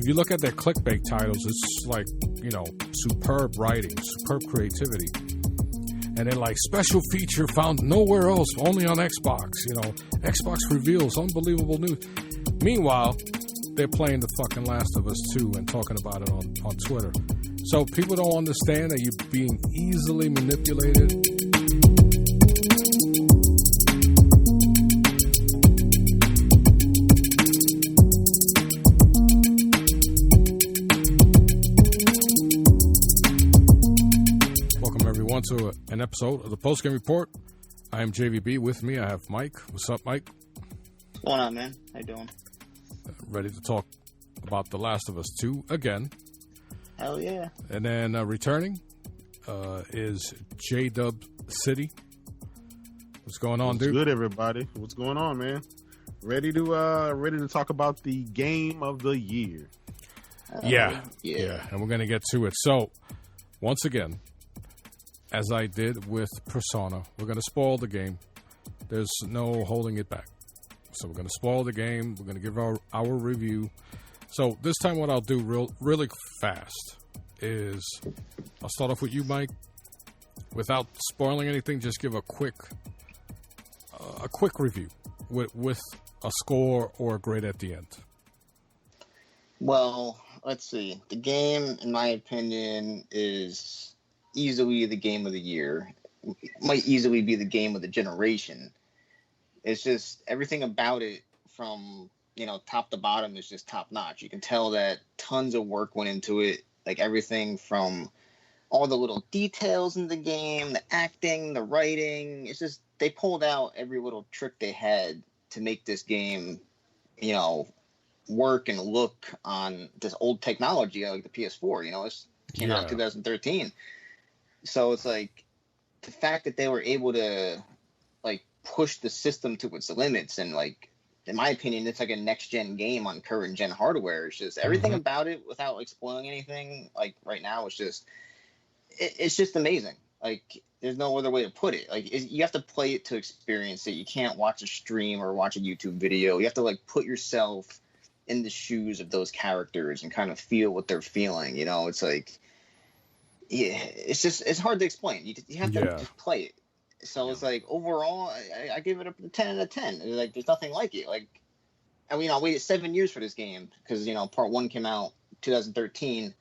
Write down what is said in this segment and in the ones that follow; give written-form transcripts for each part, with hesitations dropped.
if you look at their clickbait titles, it's like, superb writing, superb creativity. And then like special feature found nowhere else, only on Xbox. Xbox reveals unbelievable news. Meanwhile, they're playing the fucking Last of Us 2 and talking about it on Twitter. So people don't understand that you're being easily manipulated. To an episode of the Postgame Report. I am JVB. With me, I have Mike. What's up, Mike? What's going on, man? How you doing? Ready to talk about The Last of Us 2 again. Hell yeah. And then returning is JayDub City. What's going on, dude? Good, everybody. What's going on, man? Ready to talk about the game of the year. Yeah. And we're going to get to it. So, once again, as I did with Persona, we're going to spoil the game. There's no holding it back. So we're going to spoil the game. We're going to give our review. So this time what I'll do really fast is I'll start off with you, Mike. Without spoiling anything, just give a quick review with a score or a grade at the end. Well, let's see. The game, in my opinion, is easily the game of the year. It might easily be the game of the generation. It's just everything about it from, top to bottom is just top notch. You can tell that tons of work went into it, like everything from all the little details in the game, the acting, the writing. It's just they pulled out every little trick they had to make this game, work and look on this old technology like the PS4. It came out in 2013. So it's like the fact that they were able to push the system to its limits, and in my opinion, it's like a next gen game on current gen hardware. It's just everything about it, without spoiling anything. Right now, it's just amazing. There's no other way to put it. You have to play it to experience it. You can't watch a stream or watch a YouTube video. You have to put yourself in the shoes of those characters and kind of feel what they're feeling. It's yeah, it's hard to explain. You have to just play it. So it's overall, I give it a 10 out of 10. There's nothing like it. I waited 7 years for this game because part 1 came out 2013,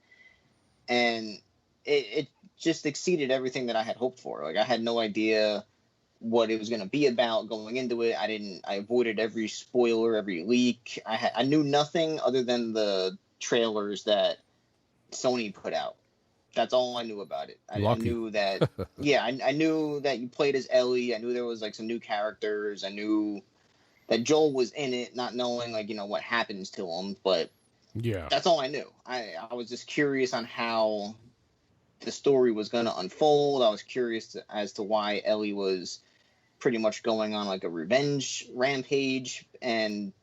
and it just exceeded everything that I had hoped for. I had no idea what it was going to be about going into it. I avoided every spoiler, every leak. I knew nothing other than the trailers that Sony put out. That's all I knew about it. I knew that, I knew that you played as Ellie. I knew there was some new characters. I knew that Joel was in it, not knowing what happens to him. But that's all I knew. I was just curious on how the story was going to unfold. I was curious as to why Ellie was pretty much going on a revenge rampage, and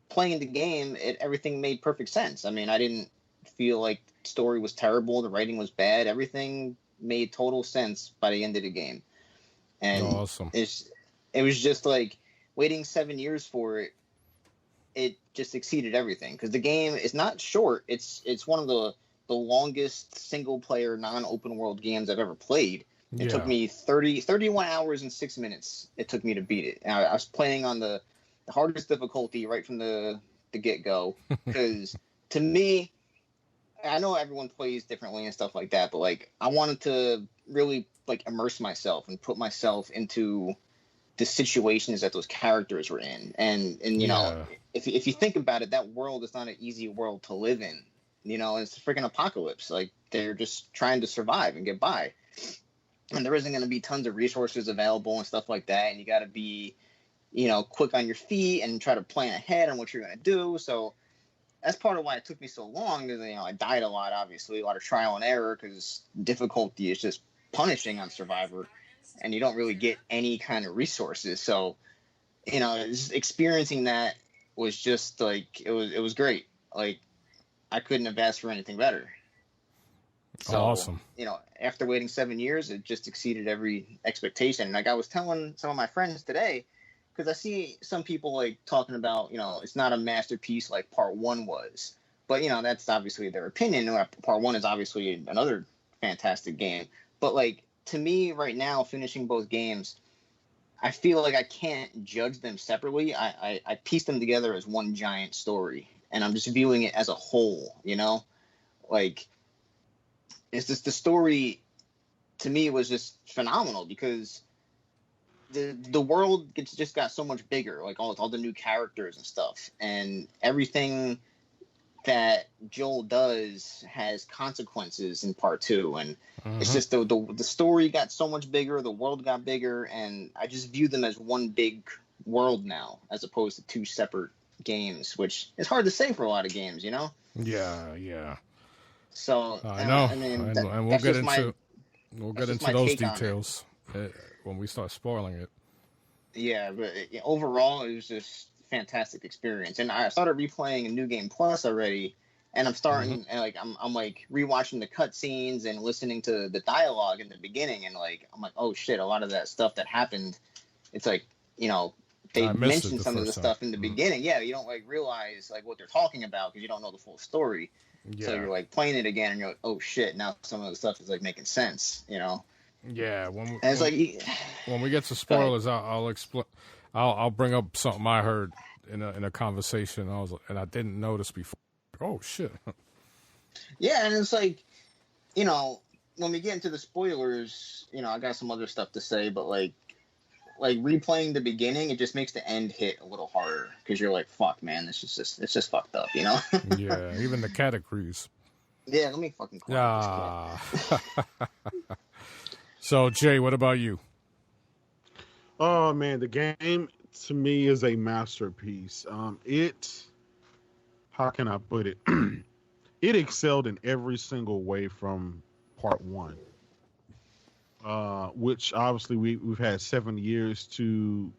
playing the game, everything made perfect sense. I didn't feel like the story was terrible, the writing was bad. Everything made total sense by the end of the game. And awesome. It was just waiting 7 years for it. It just exceeded everything, because the game is not short. It's one of the longest single player non-open world games I've ever played. It took me 31 hours and 6 minutes. It took me to beat it. And I was playing on the hardest difficulty right from the get-go, because to me, I know everyone plays differently and stuff like that, but I wanted to really immerse myself and put myself into the situations that those characters were in. And if you think about it, that world is not an easy world to live in. It's a freaking apocalypse. They're just trying to survive and get by. And there isn't going to be tons of resources available and stuff like that. And you got to be, quick on your feet and try to plan ahead on what you're going to do. So that's part of why it took me so long, because I died a lot, obviously, a lot of trial and error, because difficulty is just punishing on Survivor, and you don't really get any kind of resources. So, just experiencing that was just it was great. I couldn't have asked for anything better. So, awesome. After waiting 7 years, it just exceeded every expectation. I was telling some of my friends today, because I see some people talking about, it's not a masterpiece like part 1 was. But that's obviously their opinion. Part 1 is obviously another fantastic game. But like, to me right now, finishing both games, I feel like I can't judge them separately. I piece them together as one giant story, and I'm just viewing it as a whole. Like, it's just the story. To me, was just phenomenal because the world just got so much bigger, like all the new characters and stuff, and everything that Joel does has consequences in part 2, and it's just the story got so much bigger, the world got bigger, and I just view them as one big world now, as opposed to 2 separate games, which is hard to say for a lot of games, Yeah. So I know, and we'll get into those details when we start spoiling it. Yeah, but overall, it was just fantastic experience. And I started replaying a New Game Plus already, and I'm starting and like I'm like rewatching the cutscenes and listening to the dialogue in the beginning, and like I'm like, oh shit, a lot of that stuff that happened, it's like they mentioned some of the stuff in the beginning. Yeah, you don't like realize like what they're talking about because you don't know the full story. Yeah. So you're like playing it again, and you're like, oh shit, now some of the stuff is like making sense, Yeah, when we get to spoilers, I'll explain. I'll bring up something I heard in a conversation. I didn't notice before. Oh shit. Yeah, and it's like, when we get into the spoilers, I got some other stuff to say, but like replaying the beginning, it just makes the end hit a little harder because you're like, fuck, man, it's just fucked up, Yeah, even the categories. Yeah, let me fucking quiet this kid. So, Jay, what about you? Oh man, the game to me is a masterpiece. How can I put it? It excelled in every single way from part 1. Which obviously we've had 7 years to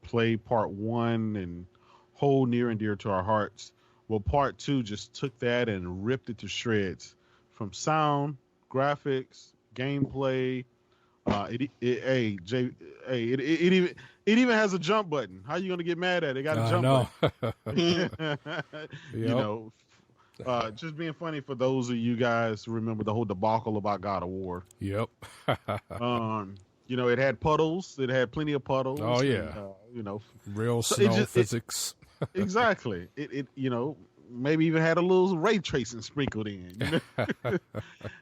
play part 1 and hold near and dear to our hearts. Well, part 2 just took that and ripped it to shreds, from sound, graphics, gameplay. It even has a jump button. How you gonna get mad at it? It got a jump button. Just being funny for those of you guys who remember the whole debacle about God of War. Yep. It had puddles. It had plenty of puddles. Oh yeah. And, real snow physics. Exactly. It maybe even had a little ray tracing sprinkled in.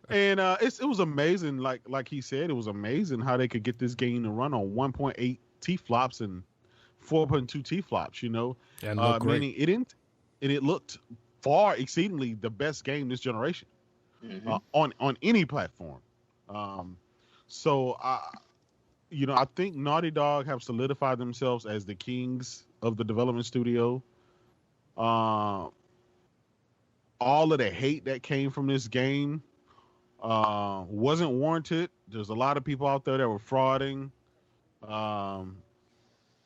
And it was amazing. Like he said, it was amazing how they could get this game to run on 1.8 T-flops and 4.2 T-flops. And meaning it looked far exceedingly the best game this generation on any platform. So I think Naughty Dog have solidified themselves as the kings of the development studio. All of the hate that came from this game wasn't warranted. There's a lot of people out there that were frauding.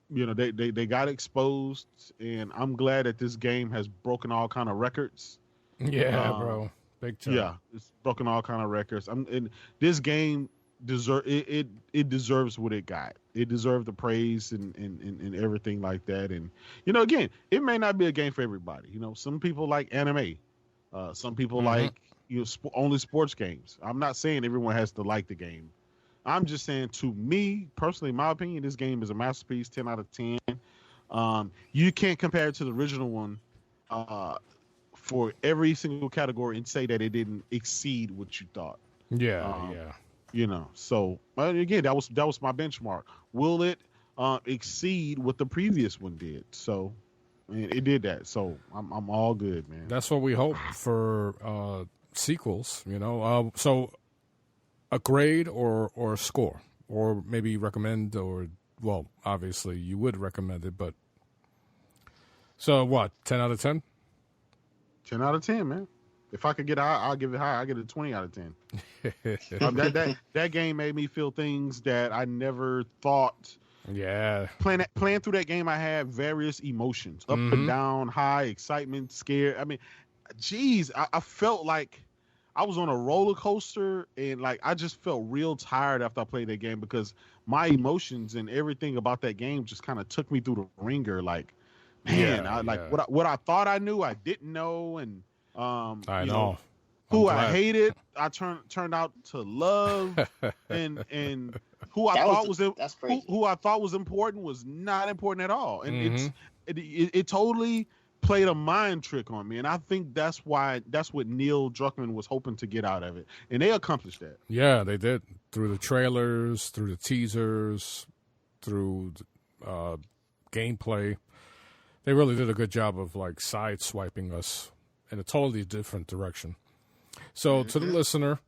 They got exposed, and I'm glad that this game has broken all kind of records. Yeah, bro, big time. Yeah, it's broken all kind of records. And this game it deserves what it got. It deserved the praise and everything like that. And again, it may not be a game for everybody. Some people like anime. Some people like only sports games. I'm not saying everyone has to like the game. I'm just saying, to me personally, in my opinion, this game is a masterpiece. 10 out of 10. You can't compare it to the original one for every single category and say that it didn't exceed what you thought. Yeah. So again, that was my benchmark. Will it exceed what the previous one did? So. And it did that, so I'm all good, man. That's what we hope for sequels, So, a grade or a score, or maybe recommend, or obviously you would recommend it, but so what? 10 out of 10. 10 out of 10, man. If I could get high, I'll give it high. I get a 20 out of 10. That game made me feel things that I never thought. Yeah, playing through that game, I had various emotions, up and down, high, excitement, scared. I mean, geez, I felt like I was on a roller coaster, and like I just felt real tired after I played that game because my emotions and everything about that game just kind of took me through the ringer. Like, man, what I thought I knew, I didn't know, and I know. Who I hated, I turned out to love, and who I thought who I thought was important was not important at all, and it totally played a mind trick on me, and I think that's what Neil Druckmann was hoping to get out of it, and they accomplished that. Yeah, they did, through the trailers, through the teasers, through gameplay. They really did a good job of like sideswiping us in a totally different direction. So to the listener,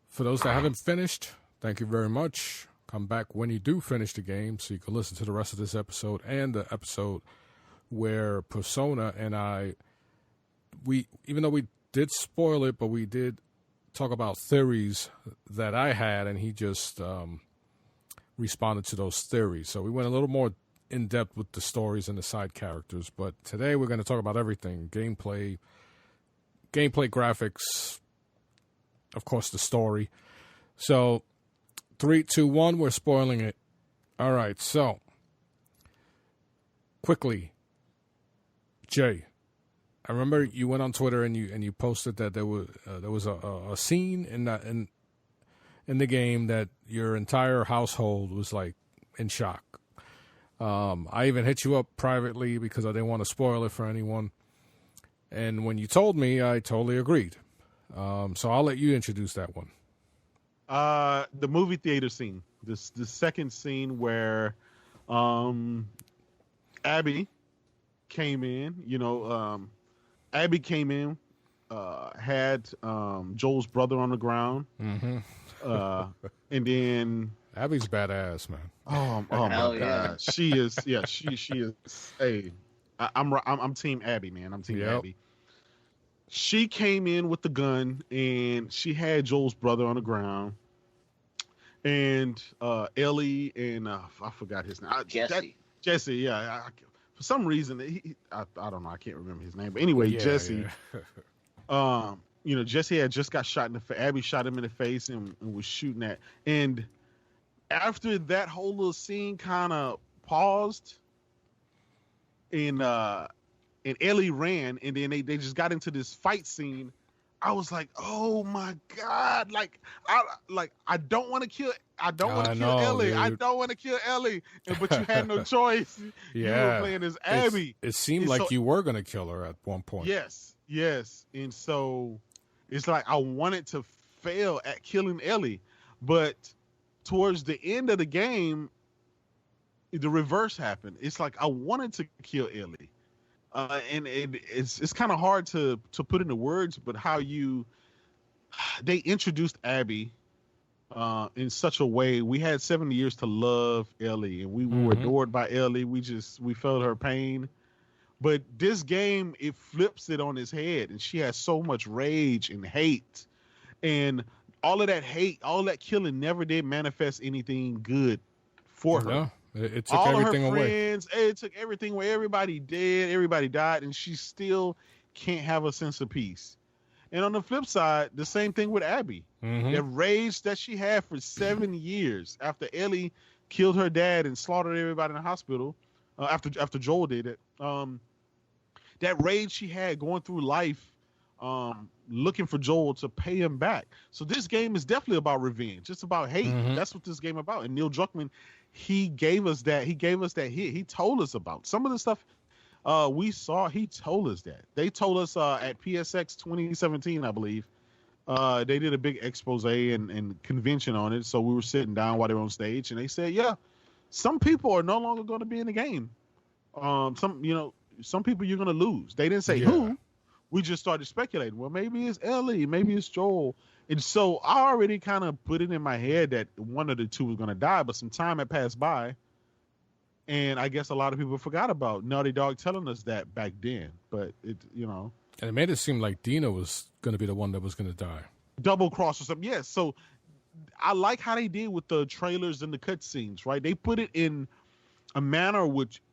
for those that haven't finished, thank you very much. Come back when you do finish the game so you can listen to the rest of this episode and the episode where Persona and I, even though we did spoil it, but we did talk about theories that I had, and he just responded to those theories. So we went a little more in depth with the stories and the side characters. But today we're going to talk about everything: gameplay, graphics, of course, the story. So 3, 2, 1, we're spoiling it. All right, so quickly, Jay, I remember you went on Twitter and you posted that there was a scene in the game that your entire household was like in shock. I even hit you up privately because I didn't want to spoil it for anyone. And when you told me, I totally agreed. So I'll let you introduce that one. The movie theater scene. The second scene where Abby came in. Abby came in, had Joel's brother on the ground. Mm-hmm. And then Abby's badass, man. Oh my God. She is. Yeah, she is. Hey, I'm Team Abby, man. I'm Team Abby. She came in with the gun and she had Joel's brother on the ground, and Ellie and I forgot his name. Jesse. Yeah. For some reason, I don't know. I can't remember his name. But anyway, Jesse. Yeah. Jesse had just got shot in the face. Abby shot him in the face and was shooting at. And after that whole little scene kind of paused, and Ellie ran, and then they just got into this fight scene. I was like, oh my God! I don't want to kill. I don't want to kill Ellie. Dude. I don't want to kill Ellie. But you had no choice. Yeah. You were playing as Abby. It seemed like you were going to kill her at one point. Yes. And so it's like I wanted to fail at killing Ellie, but towards the end of the game, the reverse happened. It's like I wanted to kill Ellie. And it's kind of hard to put into words, but how they introduced Abby in such a way. We had 70 years to love Ellie, and we were adored by Ellie. We felt her pain, but this game, it flips it on its head, and she has so much rage and hate, and all of that hate, all that killing never did manifest anything good for her. No. It took everything away. It took everything away. Everybody dead. Everybody died, and she still can't have a sense of peace. And on the flip side, the same thing with Abby. Mm-hmm. The rage that she had for 7 years after Ellie killed her dad and slaughtered everybody in the hospital, after Joel did it. That rage she had going through life, looking for Joel to pay him back. So this game is definitely about revenge. It's about hate. Mm-hmm. That's what this game is about. And Neil Druckmann, he gave us that. He gave us that hit. He told us about some of the stuff we saw. He told us that. They told us at PSX 2017, I believe. They did a big expose and convention on it. So we were sitting down while they were on stage, and they said, "Yeah, some people are no longer going to be in the game. Some people you're going to lose." They didn't say who. We just started speculating. Well, maybe it's Ellie, maybe it's Joel. And so I already kind of put it in my head that one of the two was going to die, but some time had passed by. And I guess a lot of people forgot about Naughty Dog telling us that back then. But And it made it seem like Dina was going to be the one that was going to die. Double cross or something. Yes. So I like how they did with the trailers and the cutscenes, right? They put it in a manner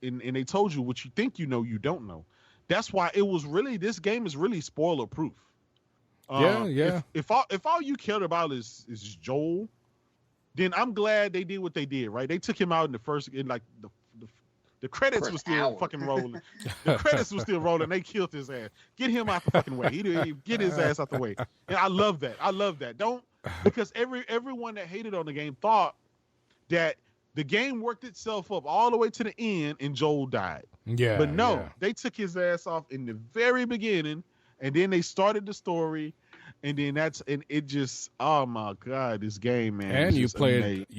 and they told you what you think you know, you don't know. That's why it was really, this game is really spoiler proof. Yeah. If all you cared about is Joel, then I'm glad they did what they did, right? They took him out in the The credits were still fucking rolling. The credits were still rolling. They killed his ass. Get him out the fucking way. He didn't even get his ass out the way. And I love that. Because everyone that hated on the game thought that the game worked itself up all the way to the end and Joel died. Yeah. But no, they took his ass off in the very beginning, and then they started the story, and then it just, oh my God, this game, man. And you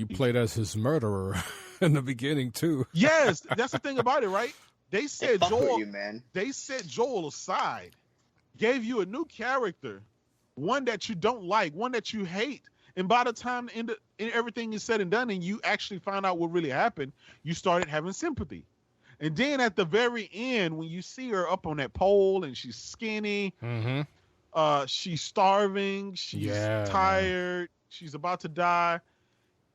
played as his murderer in the beginning too. Yes, that's the thing about it, right? They set Joel, man. They set Joel aside, gave you a new character, one that you don't like, one that you hate. And by the time everything is said and done and you actually find out what really happened, you started having sympathy. And then at the very end, when you see her up on that pole and she's skinny, she's starving, she's tired, man. She's about to die,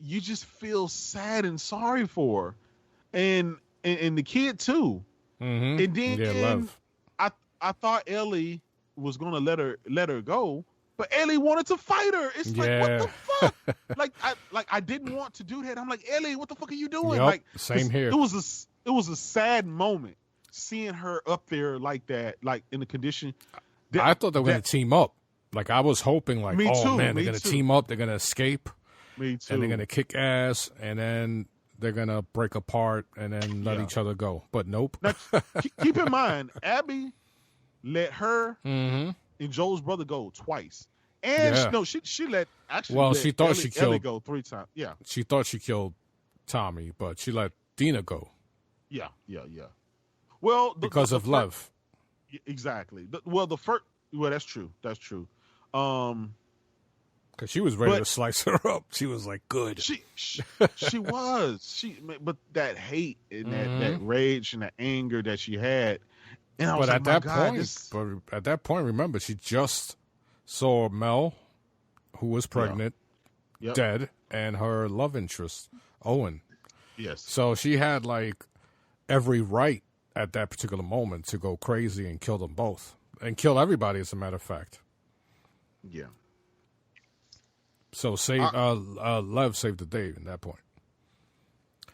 you just feel sad and sorry for her. And the kid too. And then love. I thought Ellie was gonna let her go. But Ellie wanted to fight her. It's like, what the fuck? I didn't want to do that. I'm like, Ellie, what the fuck are you doing? Yep, like, same here. It was a sad moment seeing her up there like that, like in the condition. I thought they were going to team up. Like I was hoping, like, they're going to team up. They're going to escape. Me too. And they're going to kick ass, and then they're going to break apart and then let each other go. But nope. Now, keep in mind, Abby let her and Joel's brother go twice. And she let she thought she killed Ellie go 3 times. Yeah. She thought she killed Tommy, but she let Dina go. Yeah. Well, because of love. Exactly. That's true. That's true. Because she was ready to slice her up. She was like, good. She was. But that hate and that rage and that anger that she had. And I was at that point, remember, she just saw Mel, who was pregnant, dead, and her love interest, Owen. Yes. So she had like every right at that particular moment to go crazy and kill them both. And kill everybody, as a matter of fact. Yeah. So Lev saved the day at that point.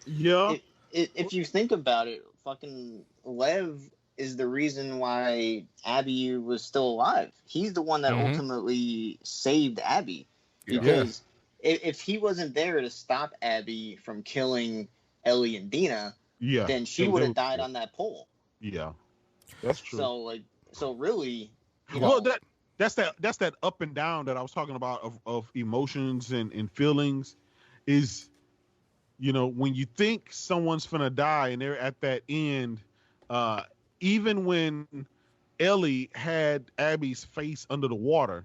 Yeah. If you think about it, fucking Lev is the reason why Abby was still alive. He's the one that ultimately saved Abby. Because if he wasn't there to stop Abby from killing Ellie and Dina, then she would have died on that pole. Yeah. That's true. So really, well, that's that up and down that I was talking about of emotions and feelings is, when you think someone's finna die and they're at that end, even when Ellie had Abby's face under the water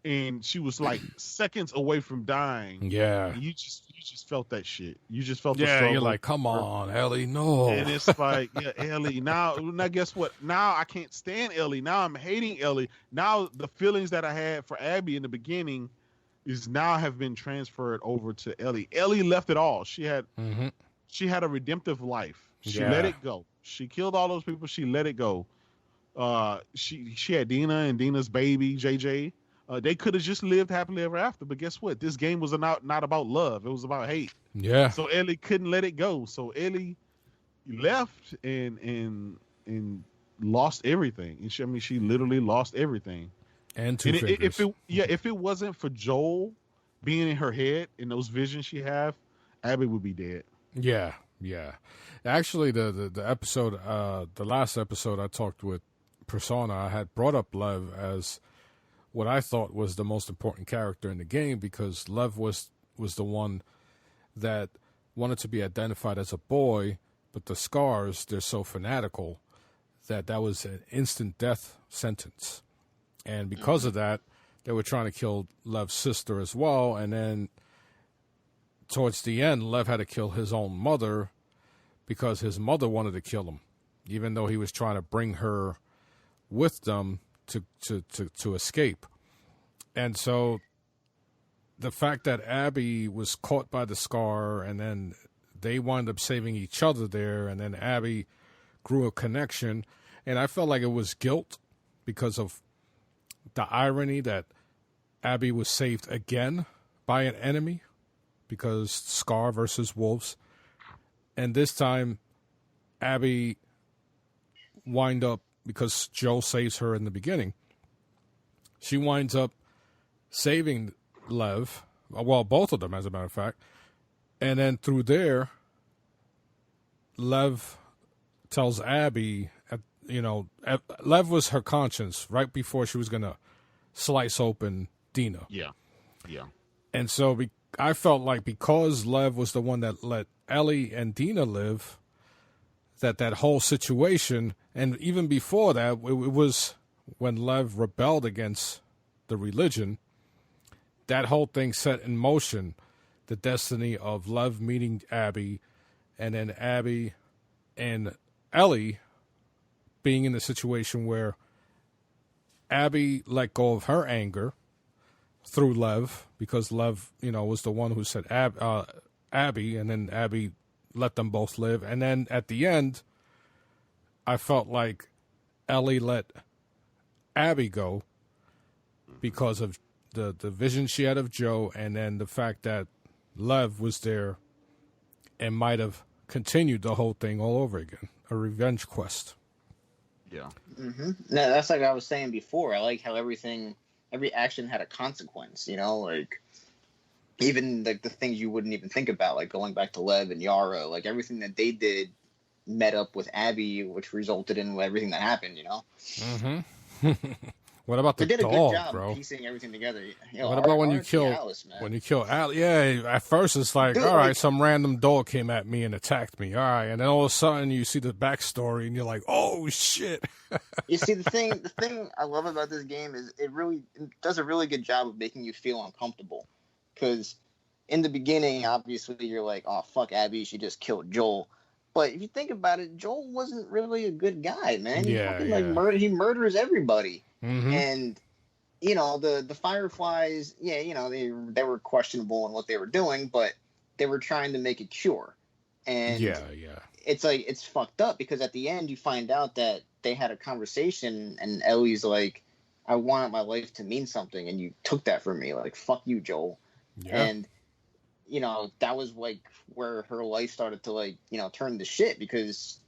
and she was like seconds away from dying. Yeah. You just felt that shit. You just felt the struggle. Yeah, you're like, come on, Ellie, no. And it's like, Ellie, now guess what? Now I can't stand Ellie. Now I'm hating Ellie. Now the feelings that I had for Abby in the beginning have been transferred over to Ellie. Ellie left it all. She had a redemptive life. She let it go. She killed all those people. She let it go. She had Dina and Dina's baby, JJ. They could have just lived happily ever after, but guess what? This game was not about love. It was about hate. Yeah. So Ellie couldn't let it go. So Ellie left and lost everything. And she literally lost everything. And two fingers. If it wasn't for Joel being in her head and those visions she have, Abby would be dead. Yeah. Actually, the episode, the last episode I talked with Persona, I had brought up Lev as what I thought was the most important character in the game, because Lev was the one that wanted to be identified as a boy, but the scars, they're so fanatical that was an instant death sentence. And because of that, they were trying to kill Lev's sister as well. And then towards the end, Lev had to kill his own mother because his mother wanted to kill him, even though he was trying to bring her with them to escape. And so the fact that Abby was caught by the scar, and then they wound up saving each other there, and then Abby grew a connection, and I felt like it was guilt because of the irony that Abby was saved again by an enemy, because Scar versus wolves, and this time Abby wind up, because Joe saves her in the beginning, she winds up saving Lev. Well, both of them, as a matter of fact. And then through there, Lev tells Abby, Lev was her conscience right before she was going to slice open Dina. Yeah. And so I felt like because Lev was the one that let Ellie and Dina live, that whole situation, and even before that, it was when Lev rebelled against the religion, that whole thing set in motion the destiny of Lev meeting Abby, and then Abby and Ellie being in the situation where Abby let go of her anger through Lev, because Lev, was the one who said Abby, and then Abby let them both live. And then at the end, I felt like Ellie let Abby go because of the vision she had of Joe, and then the fact that Lev was there and might have continued the whole thing all over again, a revenge quest. Yeah. Mm-hmm. No, that's like I was saying before. I like how every action had a consequence, like even like the things you wouldn't even think about, like going back to Lev and Yara, like everything that they did met up with Abby, which resulted in everything that happened, Mm-hmm. What about the they did dog, a good job bro? Piecing everything together. What about when you kill Alice, man? when you kill Alice? Yeah, at first it's like, Dude, all right, some random dog came at me and attacked me. All right, and then all of a sudden you see the backstory and you're like, oh shit. You see, the thing I love about this game is it does a really good job of making you feel uncomfortable, because in the beginning, obviously, you're like, oh fuck Abby, she just killed Joel. But if you think about it, Joel wasn't really a good guy, man. He murders everybody. Mm-hmm. And the Fireflies, they were questionable in what they were doing, but they were trying to make a cure. And it's like, it's fucked up, because at the end you find out that they had a conversation and Ellie's like, I wanted my life to mean something, and you took that from me. Like, fuck you, Joel. Yeah. And that was like where her life started to turn to shit, because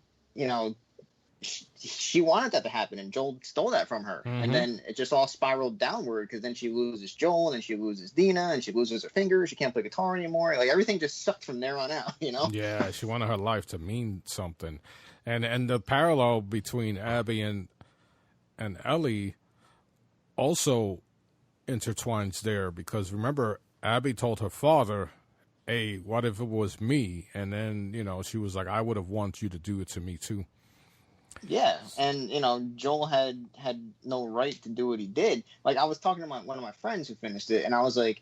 she wanted that to happen, and Joel stole that from her. Mm-hmm. And then it just all spiraled downward, because then she loses Joel, and then she loses Dina, and she loses her finger. She can't play guitar anymore. Like, everything just sucked from there on out, Yeah, she wanted her life to mean something. And the parallel between Abby and Ellie also intertwines there, because remember, Abby told her father, hey, what if it was me? And then, she was like, I would have wanted you to do it to me too. Yeah, and Joel had no right to do what he did. Like, I was talking to one of my friends who finished it, and I was like,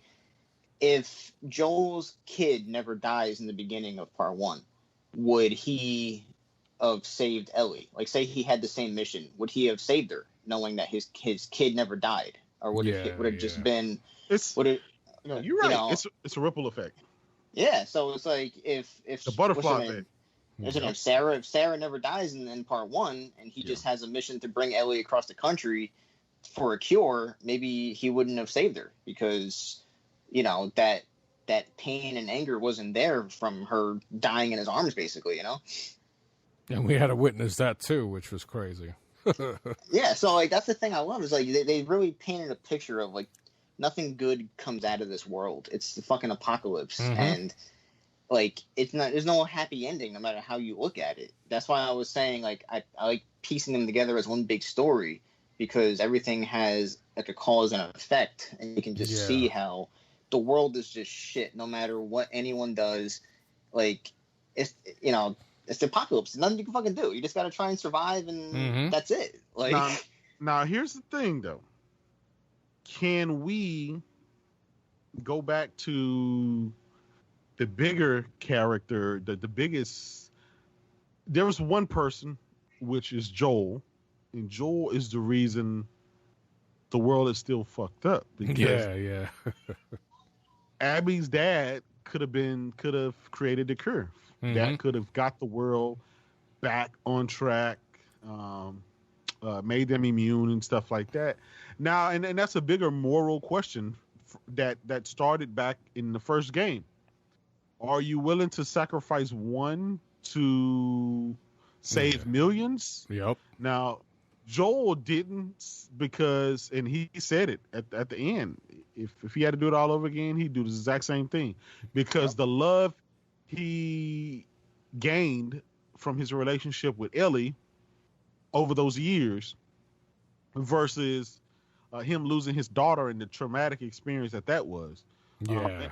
if Joel's kid never dies in the beginning of part 1, would he have saved Ellie? Like, say he had the same mission, would he have saved her, knowing that his kid never died, or would it just been? You're right. It's a ripple effect. Yeah, so it's like if the butterfly effect. If Sarah never dies in part 1, and he just has a mission to bring Ellie across the country for a cure, maybe he wouldn't have saved her, because that pain and anger wasn't there from her dying in his arms, basically. And we had to witness that too, which was crazy. Yeah, so like that's the thing I love, is like they really painted a picture of like nothing good comes out of this world. It's the fucking apocalypse. Mm-hmm. And like there's no happy ending no matter how you look at it. That's why I was saying like I like piecing them together as one big story, because everything has like a cause and an effect, and you can just see how the world is just shit no matter what anyone does. Like it's it's the apocalypse. There's nothing you can fucking do. You just gotta try and survive, and that's it. Like now here's the thing though. Can we go back to the bigger character, the biggest? There was one person, which is Joel, and Joel is the reason the world is still fucked up. Yeah. Abby's dad could have created the cure that could have got the world back on track, made them immune and stuff like that. Now, and that's a bigger moral question that started back in the first game. Are you willing to sacrifice one to saved millions. Yep. Now, Joel didn't because, and he said it at the end, if he had to do it all over again, he'd do the exact same thing because the love he gained from his relationship with Ellie over those years versus him losing his daughter and the traumatic experience that was. Yeah.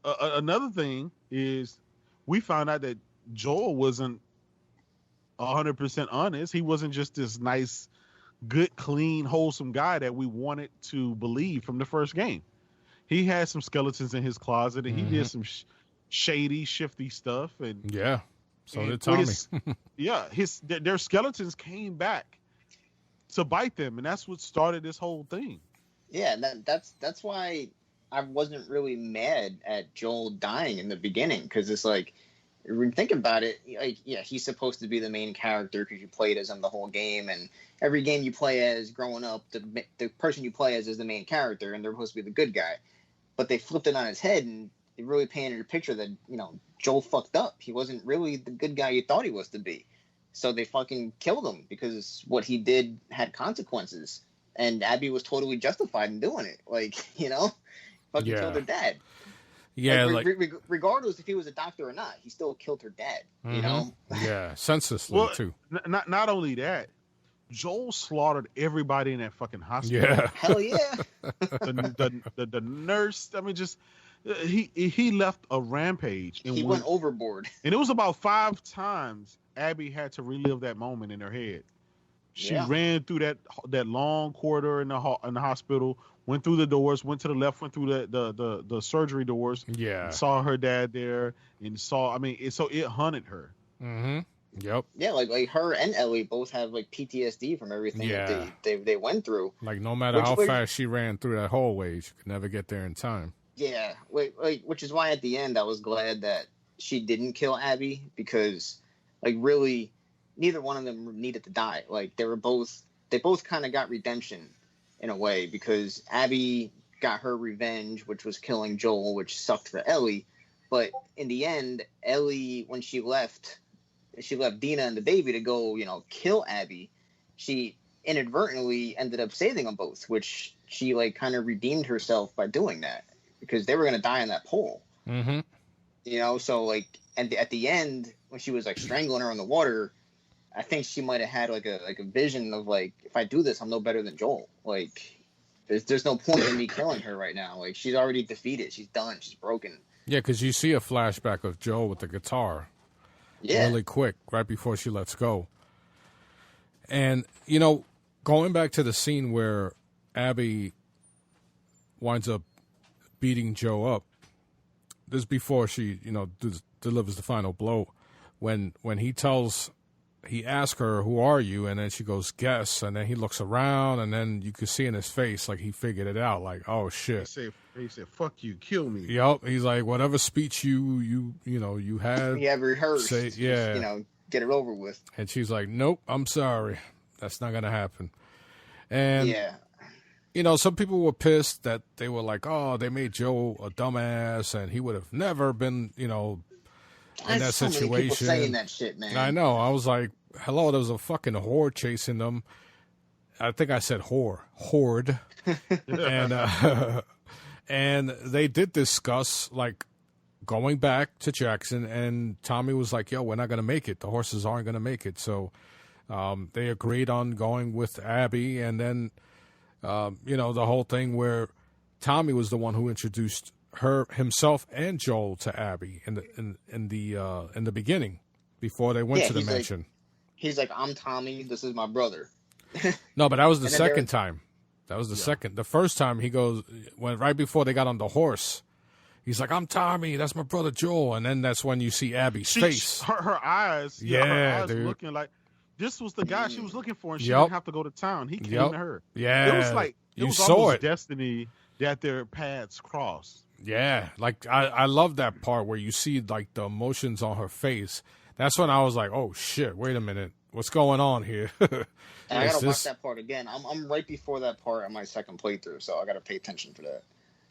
Another thing is we found out that Joel wasn't 100% honest. He wasn't just this nice, good, clean, wholesome guy that we wanted to believe from the first game. He had some skeletons in his closet, and he did some shady, shifty stuff. And so did Tommy. Their skeletons came back to bite them, and that's what started this whole thing. Yeah, that's why I wasn't really mad at Joel dying in the beginning, because it's like, when you think about it, like, yeah, he's supposed to be the main character because you played as him the whole game, and every game you play as growing up, the person you play as is the main character, and they're supposed to be the good guy. But they flipped it on his head, and they really painted a picture that, you know, Joel fucked up. He wasn't really the good guy you thought he was to be. So they fucking killed him because what he did had consequences, and Abby was totally justified in doing it. Like, you know, fucking killed her dad. Yeah, regardless if he was a doctor or not, he still killed her dad. You know. Yeah, senselessly too. Not only that, Joel slaughtered everybody in that fucking hospital. Yeah, hell yeah. the nurse. I mean, just he left a rampage. And he went overboard. And it was about 5 times Abby had to relive that moment in her head. She ran through that long corridor in the hospital, went through the doors, went to the left, went through the surgery doors. Yeah, saw her dad there, and saw. I mean, it hunted her. Mm-hmm. Yep. Yeah, like her and Ellie both have like PTSD from everything that they went through. Like no matter how fast she ran through that hallway, she could never get there in time. Yeah, which is why at the end I was glad that she didn't kill Abby, because like really neither one of them needed to die. Like they both kind of got redemption in a way, because Abby got her revenge, which was killing Joel, which sucked for Ellie. But in the end, Ellie, when she left Dina and the baby to go, you know, kill Abby, she inadvertently ended up saving them both, which she like kind of redeemed herself by doing that, because they were going to die in that pool. Mm-hmm. You know, so like, and at the end, when she was like strangling her in the water, I think she might have had like a vision of like, if I do this, I'm no better than Joel. Like, there's no point in me killing her right now. Like, she's already defeated. She's done. She's broken. Yeah, because you see a flashback of Joel with the guitar. Yeah. Really quick, right before she lets go. And, you know, going back to the scene where Abby winds up beating Joe up, this is before she, you know, delivers the final blow. When he asks her, "Who are you?" And then she goes, "Guess." And then he looks around, and then you could see in his face, like, he figured it out. Like, oh, shit. He said, "Fuck you, kill me." Yep. He's like, whatever speech you had. You have rehearsed. Just, you know, get it over with. And she's like, "Nope, I'm sorry. That's not going to happen." And, you know, some people were pissed that they were like, oh, they made Joe a dumbass, and he would have never been, you know, in that situation. Many people saying that shit, man. I know. I was like, hello, there was a fucking horde chasing them. I think I said horde. And they did discuss like going back to Jackson, and Tommy was like, yo, we're not going to make it. The horses aren't going to make it. So they agreed on going with Abby. And then, you know, the whole thing where Tommy was the one who introduced himself and Joel to Abby in the beginning before they went to the mansion. He's like, I'm Tommy. This is my brother. No, but that was the second time. That was the second. The first time he goes, when right before they got on the horse, he's like, I'm Tommy. That's my brother Joel. And then that's when you see Abby's face. Her eyes. Her eyes looking like this was the guy she was looking for, and she didn't have to go to town. He came to her. Yeah. It was like you saw it. Destiny that their paths crossed. Yeah, like I love that part where you see like the emotions on her face. That's when I was like, "Oh shit! Wait a minute, what's going on here?" And I gotta watch that part again. I'm right before that part on my second playthrough, so I gotta pay attention for that.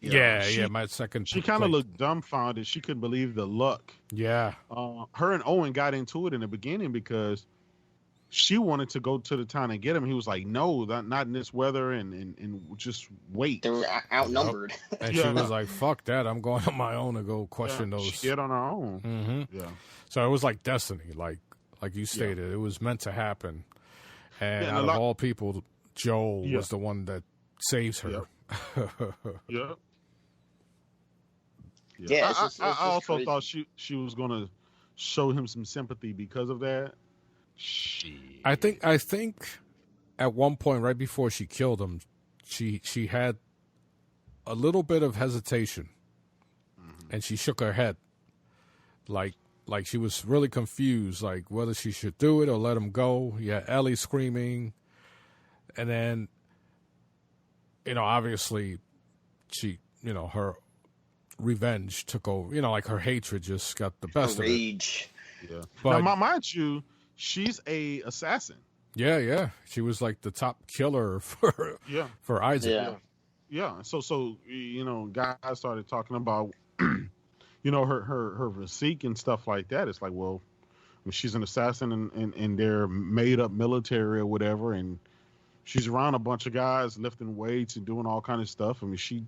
Yeah, my second. She kind of looked dumbfounded. She couldn't believe the luck. Yeah. Her and Owen got into it in the beginning because she wanted to go to the town and get him. He was like, no, not in this weather, and just wait. They were outnumbered. And she was like, fuck that. I'm going on my own to go question those. She did on her own. Mm-hmm. Yeah. So it was like destiny, like you stated. It was meant to happen. And out of all people, Joel was the one that saves her. Yeah. Yeah, I also thought she was gonna show him some sympathy because of that. Shit. I think at one point right before she killed him, she had a little bit of hesitation, and she shook her head, like she was really confused, like whether she should do it or let him go. Yeah, Ellie screaming, and then obviously she her revenge took over. Like her hatred just got the best of it. Rage. Yeah. But, now, mind you, she's a assassin. Yeah. She was like the top killer for Isaac. Yeah. So guys started talking about her physique and stuff like that. It's like, well, she's an assassin and they're made up military or whatever, and she's around a bunch of guys lifting weights and doing all kind of stuff. I mean, she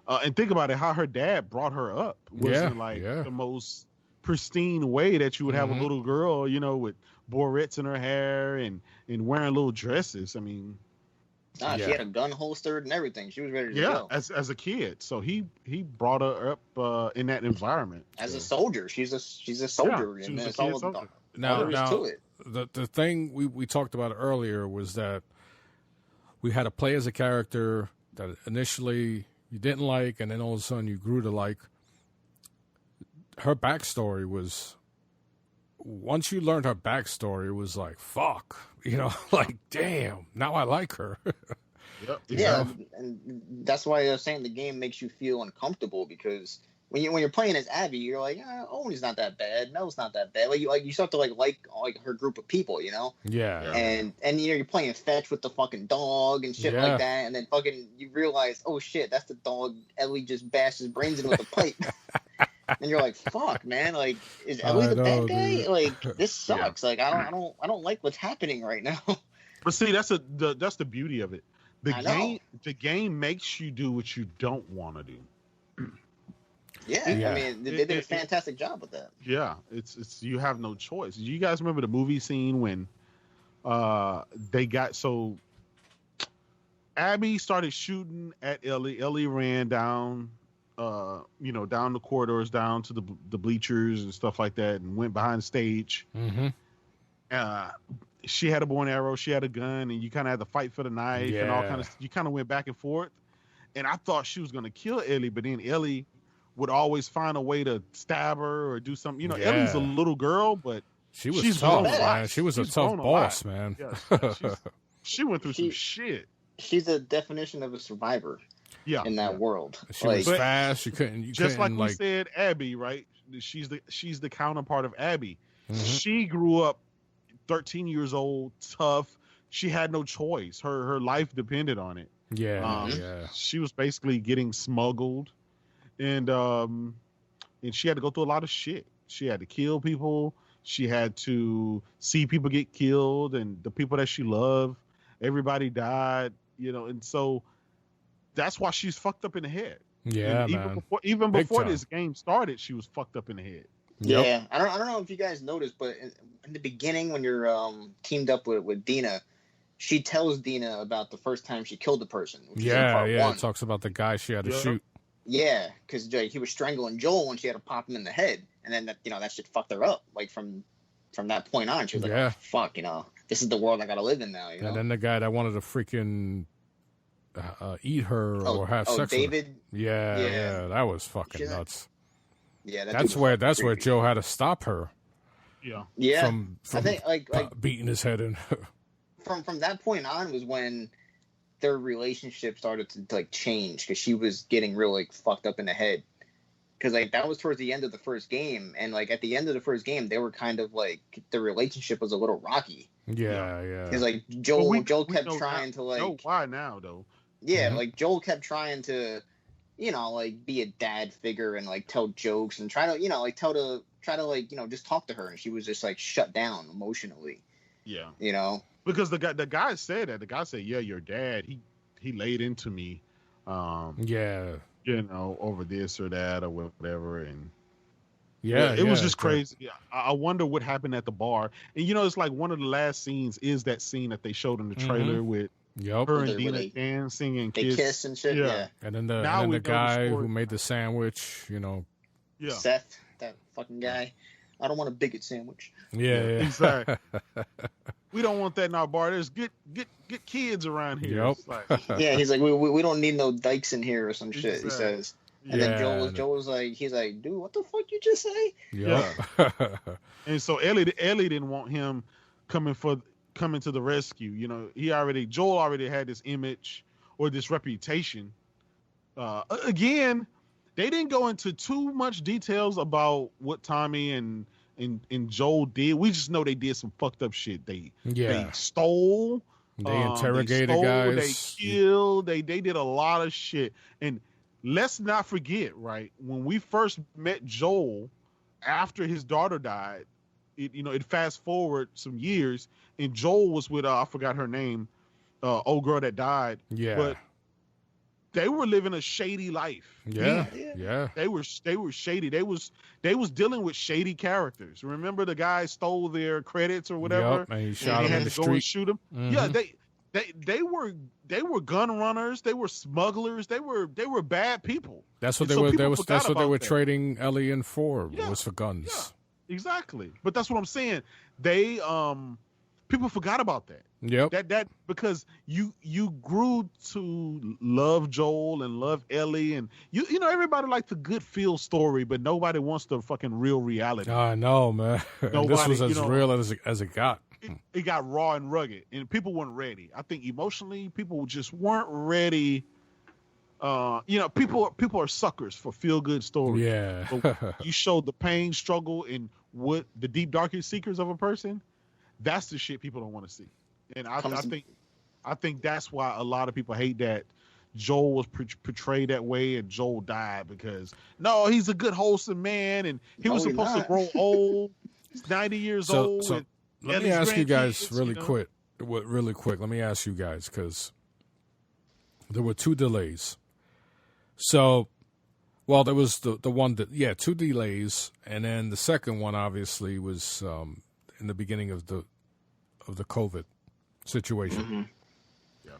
and think about it, how her dad brought her up wasn't the most pristine way that you would have a little girl, with barrettes in her hair and wearing little dresses. I mean, she had a gun holstered and everything. She was ready to go. as a kid. So he brought her up in that environment. As a soldier, she's a soldier. Yeah, she was a kid soldier. Now, to it. The thing we talked about earlier was that we had to play as a character that initially you didn't like, and then all of a sudden you grew to like. Her backstory was, once you learned her backstory, it was like, fuck, like, damn, now I like her. Yep. Yeah, and that's why I was saying the game makes you feel uncomfortable, because when you're playing as Abby, you're like, Owen's not that bad, Mel's not that bad. You start to like her group of people, Yeah. And you're playing fetch with the fucking dog and shit like that, and then fucking you realize, oh shit, that's the dog Ellie just bashed his brains in with a pipe. And you're like, fuck, man, like, is Ellie the bad guy? Dude. Like, this sucks. Like, I don't like what's happening right now. But see, that's the beauty of it. The game makes you do what you don't want to do. Yeah, I mean, they did a fantastic job with that. Yeah, it's you have no choice. You guys remember the movie scene when they got so Abby started shooting at Ellie. Ellie ran down down the corridors, down to the bleachers and stuff like that, and went behind the stage. Mm-hmm. She had a bow and arrow, she had a gun, and you kind of had to fight for the knife and all kind of. You kind of went back and forth, and I thought she was going to kill Ellie, but then Ellie would always find a way to stab her or do something. Ellie's a little girl, but she's tough, man. She was a tough boss, man. Yeah, she went through some shit. She's a definition of a survivor. Yeah, in that world, she was fast. She couldn't. Just like we said, Abby, right? She's the counterpart of Abby. Mm-hmm. She grew up 13 years old, tough. She had no choice. Her life depended on it. Yeah. She was basically getting smuggled, and she had to go through a lot of shit. She had to kill people. She had to see people get killed, and the people that she loved, everybody died. And so. That's why she's fucked up in the head. Yeah, and even before this game started, she was fucked up in the head. Yeah, yep. I don't know if you guys noticed, but in the beginning, when you're teamed up with Dina, she tells Dina about the first time she killed a person. Yeah. It talks about the guy she had to shoot. Yeah, because he was strangling Joel and she had to pop him in the head, and then that shit fucked her up. Like from that point on, she was like, oh, "Fuck, this is the world I gotta live in now." And then the guy that wanted to freaking eat her or have sex David? with her. Yeah, that was fucking nuts. Yeah, that's where Joe had to stop her. Yeah. From I think like beating his head in. from that point on was when their relationship started to change, because she was getting real fucked up in the head. Because that was towards the end of the first game, and at the end of the first game, they were kind of the relationship was a little rocky. Yeah. Because Joel kept trying to know why now though. Yeah, mm-hmm. Joel kept trying to, be a dad figure and tell jokes and try to just talk to her, and she was just shut down emotionally. Yeah. You know, Because the guy said that. The guy said, "Yeah, your dad, he laid into me, Yeah. Over this or that or whatever." And Yeah. it was just The- crazy. I wonder what happened at the bar. And it's like one of the last scenes is that scene that they showed in the trailer with Yep. her Where and they- Dina where dancing and they kiss and shit. Yeah. And then the Now we know the guy story. who made the sandwich, Yeah. Seth, that fucking guy. I don't want a bigot sandwich. Yeah. Exactly. We don't want that in our bar. There's get kids around here. Yep. It's like, Yeah, he's like, we don't need no dykes in here or some shit. He Exactly. says. And then Joel's like, he's like, dude, what the fuck you just say? Yep. and so Ellie didn't want him coming to the rescue. Joel already had this image or this reputation. Again, they didn't go into too much details about what Tommy and Joel did. We just know they did some fucked up shit. They stole. They interrogated they stole, guys. They killed. They did a lot of shit. And let's not forget, right? When we first met Joel after his daughter died, it fast forward some years, and Joel was with I forgot her name, old girl that died. Yeah. But they were living a shady life. Yeah. Man, Yeah. They were shady. They was dealing with shady characters. Remember the guy stole their credits or whatever, Yep, and he shot and him had in the to go and street. shoot him. Yeah, they were gun runners. They were smugglers. They were bad people. That's what And they so were. people That's forgot what they were about that. trading Ellie in for. Yeah. Was for guns. Yeah, exactly. But that's what I'm saying. They people forgot about that. Yep. That because you grew to love Joel and love Ellie, and everybody likes the good feel story, but nobody wants the fucking real reality. I know, man. And this was as real as it got. It got raw and rugged, and people weren't ready. I think emotionally, people just weren't ready. People are suckers for feel good stories. Yeah. But you showed the pain, struggle, and what the deep darkest secrets of a person. That's the shit people don't want to see. And I think that's why a lot of people hate that Joel was portrayed that way and Joel died, because no, he's a good wholesome man and he was supposed to grow old. He's 90 years old. So let me ask you guys really quick. Let me ask you guys, because there were 2 delays. So, well, there was the one that 2 delays, and then the second one obviously was in the beginning of the COVID situation. Mm-hmm. Yeah.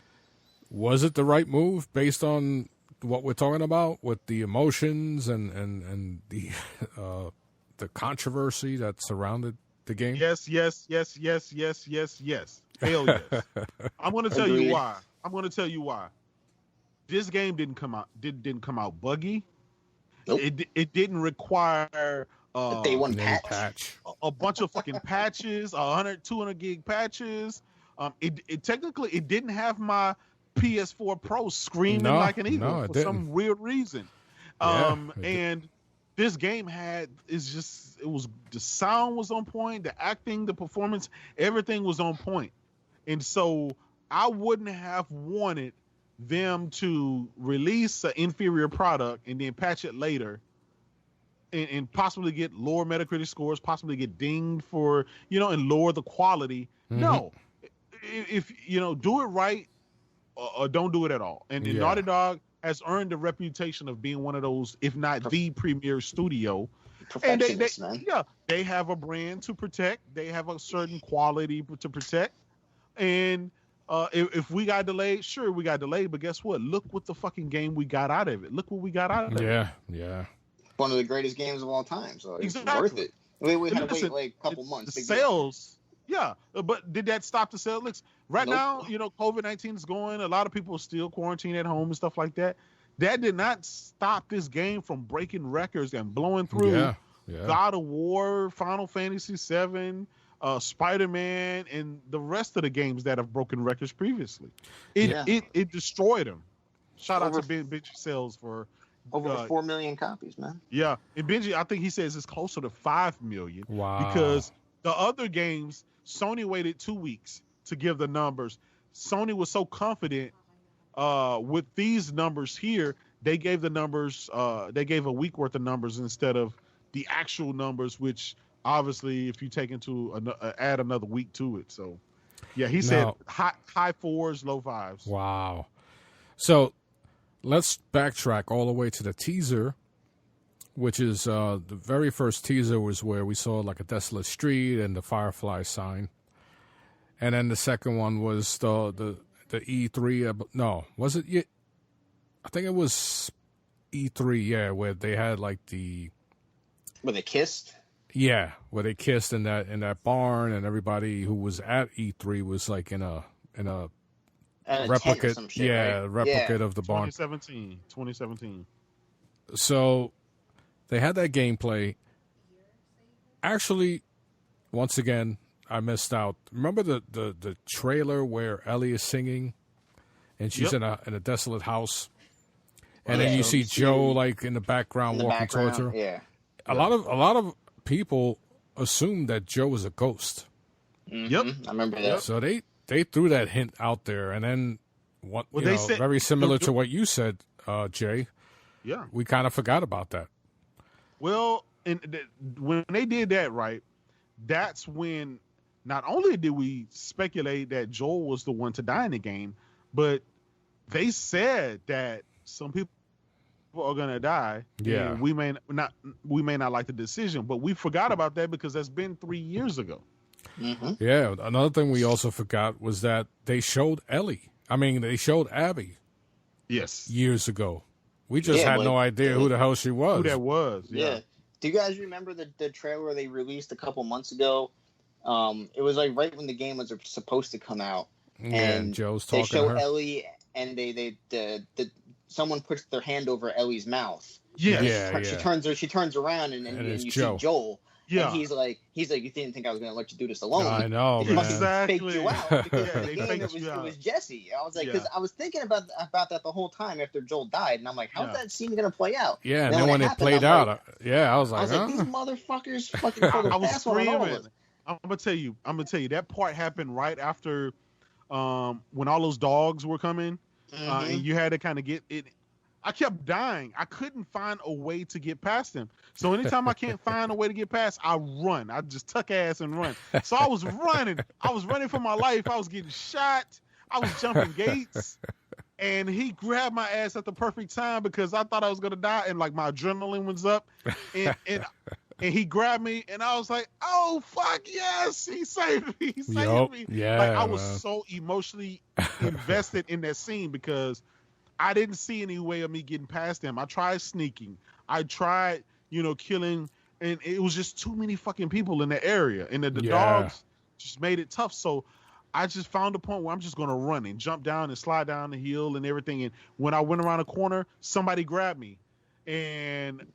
Was it the right move based on what we're talking about with the emotions and the controversy that surrounded the game? Yes. Hell yes. I'm going to tell you why. This game didn't come out buggy. Nope. It didn't require The day one patch. a bunch of fucking patches, 100, 200 gig patches. It technically it didn't have my PS4 Pro screaming like an eagle for some weird reason. And this game the sound was on point, the acting, the performance, everything was on point. And so I wouldn't have wanted them to release an inferior product and then patch it later and possibly get lower Metacritic scores, possibly get dinged for, and lower the quality. Mm-hmm. No. If do it right or don't do it at all. And Naughty Dog has earned the reputation of being one of those, if not the premier studio. And they have a brand to protect. They have a certain quality to protect. And if we got delayed, sure, we got delayed. But guess what? Look what the fucking game we got out of it. Look what we got out of it. Yeah. One of the greatest games of all time. So it's exactly. worth it. We had to wait like a couple months. The sales. Yeah, but did that stop the sales? Looks right now, COVID-19 is going. A lot of people are still quarantined at home and stuff like that. That did not stop this game from breaking records and blowing through. Yeah. God of War, Final Fantasy VII, Spider-Man, and the rest of the games that have broken records previously. It destroyed them. Shout out to Benji Sales for over 4 million copies, man. Yeah, and Benji, I think he says it's closer to 5 million. Wow. Because the other games, Sony waited 2 weeks to give the numbers. Sony was so confident with these numbers here, they gave the numbers. They gave a week worth of numbers instead of the actual numbers, which obviously, if you take add another week to it. So, yeah, he said high 4s, low 5s. Wow. So let's backtrack all the way to the teaser, which is the very first teaser was where we saw like a desolate street and the Firefly sign. And then the second one was the E3. No, was it? I think it was E3, yeah, where they had like where they kissed. Yeah, where they kissed in that barn, and everybody who was at E3 was like in a replicate, shit, right? replicate of the barn. 2017. So they had that gameplay. Actually, once again, I missed out. Remember the trailer where Ellie is singing, and she's in a desolate house, and then you see Joe like in the background walking towards her. Yeah, a lot of people assumed that Joe was a ghost. Yep, I remember that. So they threw that hint out there, and then said, very similar to what you said, Jay. Yeah, we kind of forgot about that. Well, when they did that, right, that's when not only did we speculate that Joel was the one to die in the game, but they said that some people are gonna die. Yeah, and we may not like the decision, but we forgot about that because that's been 3 years ago. Mm-hmm. Yeah, another thing we also forgot was that they showed they showed Abby. Yes, years ago. We just had no idea who the hell she was. Who that was? Yeah. Do you guys remember the trailer they released a couple months ago? It was like right when the game was supposed to come out, and Joe's talking they show to her. Ellie, and someone puts their hand over Ellie's mouth. Yeah. She turns around and you Joe. see Joel. Yeah. And he's like, you didn't think I was going to let you do this alone. I know, He man. Exactly. faked you out because Yeah, in the game it was Jesse. I was like, because I was thinking about that the whole time after Joel died, and I'm like, how's that scene going to play out? Yeah, and then when it played out, I was like, these motherfuckers fucking pulled a fast one on all of us. I'm gonna tell you that part happened right after when all those dogs were coming, and you had to kind of get it. I kept dying. I couldn't find a way to get past him. So anytime I can't find a way to get past, I run. I just tuck ass and run. So I was running. I was running for my life. I was getting shot. I was jumping gates. And he grabbed my ass at the perfect time because I thought I was going to die. And like my adrenaline was up. And he grabbed me. And I was like, oh, fuck, yes. He saved me. He saved me. Yeah, like I was so emotionally invested in that scene because I didn't see any way of me getting past him. I tried sneaking. I tried, killing, and it was just too many fucking people in the area. And the dogs just made it tough. So I just found a point where I'm just going to run and jump down and slide down the hill and everything. And when I went around a corner, somebody grabbed me. And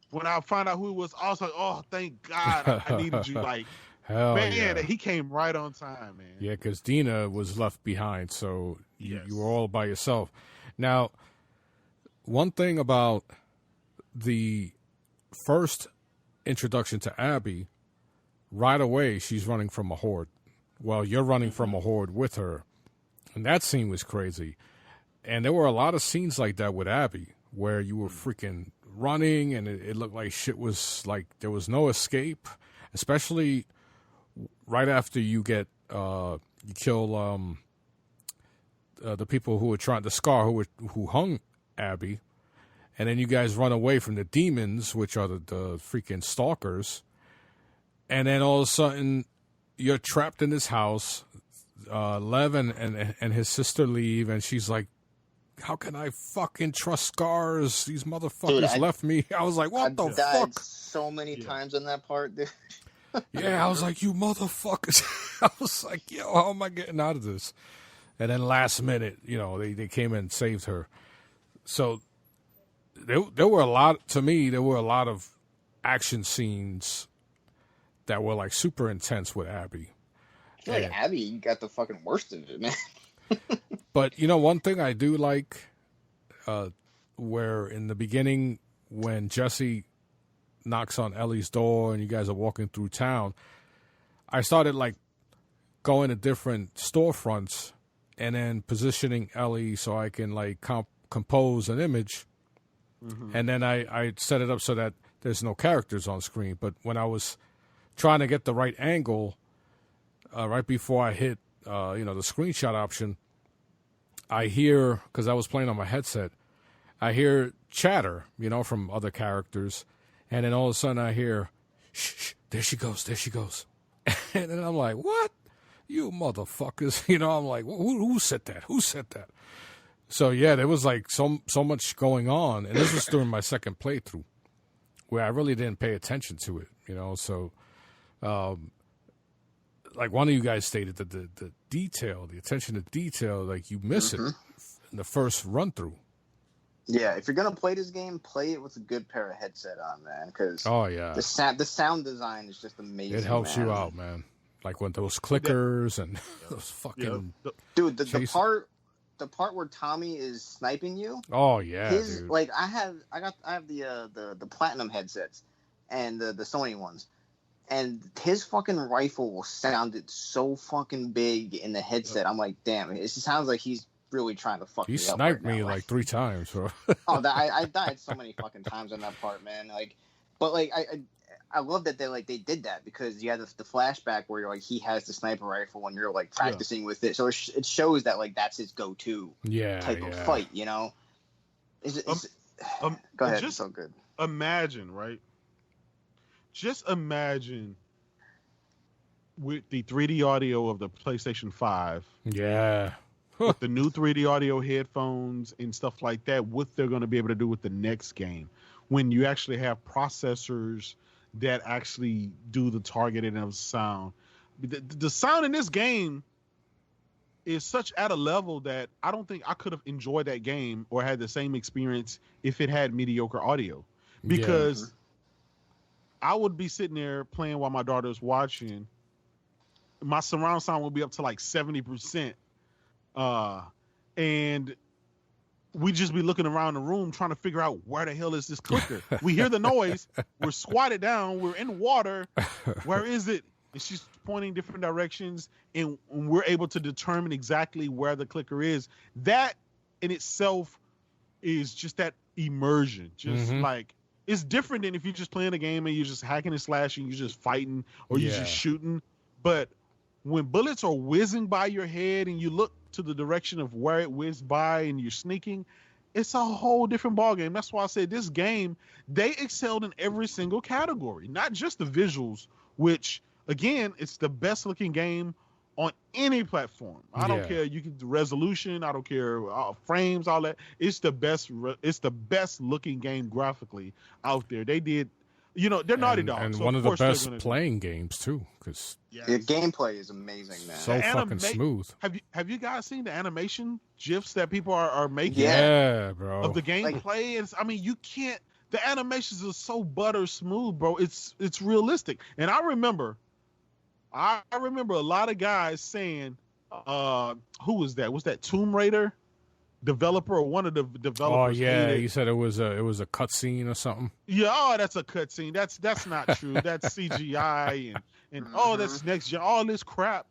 when I found out who it was, I was like, oh, thank God I needed you. Like, hell man, yeah. He came right on time, man. Yeah, because Dina was left behind, so you were all by yourself. Now, one thing about the first introduction to Abby, right away she's running from a horde. Well, you're running from a horde with her. And that scene was crazy. And there were a lot of scenes like that with Abby where you were freaking running and it looked like shit was like there was no escape, especially right after you kill the people who were trying to who hung Abby, and then you guys run away from the demons, which are the freaking stalkers, and then all of a sudden you're trapped in this house. Lev and his sister leave, and she's like, "How can I fucking trust Scars? These motherfuckers left me." I was like, "What the fuck?" So many times on that part. Yeah, I was like, "You motherfuckers!" I was like, "Yo, how am I getting out of this?" And then last minute, they came in and saved her. So there were a lot of action scenes that were like super intense with Abby. I feel like Abby got the fucking worst of it, man. But one thing I do like, where in the beginning when Jesse knocks on Ellie's door and you guys are walking through town, I started like going to different storefronts and then positioning Ellie so I can like compose an image. Mm-hmm. And then I set it up so that there's no characters on screen. But when I was trying to get the right angle right before I hit, the screenshot option. I hear, because I was playing on my headset, I hear chatter, from other characters. And then all of a sudden I hear, shh, there she goes. And then I'm like, what? You motherfuckers. I'm like, who said that? Who said that? So, yeah, there was like so much going on. And this was during my second playthrough where I really didn't pay attention to it, So, like one of you guys stated that the detail, the attention to detail, like you miss it in the first run through. Yeah, if you're gonna play this game, play it with a good pair of headset on, man. Because the sound design is just amazing. It helps you out, man. Like with those clickers and those fucking dude. The part where Tommy is sniping you. Oh yeah, dude. Like I have the platinum headsets and the Sony ones, and his fucking rifle sounded so fucking big in the headset. I'm like, damn, it sounds like he's really trying to fuck me up. He sniped me like 3 times, bro. I died so many fucking times on that part, man. Like, but like I love that they did that, because you had the flashback where you're like, he has the sniper rifle and you're like practicing with it, so it shows that like that's his go-to type of fight, Go ahead. It's so good. Imagine, right? Just imagine with the 3D audio of the PlayStation 5. Yeah. With the new 3D audio headphones and stuff like that, what they're going to be able to do with the next game, when you actually have processors that actually do the targeting of sound. The sound in this game is such at a level that I don't think I could have enjoyed that game or had the same experience if it had mediocre audio, because I would be sitting there playing while my daughter's watching. My surround sound will be up to like 70%. And we just be looking around the room trying to figure out where the hell is this clicker. We hear the noise. We're squatted down. We're in water. Where is it? And she's pointing different directions, and we're able to determine exactly where the clicker is. That in itself is just that immersion. Just like, it's different than if you're just playing a game and you're just hacking and slashing, you're just fighting, or you're just shooting. But when bullets are whizzing by your head and you look to the direction of where it whizzed by and you're sneaking, it's a whole different ballgame. That's why I said this game, they excelled in every single category, not just the visuals, which, again, it's the best looking game on any platform. I don't care. You can do resolution. I don't care frames, all that. It's the best looking game graphically out there. They did. They're Naughty Dog. And so one of the best playing games, too, because the gameplay is amazing, man. So fucking smooth. Have you guys seen the animation GIFs that people are making? Yeah, bro. Of the gameplay? You can't... The animations are so butter smooth, bro. It's realistic. And I remember a lot of guys saying, who was that? Was that Tomb Raider developer or one of the developers? Oh yeah, you said it was a cutscene or something. Yeah, that's a cutscene. That's not true. That's CGI and that's next gen. All this crap,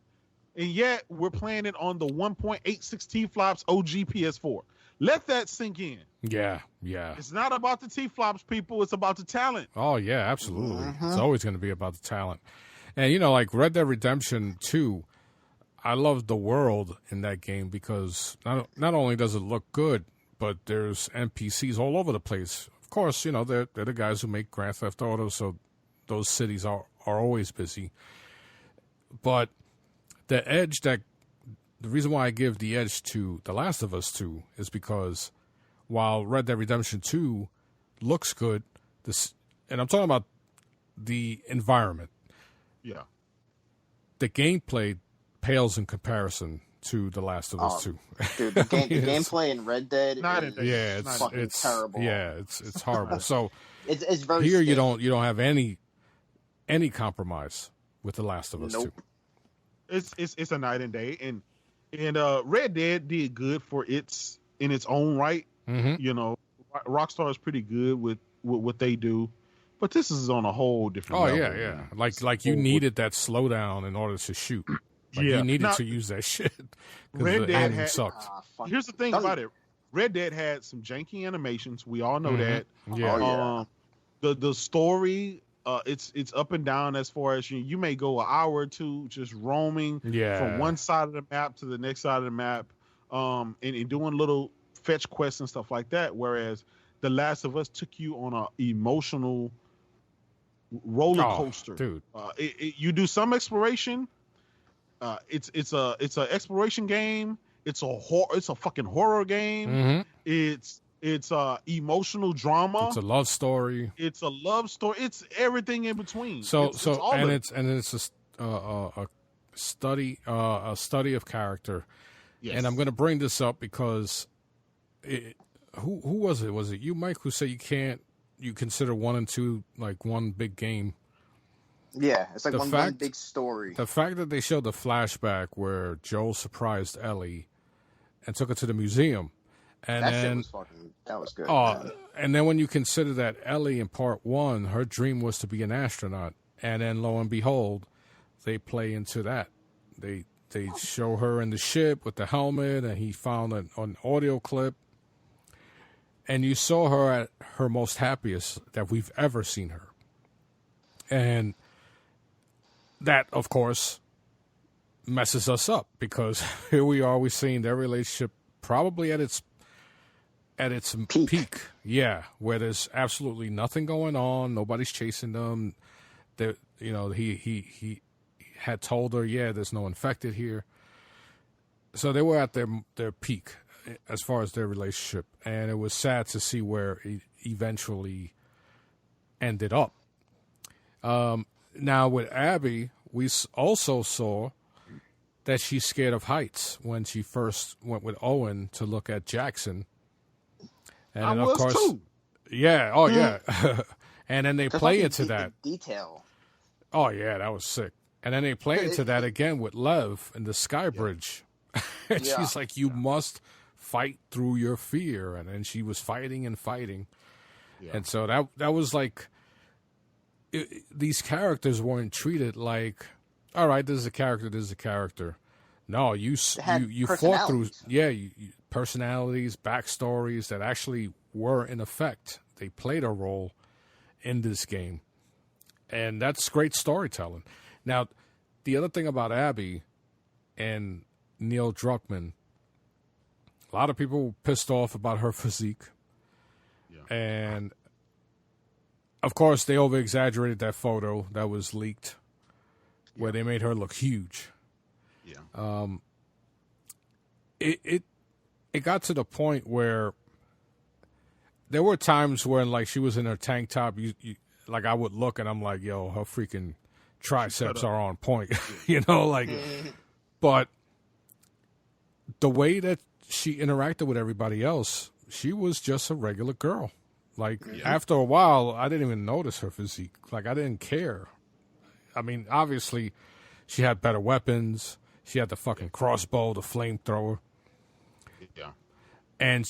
and yet we're playing it on the 1.86 T-flops OG PS4. Let that sink in. Yeah. It's not about the T-flops, people. It's about the talent. Oh yeah, absolutely. It's always going to be about the talent. And like Red Dead Redemption 2. I love the world in that game because not only does it look good, but there's NPCs all over the place. Of course, they're the guys who make Grand Theft Auto, so those cities are always busy. But the reason why I give the edge to The Last of Us 2 is because while Red Dead Redemption 2 looks good, and I'm talking about the environment. Yeah. The gameplay pales in comparison to The Last of Us 2. Dude, the gameplay in Red Dead is fucking terrible. Yeah, it's horrible. So it's very here stiff. you don't have any compromise with The Last of Us 2. It's a night and day, and Red Dead did good in its own right. Rockstar is pretty good with what they do. But this is on a whole different level. Oh, yeah. Like you needed that slowdown in order to shoot. You needed to use that shit. Red Dead sucked. Here's the thing about it. Red Dead had some janky animations. We all know that. Yeah. The story it's up and down as far as you may go an hour or two just roaming from one side of the map to the next side of the map, and doing little fetch quests and stuff like that. Whereas The Last of Us took you on a emotional roller coaster, dude. You do some exploration. It's a exploration game. It's a fucking horror game. Mm-hmm. It's a emotional drama. It's a love story. It's a love story. It's everything in between. It's a study of character. Yes. And I'm going to bring this up because who was it? Was it you, Mike, who said you consider 1 and 2 like one big game? Yeah, it's like one big story. The fact that they showed the flashback where Joel surprised Ellie and took her to the museum. And that was good. And then when you consider that Ellie in part 1, her dream was to be an astronaut, and then lo and behold, they play into that. They show her in the ship with the helmet, and he found an audio clip, and you saw her at her most happiest that we've ever seen her. And that, of course, messes us up because here we are, we're seeing their relationship probably at its peak. Yeah, where there's absolutely nothing going on, nobody's chasing them. He had told her, there's no infected here. So they were at their peak as far as their relationship, and it was sad to see where it eventually ended up. Now with Abby, we also saw that she's scared of heights when she first went with Owen to look at Jackson. And I was course, too. Yeah. Oh, yeah. And then they play into that detail. Oh yeah, that was sick. And then they play into that again with Lev in the Sky Bridge. And she's like, "You must fight through your fear," and then she was fighting and fighting. Yeah. And so that was like, these characters weren't treated like, all right, this is a character, this is a character. No, you fought through, personalities, backstories that actually were in effect. They played a role in this game, and that's great storytelling. Now, the other thing about Abby and Neil Druckmann, a lot of people were pissed off about her physique, and of course they over-exaggerated that photo that was leaked, where they made her look huge. It got to the point where there were times when, like, she was in her tank top. Like, I would look and I'm like, yo, her freaking triceps are on point, But the way that she interacted with everybody else, she was just a regular girl. Like, after a while, I didn't even notice her physique. Like, I didn't care. I mean, obviously, she had better weapons. She had the fucking crossbow, the flamethrower. Yeah. And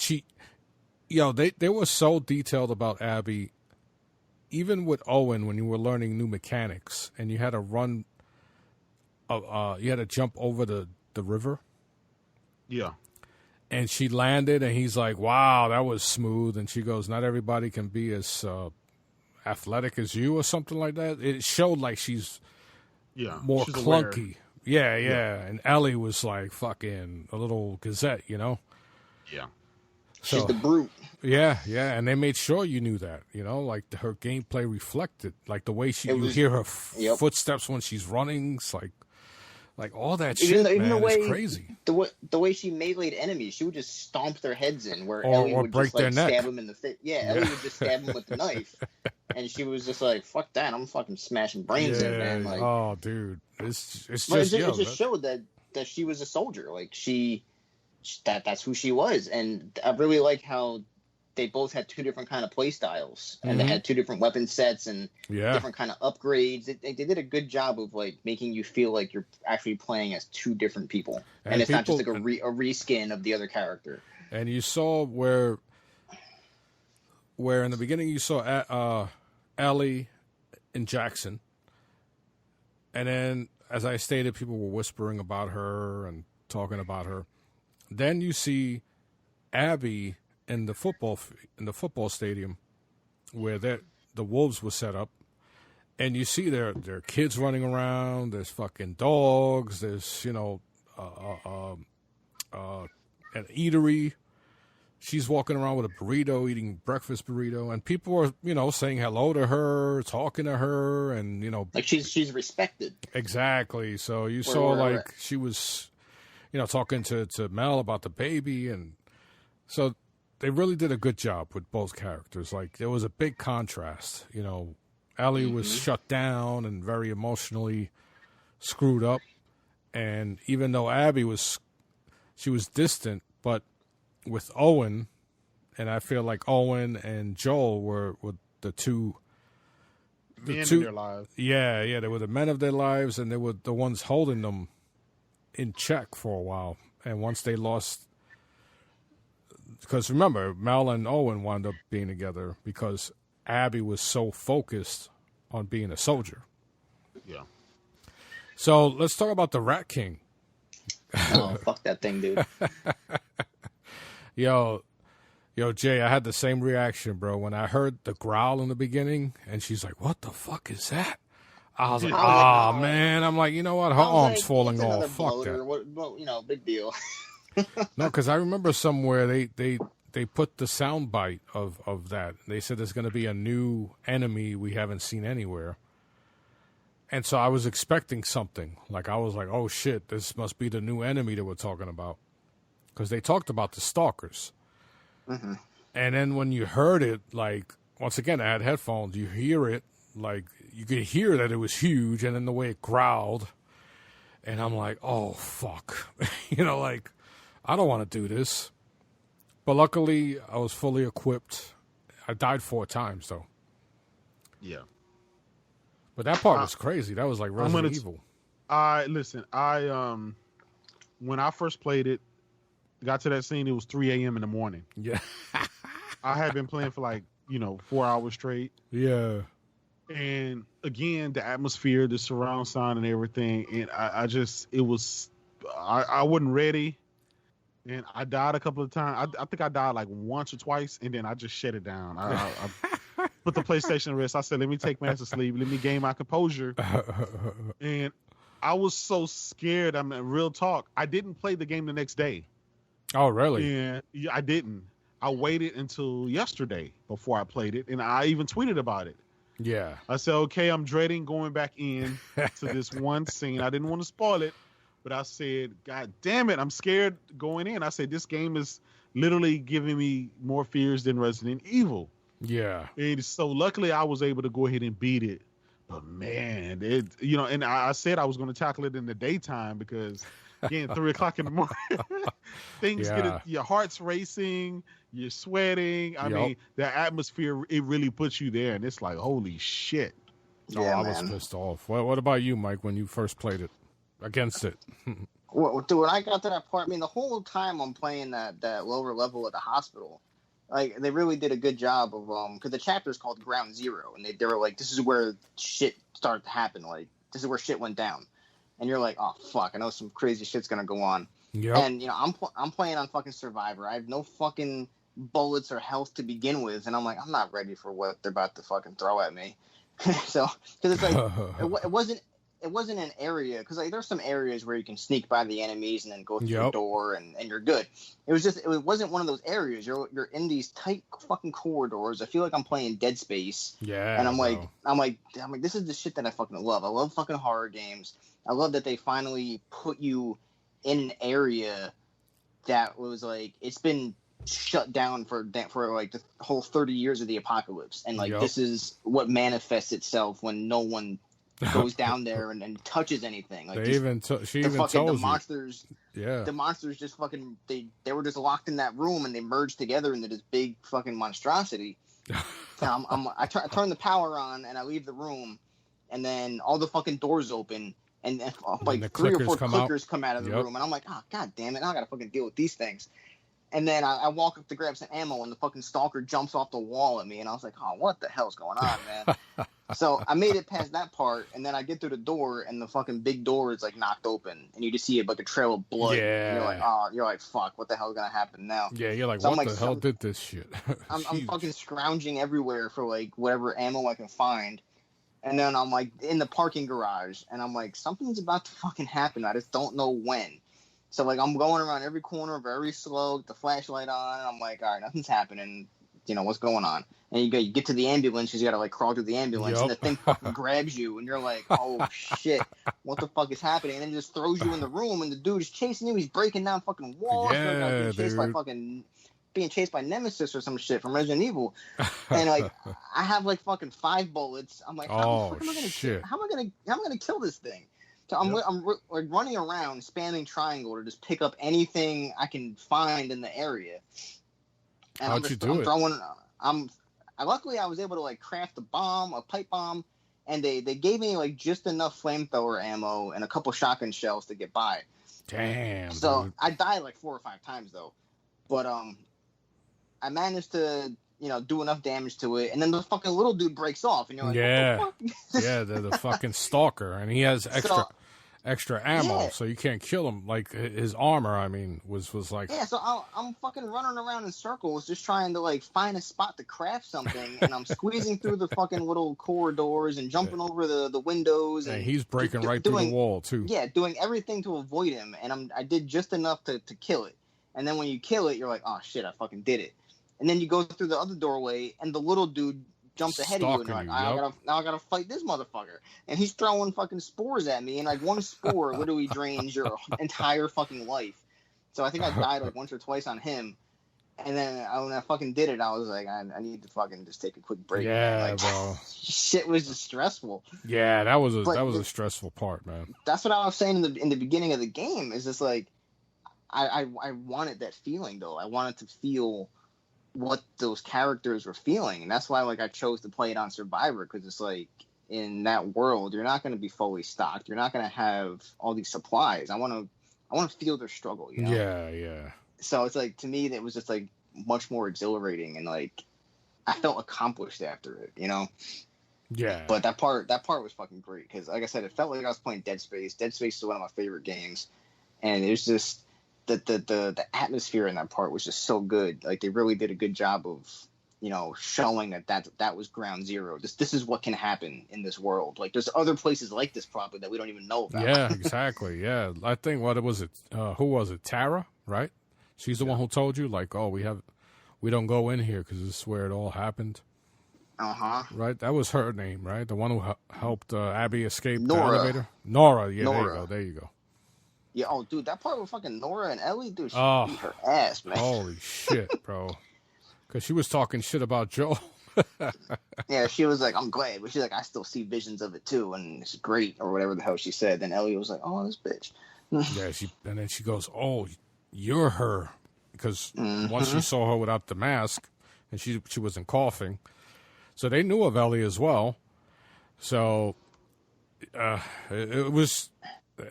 they were so detailed about Abby, even with Owen, when you were learning new mechanics and you had to run, you had to jump over the river. Yeah. And she landed, and he's like, wow, that was smooth. And she goes, not everybody can be as athletic as you, or something like that. It showed like she's more clunky. Yeah. And Ellie was like fucking a little gazette, Yeah. So, she's the brute. Yeah. And they made sure you knew that, like her gameplay reflected, like the way you hear her footsteps when she's running. It's like all that shit, man, is crazy. The way she meleeed enemies, she would just stomp their heads in, where Ellie would break just like their neck. Stab them in the face. Yeah, Ellie would just stab them with the knife, and she was just like, "Fuck that! I'm fucking smashing brains in, man." Like, oh, dude, it's just it just showed that she was a soldier. Like that's who she was, and I really like how they both had two different kind of play styles, and they had two different weapon sets and different kind of upgrades. They did a good job of like making you feel like you're actually playing as two different people, and it's not just like a reskin of the other character. And you saw where in the beginning you saw Ellie and Jackson, and then, as I stated, people were whispering about her and talking about her. Then you see Abby in the football stadium where the Wolves were set up, And you see there are kids running around. There's fucking dogs. There's an eatery. She's walking around with a burrito, eating breakfast burrito, and people are saying hello to her, talking to her, and like she's respected. Exactly. So you saw she was talking to Mel about the baby, and so they really did a good job with both characters. Like there was a big contrast. Ellie was shut down and very emotionally screwed up. And even though Abby was distant, but with Owen, and I feel like Owen and Joel were the two men in their lives. Yeah, they were the men of their lives, and they were the ones holding them in check for a while. And once they lost, because remember, Mel and Owen wound up being together because Abby was so focused on being a soldier. Yeah. So let's talk about the Rat King. Oh, fuck that thing, dude. Yo, Jay, I had the same reaction, bro, when I heard the growl in the beginning, and she's like, "What the fuck is that?" I was like, "Oh man!" I'm like, you know what? Her arm's falling off. Fuck that. What, big deal. No, because I remember somewhere they put the sound bite of that. They said there's going to be a new enemy we haven't seen anywhere. And so I was expecting something. Like, I was like, oh, shit, this must be the new enemy that we're talking about. Because they talked about the stalkers. Mm-hmm. And then when you heard it, like, once again, I had headphones. You hear it, like, you could hear that it was huge. And then the way it growled. And I'm like, oh, fuck. Like, I don't want to do this. But luckily, I was fully equipped. I died 4 times, though. Yeah. But that part was crazy. That was like Resident Evil. When I first played it, got to that scene, it was 3 a.m. in the morning. Yeah. I had been playing for 4 hours straight. Yeah. And again, the atmosphere, the surround sound and everything. And I wasn't ready. And I died a couple of times. I think I died like once or twice, and then I just shut it down. I put the PlayStation to rest. I said, let me take my ass to sleep. Let me gain my composure. And I was so scared. I mean, real talk. I didn't play the game the next day. Oh, really? Yeah, I didn't. I waited until yesterday before I played it, and I even tweeted about it. Yeah. I said, okay, I'm dreading going back in to this one scene. I didn't want to spoil it. But I said, God damn it, I'm scared going in. I said, this game is literally giving me more fears than Resident Evil. Yeah. And so luckily I was able to go ahead and beat it. But man, and I said I was going to tackle it in the daytime because, again, 3 o'clock in the morning, things your heart's racing, you're sweating. I mean, the atmosphere, it really puts you there. And it's like, holy shit. Yeah, I was pissed off. What about you, Mike, when you first played it? Against it. Well, dude, when I got to that part, I mean, the whole time I'm playing that lower level at the hospital, like, they really did a good job of, because the chapter is called Ground Zero, and they were like, this is where shit started to happen, like, this is where shit went down. And you're like, oh, fuck, I know some crazy shit's gonna go on. Yep. And, I'm playing on fucking Survivor. I have no fucking bullets or health to begin with, and I'm like, I'm not ready for what they're about to fucking throw at me. So, because it's like, it wasn't an area, because like there's some areas where you can sneak by the enemies and then go through the door and you're good. It wasn't one of those areas. You're in these tight fucking corridors. I feel like I'm playing Dead Space. Yeah. And I'm like, this is the shit that I fucking love. I love fucking horror games. I love that they finally put you in an area that was like, it's been shut down for like the whole 30 years of the apocalypse, and like this is what manifests itself when no one goes down there and touches anything. Like she even told the monsters. Yeah, the monsters just fucking they were just locked in that room and they merged together into this big fucking monstrosity. I turn the power on and I leave the room, and then all the fucking doors open and like 3 or 4 clickers come out of the room, and I'm like, oh god damn it, now I gotta fucking deal with these things. And then I walk up to grab some ammo, and the fucking stalker jumps off the wall at me, and I was like, oh, what the hell's going on, man? So I made it past that part, and then I get through the door, and the fucking big door is, like, knocked open, and you just see, like, a trail of blood. Yeah. And you're like, fuck, what the hell's going to happen now? Yeah, you're like, so what the hell did this shit? I'm fucking scrounging everywhere for, like, whatever ammo I can find. And then I'm like in the parking garage, and I'm like, something's about to fucking happen. I just don't know when. So like I'm going around every corner very slow, with the flashlight on, and I'm like, all right, nothing's happening. You know, what's going on? And you get to the ambulance, you got to like crawl through the ambulance, and the thing fucking grabs you, and you're like, oh shit, what the fuck is happening? And then it just throws you in the room, and the dude is chasing you. He's breaking down fucking walls. Yeah, Being chased by Nemesis or some shit from Resident Evil. And like I have like fucking 5 bullets. I'm like, how am I gonna kill this thing? So I'm like running around, spamming triangle to just pick up anything I can find in the area. And luckily I was able to like craft a pipe bomb, and they gave me like just enough flamethrower ammo and a couple shotgun shells to get by. Damn. So dude. I died like 4 or 5 times though, but I managed to do enough damage to it, and then the fucking little dude breaks off, and you're like, what the fuck? Yeah, the fucking stalker, and he has extra ammo, so you can't kill him. Like his armor, I mean, was like. Yeah, so I'm fucking running around in circles, just trying to like find a spot to craft something, and I'm squeezing through the fucking little corridors and jumping over the windows, and he's breaking right through the wall too. Yeah, doing everything to avoid him, and I did just enough to kill it, and then when you kill it, you're like, oh shit, I fucking did it. And then you go through the other doorway, and the little dude jumps ahead of you, and you're like, now I gotta fight this motherfucker. And he's throwing fucking spores at me, and like one spore literally drains your entire fucking life. So I think I died like once or twice on him. And then when I fucking did it, I was like, I need to fucking just take a quick break. Yeah, like, bro. Shit was just stressful. Yeah, that was a stressful part, man. That's what I was saying in the beginning of the game. Is just like, I wanted that feeling though. I wanted to feel what those characters were feeling, and that's why like I chose to play it on Survivor, because it's like in that world you're not going to be fully stocked, you're not going to have all these supplies. I want to feel their struggle, you know? Yeah. So it's like, to me, that was just like much more exhilarating, and like I felt accomplished after it, you know? Yeah. But that part was fucking great, because like I said, it felt like I was playing Dead Space. Dead Space is one of my favorite games, and it was just the atmosphere in that part was just so good. Like they really did a good job of, showing that was ground zero. This is what can happen in this world. Like there's other places like this probably that we don't even know about. Yeah, exactly. Yeah. I think who was it? Tara, right? She's the one who told you like, oh, we don't go in here because this is where it all happened. Uh-huh. Right? That was her name, right? The one who helped Abby escape Nora. the elevator? Nora. Yeah, Nora. There you go. Yeah, oh, dude, that part with fucking Nora and Ellie, dude, she beat her ass, man. Holy shit, bro. Because she was talking shit about Joe. Yeah, she was like, I'm glad. But she's like, I still see visions of it, too, and it's great, or whatever the hell she said. Then Ellie was like, oh, this bitch. Yeah, and then she goes, oh, you're her. Because once she saw her without the mask, and she wasn't coughing. So they knew of Ellie as well. So it was...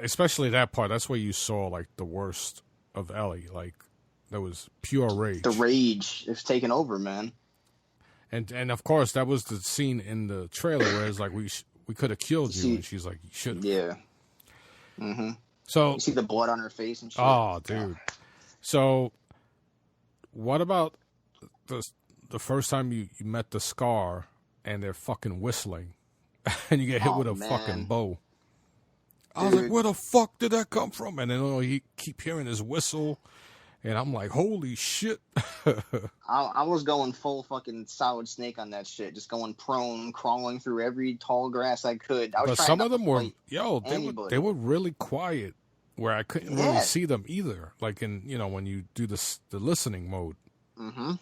Especially that part, that's where you saw, like, the worst of Ellie. Like, there was pure rage. The rage is taking over, man. And of course, that was the scene in the trailer where it's like, we could have killed you. And she's like, you should have. Yeah. Mm-hmm. So, you see the blood on her face and shit. Oh, dude. So, what about the first time you met the Scar and they're fucking whistling and you get hit with a fucking bow? I was like, where the fuck did that come from? And then you keep hearing his whistle, and I'm like, holy shit. I was going full fucking Solid Snake on that shit, just going prone, crawling through every tall grass I could. But some of them were, they were really quiet, where I couldn't really see them either. Like in, when you do the listening mode. Mm-hmm.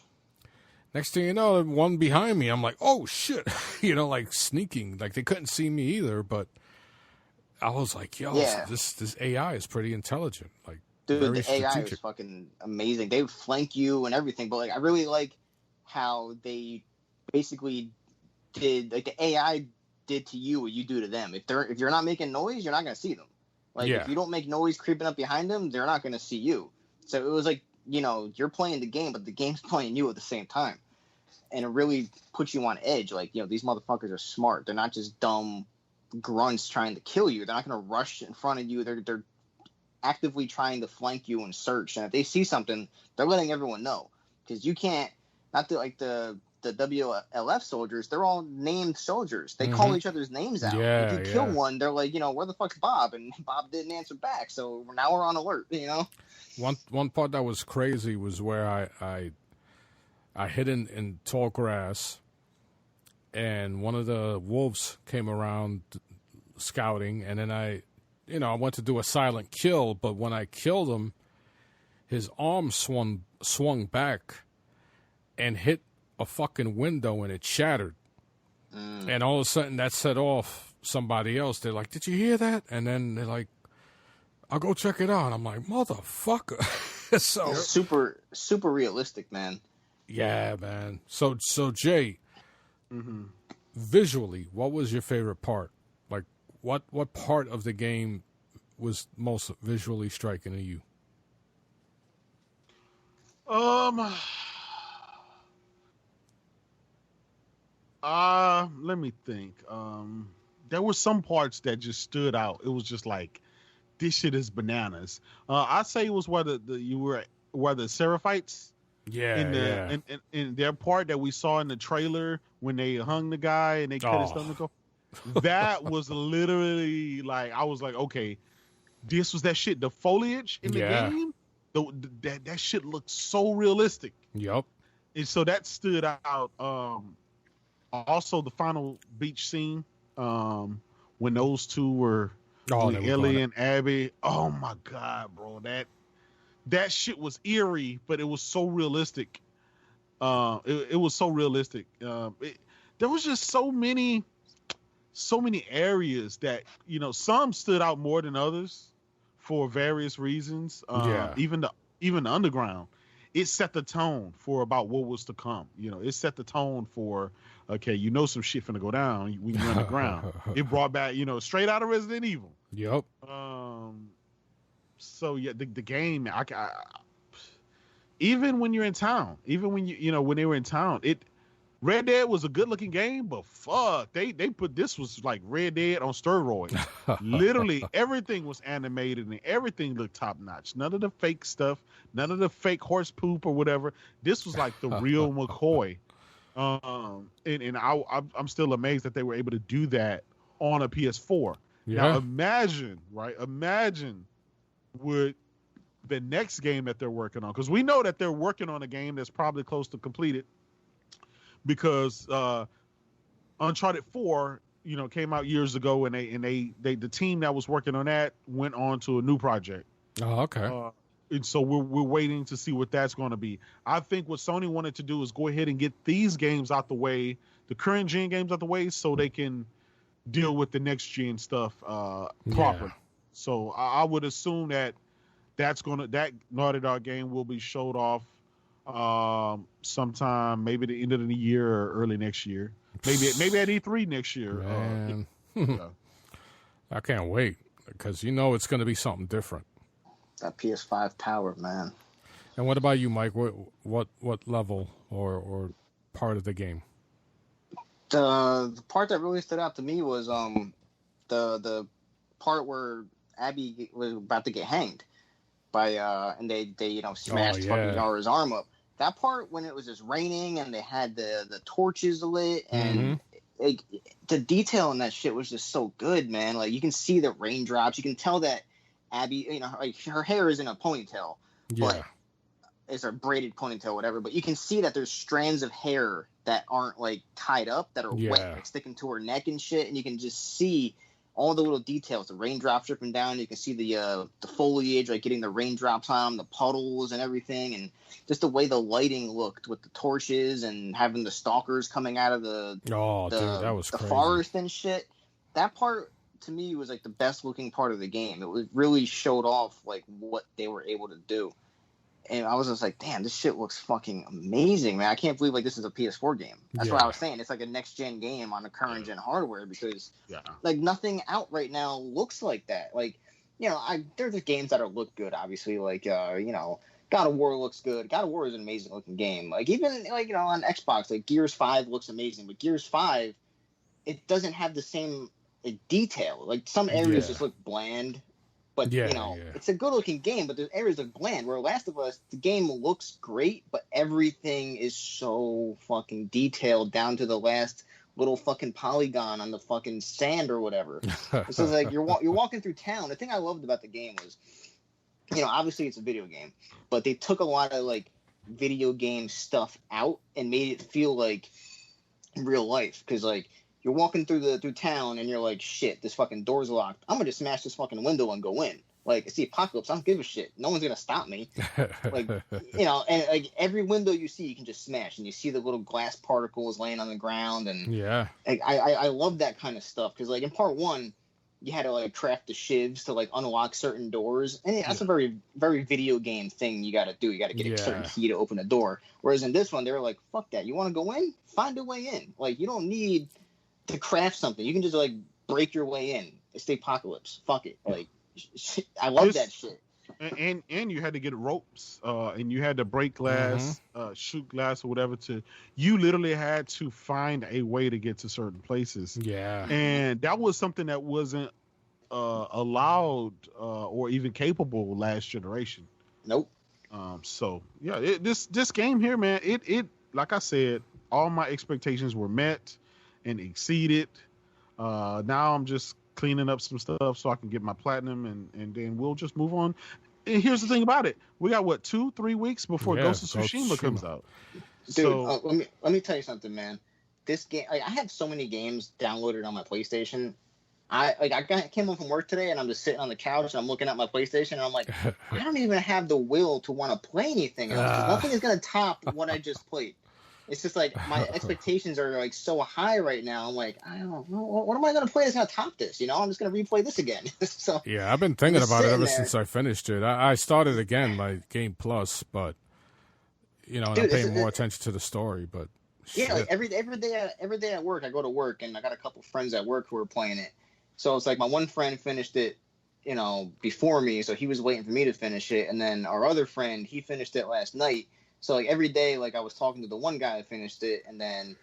Next thing you know, one behind me, I'm like, oh shit, like sneaking. Like they couldn't see me either, but I was like, yo, this AI is pretty intelligent. Like, dude, very the AI strategic. was fucking amazing. They would flank you and everything, but like, I really like how they basically did, like the AI did to you what you do to them. If you're not making noise, you're not gonna see them. Like if you don't make noise creeping up behind them, they're not gonna see you. So it was like, you're playing the game, but the game's playing you at the same time, and it really puts you on edge. Like, these motherfuckers are smart. They're not just dumb grunts trying to kill you. They're not going to rush in front of you. They're actively trying to flank you and search. And if they see something, they're letting everyone know, because you can't. Not the the WLF soldiers, they're all named soldiers. They call each other's names out. If you kill one, they're like, where the fuck's Bob? And Bob didn't answer back, so now we're on alert. One part that was crazy was where I hid in tall grass, and one of the wolves came around scouting, and then I went to do a silent kill, but when I killed him, his arm swung back and hit a fucking window, and it shattered. And all of a sudden, that set off somebody else. They're like, "Did you hear that?" And then they're like, "I'll go check it out." I'm like, "Motherfucker!" So super realistic, man. Yeah, man. So Jay, visually, what was your favorite part? Like, what part of the game was most visually striking to you? Let me think. There were some parts that just stood out. It was just like, this shit is bananas. I'd say it was where the Seraphites. In their part that we saw in the trailer when they hung the guy and they cut his stomach off. That was literally like, I was like, okay, this was that shit. The foliage in the game, that shit looked so realistic. Yep. And so that stood out. Also, the final beach scene, when those two were, Ellie and Abby. Oh my God, bro, that shit was eerie, but it was so realistic. It was so realistic. There was just so many areas that, some stood out more than others for various reasons. Even the underground, it set the tone for about what was to come. It set the tone for, okay, some shit finna go down when you're underground. It brought back, straight out of Resident Evil. Yep. So yeah, the game, I even when you're in town, even when when they were in town, Red Dead was a good looking game, but fuck, they put this was like Red Dead on steroids. Literally everything was animated and everything looked top notch. None of the fake stuff, none of the fake horse poop or whatever. This was like the real McCoy. And I'm still amazed that they were able to do that on a PS4. Yeah. Now imagine with the next game that they're working on, because we know that they're working on a game that's probably close to completed, because Uncharted 4 came out years ago, and they the team that was working on that went on to a new project. Oh, okay. And so we're waiting to see what that's going to be. I think what Sony wanted to do is go ahead and get these games out the way, the current gen games out the way, so they can deal with the next gen stuff properly. So I would assume that that Naughty Dog game will be showed off sometime, maybe the end of the year or early next year. Maybe at E3 next year. Man. I can't wait, because it's going to be something different. That PS5 power, man. And what about you, Mike? What level or part of the game? The part that really stood out to me was the part where Abby was about to get hanged by and they smashed fucking Yara's arm up. That part when it was just raining and they had the torches lit and the detail in that shit was just so good, man. Like, you can see the raindrops. You can tell that Abby, like, her hair is in a ponytail, but it's a braided ponytail, whatever. But you can see that there's strands of hair that aren't like tied up, that are wet, like sticking to her neck and shit. And you can just see all the little details, the raindrops dripping down. You can see the foliage, like getting the raindrops on them, the puddles and everything, and just the way the lighting looked with the torches and having the stalkers coming out of the dude, that was crazy. Forest and shit. That part to me was like the best looking part of the game. It really showed off like what they were able to do. And I was just like, damn, this shit looks fucking amazing, man. I can't believe like this is a PS4 game. That's what I was saying. It's like a next gen game on the current gen hardware, because like nothing out right now looks like that. Like, there's games that look good, obviously. Like, God of War looks good. God of War is an amazing looking game. Like, even like, on Xbox, like Gears 5 looks amazing, but Gears 5, it doesn't have the same detail. Like, some areas just look bland. But it's a good looking game, but there's areas of bland. Where Last of Us, the game looks great, but everything is so fucking detailed down to the last little fucking polygon on the fucking sand or whatever. So it's like you're walking through town. The thing I loved about the game was, obviously it's a video game, but they took a lot of like video game stuff out and made it feel like real life. Because like you're walking through town and you're like, shit, this fucking door's locked. I'm gonna just smash this fucking window and go in. Like, it's the apocalypse. I don't give a shit. No one's gonna stop me. Like, and like every window you see, you can just smash, and you see the little glass particles laying on the ground, and like, I love that kind of stuff because like in part 1, you had to like craft the shivs to like unlock certain doors, and that's a very, very video game thing you got to do. You got to get a certain key to open a door. Whereas in this one, they were like, "Fuck that! You want to go in? Find a way in. Like, you don't need to craft something. You can just like break your way in. It's the apocalypse. Fuck it. Like." I love that shit. And you had to get ropes, and you had to break glass, shoot glass or whatever. You literally had to find a way to get to certain places. Yeah, and that was something that wasn't allowed or even capable last generation. Nope. So yeah, this game here, man, it like I said, all my expectations were met and exceeded. Now I'm just cleaning up some stuff so I can get my platinum, and then we'll just move on. And here's the thing about it: we got 2-3 weeks before Ghost of Tsushima comes out. Dude, so, let me tell you something, man. This game, like, I have so many games downloaded on my PlayStation. I came home from work today, and I'm just sitting on the couch, and I'm looking at my PlayStation, and I'm like, I don't even have the will to want to play anything else. 'Cause nothing is gonna top what I just played. It's just like my expectations are like so high right now. I'm like, I don't know, what am I going to play that's going to top this? I'm just going to replay this again. So yeah, I've been thinking about it ever since I finished it. I started again my Game Plus, but and I'm paying more attention to the story. But yeah, like every day at work, I go to work and I got a couple friends at work who are playing it. So it's like my one friend finished it, before me, so he was waiting for me to finish it, and then our other friend, he finished it last night. So like every day, like I was talking to the one guy that finished it, and then,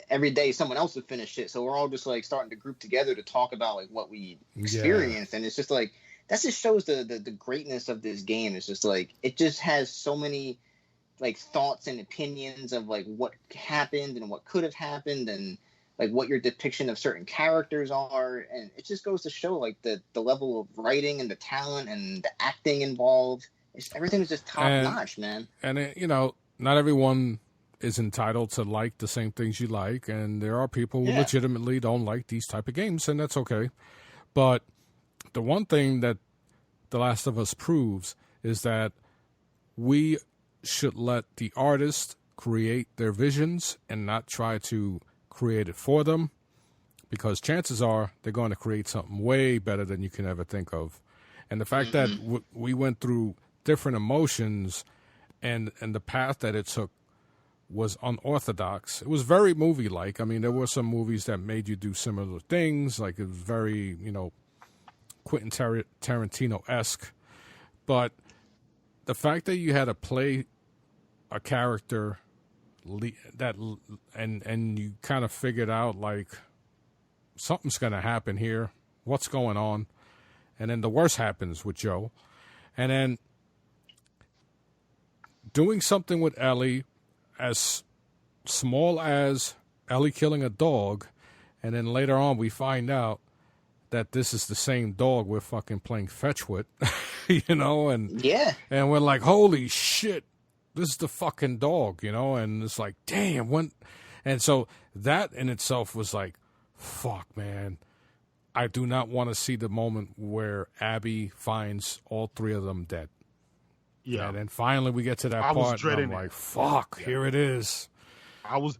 every day someone else would finish it. So we're all just like starting to group together to talk about like what we experienced, and it's just like that just shows the greatness of this game. It's just like it just has so many like thoughts and opinions of like what happened and what could have happened, and like what your depiction of certain characters are, and it just goes to show like the level of writing and the talent and the acting involved. Everything is just top notch, man. And not everyone is entitled to like the same things you like, and there are people who legitimately don't like these type of games, and that's okay. But the one thing that The Last of Us proves is that we should let the artists create their visions and not try to create it for them, because chances are they're going to create something way better than you can ever think of. And the fact that we went through different emotions, and the path that it took was unorthodox. It was very movie-like. I mean, there were some movies that made you do similar things, like it was very, Quentin Tarantino-esque. But the fact that you had to play a character and you kind of figured out like something's going to happen here, what's going on, and then the worst happens with Joe, and then doing something with Ellie as small as Ellie killing a dog, and then later on we find out that this is the same dog we're fucking playing fetch with, and we're like, holy shit, this is the fucking dog, and it's like, damn, when, and so that in itself was like, fuck, man, I do not want to see the moment where Abby finds all 3 of them dead. Yeah, and then finally we get to that part, and I'm like, fuck, here it is. I was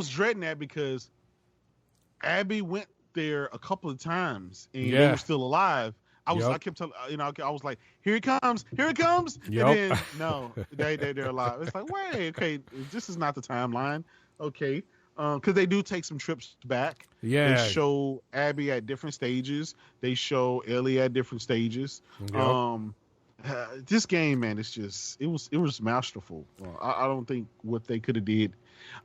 dreading that because Abby went there a couple of times, and they were still alive. I kept telling, I was like, here it comes. Yep. And then, no, they're alive. It's like, wait, okay, this is not the timeline. Okay. Because they do take some trips back. Yeah. They show Abby at different stages. They show Ellie at different stages. Yep. This game, man, it was masterful. I don't think what they could have did,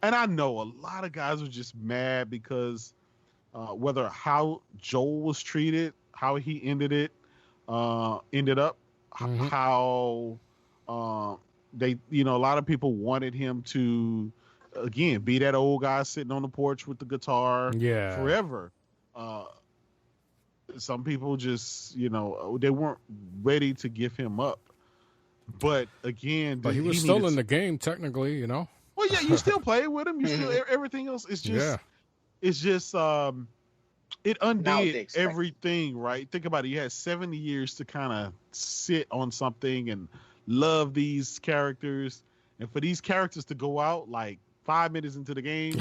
and I know a lot of guys were just mad because whether how Joel was treated, how he ended it, ended up. Mhm. How they, a lot of people wanted him to again be that old guy sitting on the porch with the guitar Yeah. forever. Some people just, they weren't ready to give him up. But again, But he was still in the game technically, Well, yeah, you still play with him. You still everything else is just. Yeah. It's just it Not what they undid expected. everything, right? Think about it. You had 70 years to kind of sit on something and love these characters, and for these characters to go out like 5 minutes into the game,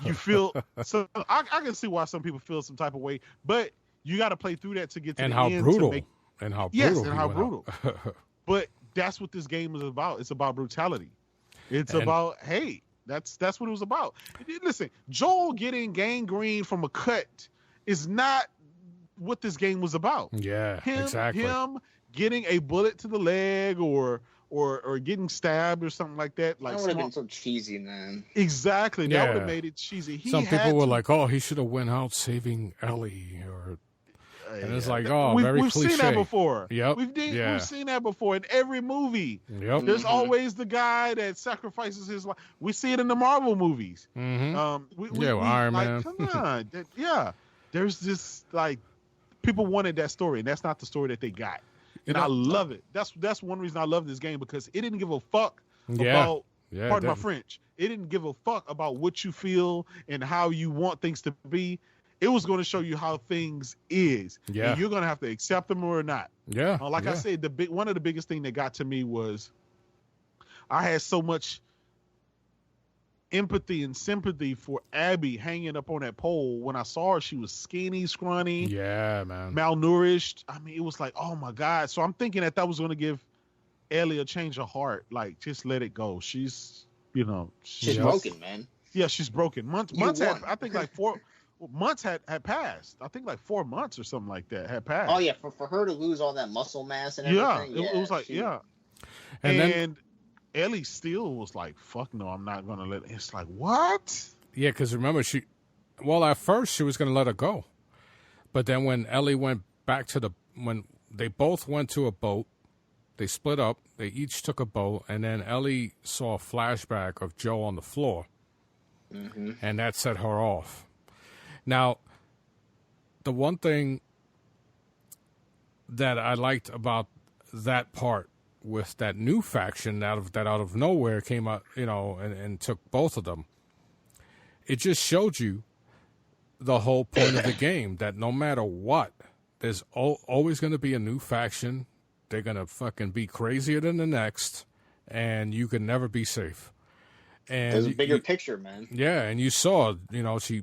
you feel so. I can see why some people feel some type of way, but you got to play through that to get to and the how end. brutal. To make, and how yes, brutal. and he how went brutal. out. But that's what this game is about. It's about brutality. It's And- about hate. That's what it was about. Listen, Joel getting gangrene from a cut is not what this game was about. Yeah, Him, exactly. Him getting a bullet to the leg or getting stabbed or something like that. Like That would have been so cheesy, man. exactly. That Yeah. would have made it cheesy. Some people were like, "Oh, he should have went out saving Ellie," and it's like, "Oh, very we've cliche." seen that before. Yep. We've seen that before in every movie. Yep. There's always the guy that sacrifices his life. We see it in the Marvel movies. Mm-hmm. Like, Iron Man. come on. There's this like people wanted that story, and that's not the story that they got. And I love it. That's one reason I love this game, because it didn't give a fuck about. Yeah, pardon my French. It didn't give a fuck about what you feel and how you want things to be. It was going to show you how things is. Yeah. And you're going to have to accept them or not. Yeah. Like I said, one of the biggest thing that got to me was I had so much empathy and sympathy for Abby hanging up on that pole. When I saw her, she was skinny, scrawny, Yeah, man. malnourished. I mean, it was like, oh my God. So I'm thinking that was going to give Ellie a change of heart. Like, just let it go. She's She's broken, man. Yeah, she's broken. Months won. had, I think like 4 months had passed. I think like 4 months or something like that had passed. Oh yeah, for her to lose all that muscle mass and Yeah, everything. it was like, yeah. And And, then- Ellie still was like, fuck no, I'm not going to let it. It's like, what? Yeah, because remember, at first she was going to let her go. But then when Ellie went back when they both went to a boat, they split up, they each took a boat, and then Ellie saw a flashback of Joe on the floor. Mm-hmm. And that set her off. Now, the one thing that I liked about that part with that new faction out of nowhere came out, and took both of them. It just showed you the whole point of the game, that no matter what, there's always going to be a new faction. They're going to fucking be crazier than the next, and you can never be safe. And There's a bigger picture, man. Yeah, and you saw, she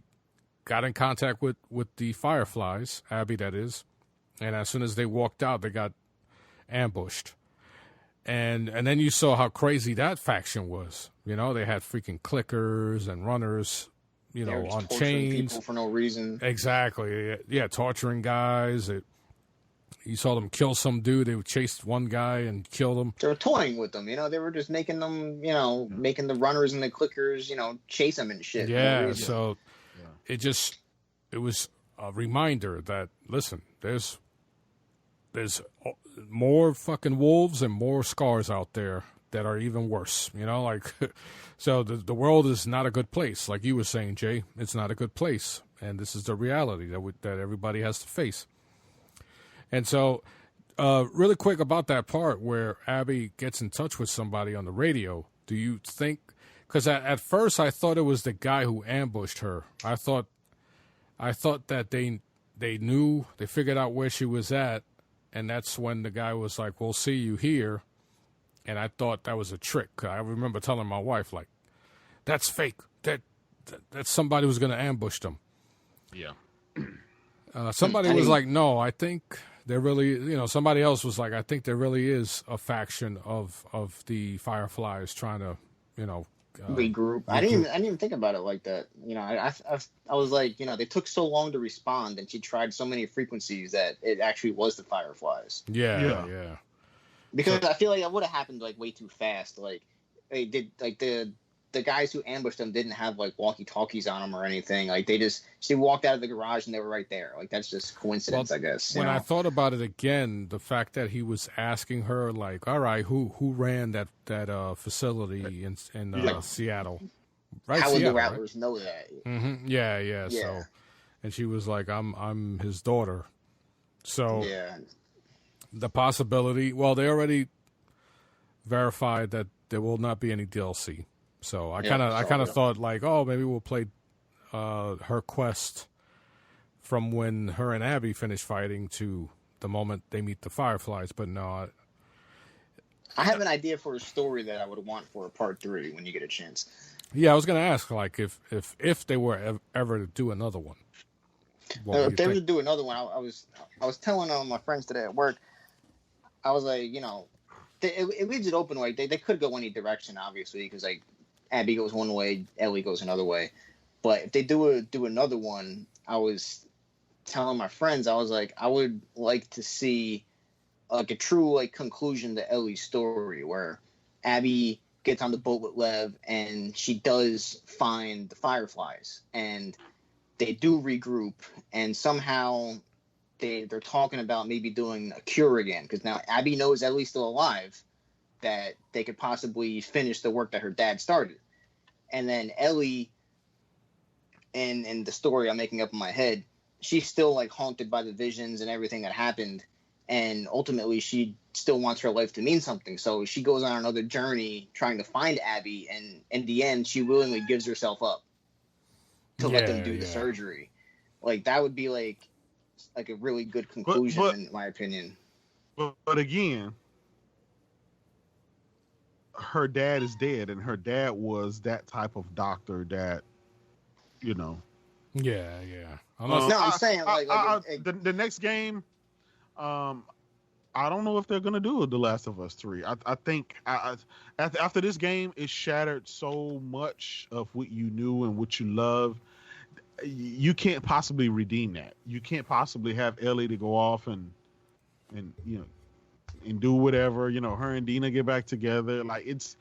got in contact with the Fireflies, Abby that is, and as soon as they walked out, they got ambushed. And then you saw how crazy that faction was. They had freaking clickers and runners, They were just on torturing chains. people for no reason. Exactly. Yeah, torturing guys. You saw them kill some dude. They chased one guy and killed him. They were toying with them, They were just making them, making the runners and the clickers, chase them and shit. for no Yeah, reason. so it was a reminder that, listen, there's more fucking wolves and more scars out there that are even worse, so the world is not a good place. Like you were saying, Jay, it's not a good place. And this is the reality that everybody has to face. And so, really quick about that part where Abby gets in touch with somebody on the radio. Do you think, because at first I thought it was the guy who ambushed her. I thought that they knew, they figured out where she was at. And that's when the guy was like, we'll see you here. And I thought that was a trick. I remember telling my wife, like, that's fake. That's somebody who's going to ambush them. Yeah. Somebody was like, no, I think there really, somebody else was like, I think there really is a faction of the Fireflies trying to, regroup. I didn't even think about it like that. I was like, they took so long to respond, and she tried so many frequencies that it actually was the Fireflies. Yeah. Because I feel like that would have happened like way too fast. Like they did, like the the guys who ambushed them didn't have like walkie-talkies on them or anything. Like she walked out of the garage and they were right there. Like that's just coincidence, I guess. When I thought about it again, the fact that he was asking her like, all right, who ran that facility in Seattle? Right, how would Seattle, the Rattlers know that? Mm-hmm. Yeah. So, and she was like, I'm his daughter. So the possibility. Well, they already verified that there will not be any DLC. So I kind of thought like, oh, maybe we'll play her quest from when her and Abby finish fighting to the moment they meet the Fireflies. But no, I have an idea for a story that I would want for a part 3 when you get a chance. Yeah, I was going to ask like if they were ever to do another one. If they were to do another one, I was telling my friends today at work. I was like, it leaves it open. Like they could go any direction, obviously, because like Abby goes one way, Ellie goes another way. But if they do another one, I was telling my friends, I was like, I would like to see like a true like conclusion to Ellie's story, where Abby gets on the boat with Lev and she does find the Fireflies, and they do regroup, and somehow they're talking about maybe doing a cure again, because now Abby knows Ellie's still alive, that they could possibly finish the work that her dad started. And then Ellie, in the story I'm making up in my head, she's still like haunted by the visions and everything that happened, and ultimately she still wants her life to mean something. So she goes on another journey trying to find Abby, and in the end she willingly gives herself up to let them do the surgery. Like that would be like a really good conclusion, in my opinion. But again, her dad is dead, and her dad was that type of doctor that, Yeah. I'm saying the next game, I don't know if they're gonna do The Last of Us 3. I think after this game, it shattered so much of what you knew and what you loved. You can't possibly redeem that. You can't possibly have Ellie to go off and do whatever. Her and Dina get back together. Like it's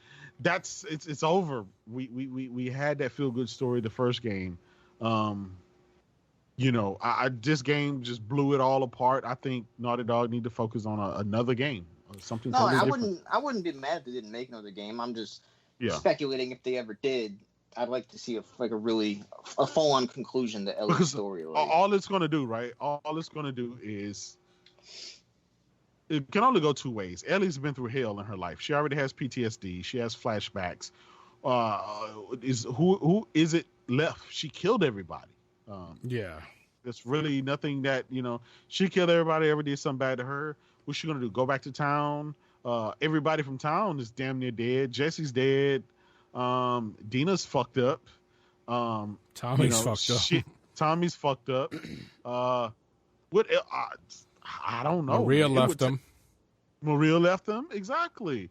over. We had that feel good story the first game. This game just blew it all apart. I think Naughty Dog need to focus on another game, something. No, totally different. I wouldn't be mad if they didn't make another game. I'm just speculating if they ever did. I'd like to see a full-on conclusion to Ellie's story. All it's going to do, right? All it's going to do is it can only go two ways. Ellie's been through hell in her life. She already has PTSD. She has flashbacks. Who is it left? She killed everybody. There's really nothing that, she killed everybody, ever did something bad to her. What's she going to do? Go back to town? Everybody from town is damn near dead. Jesse's dead. Dina's fucked up. Tommy's fucked up. Tommy's fucked up. What? I don't know. Maria left him. Maria left him. Exactly.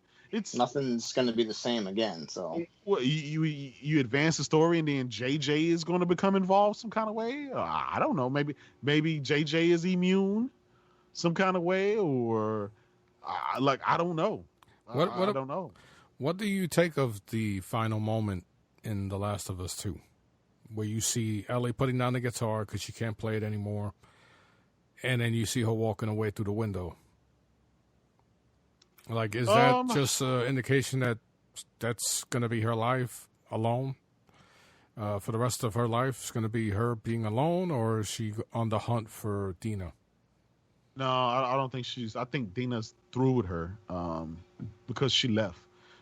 Nothing's going to be the same again. So you advance the story, and then JJ is going to become involved some kind of way. I don't know. Maybe JJ is immune some kind of way, or I don't know. I don't know. What do you take of the final moment in The Last of Us 2, where you see Ellie putting down the guitar because she can't play it anymore, and then you see her walking away through the window? Like, is that just an indication that that's going to be her life alone? For the rest of her life, it's going to be her being alone, or is she on the hunt for Dina? No, I don't think I think Dina's through with her because she left.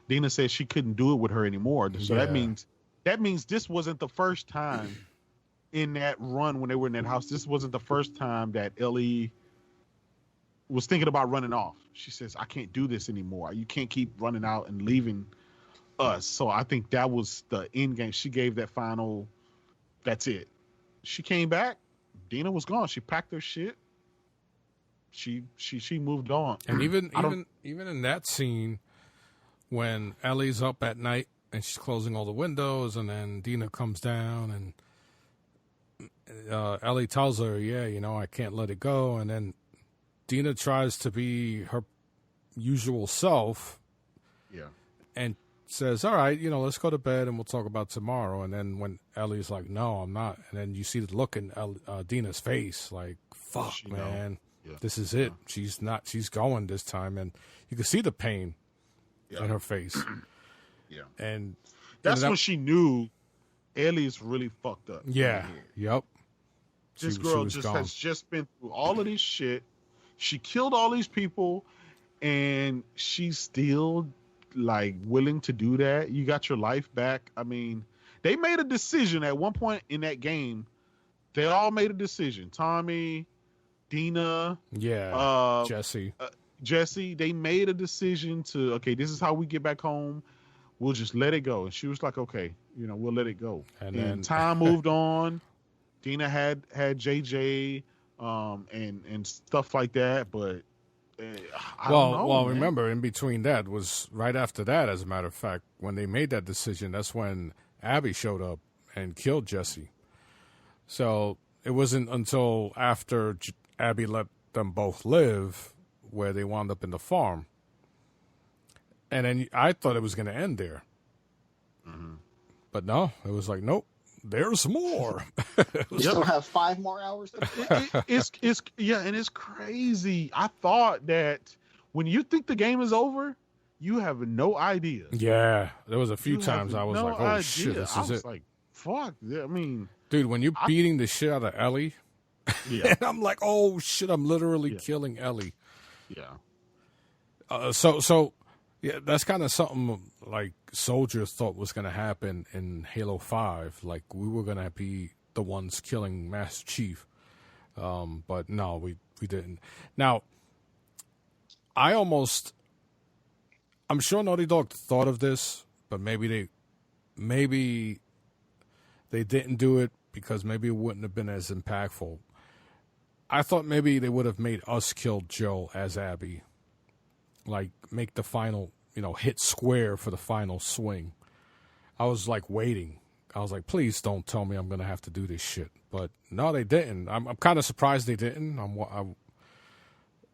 Dina said she couldn't do it with her anymore. So that means this wasn't the first time in that run when they were in that house. This wasn't the first time that Ellie was thinking about running off. She says, I can't do this anymore. You can't keep running out and leaving us. So I think that was the end game. She gave that final, that's it. She came back. Dina was gone. She packed her shit. She moved on. And even in that scene, when Ellie's up at night and she's closing all the windows, and then Dina comes down and Ellie tells her, I can't let it go. And then Dina tries to be her usual self. Yeah. And says, all right, let's go to bed and we'll talk about tomorrow. And then when Ellie's like, no, I'm not. And then you see the look in Dina's face, like, fuck, man, this is it. She's going this time. And you can see the pain in her face. Yeah. And that's when she knew Ellie is really fucked up. Yeah. Yep. This girl has just been through all of this shit. She killed all these people, and she's still like willing to do that. You got your life back. I mean, they made a decision at one point in that game. They all made a decision. Tommy, Dina, Jesse. They made a decision to, okay, this is how we get back home. We'll just let it go. And she was like, okay, we'll let it go. And then time moved on. Dina had JJ and stuff like that, but I don't know, man. Remember, in between that was right after that, as a matter of fact, when they made that decision, that's when Abby showed up and killed Jesse. So it wasn't until after Abby let them both live where they wound up in the farm. And then I thought it was going to end there. Mm-hmm. But no, it was like, nope. There's more. You still have 5 more hours to play. And it's crazy. I thought that when you think the game is over, you have no idea. Yeah, there was a few times I was like, "Oh idea. Shit, this is it." I was like, "Fuck!" I mean, dude, when you're beating the shit out of Ellie, and I'm like, "Oh shit!" I'm literally killing Ellie. Yeah. So. Yeah, that's kind of something like soldiers thought was going to happen in Halo 5. Like, we were going to be the ones killing Master Chief. But no, we didn't. Now, I'm sure Naughty Dog thought of this, but maybe they didn't do it because maybe it wouldn't have been as impactful. I thought maybe they would have made us kill Joe as Abby. Like, make the final, hit square for the final swing. I was like waiting. I was like, please don't tell me I'm going to have to do this shit. But no, they didn't. I'm kind of surprised they didn't.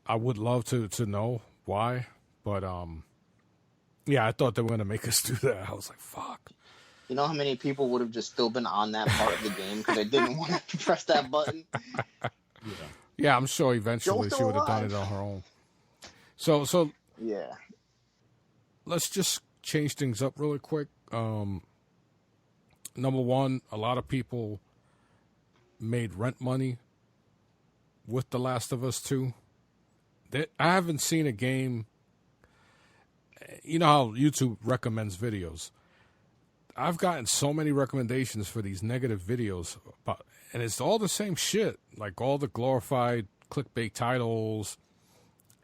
I would love to know why. But, yeah, I thought they were going to make us do that. I was like, fuck. You know how many people would have just still been on that part of the game because they didn't want to press that button? Yeah, I'm sure eventually she would have done it on her own. So yeah. Let's just change things up really quick. Number one, a lot of people made rent money with The Last of Us 2. I haven't seen a game. You know how YouTube recommends videos. I've gotten so many recommendations for these negative videos, and it's all the same shit, like all the glorified clickbait titles,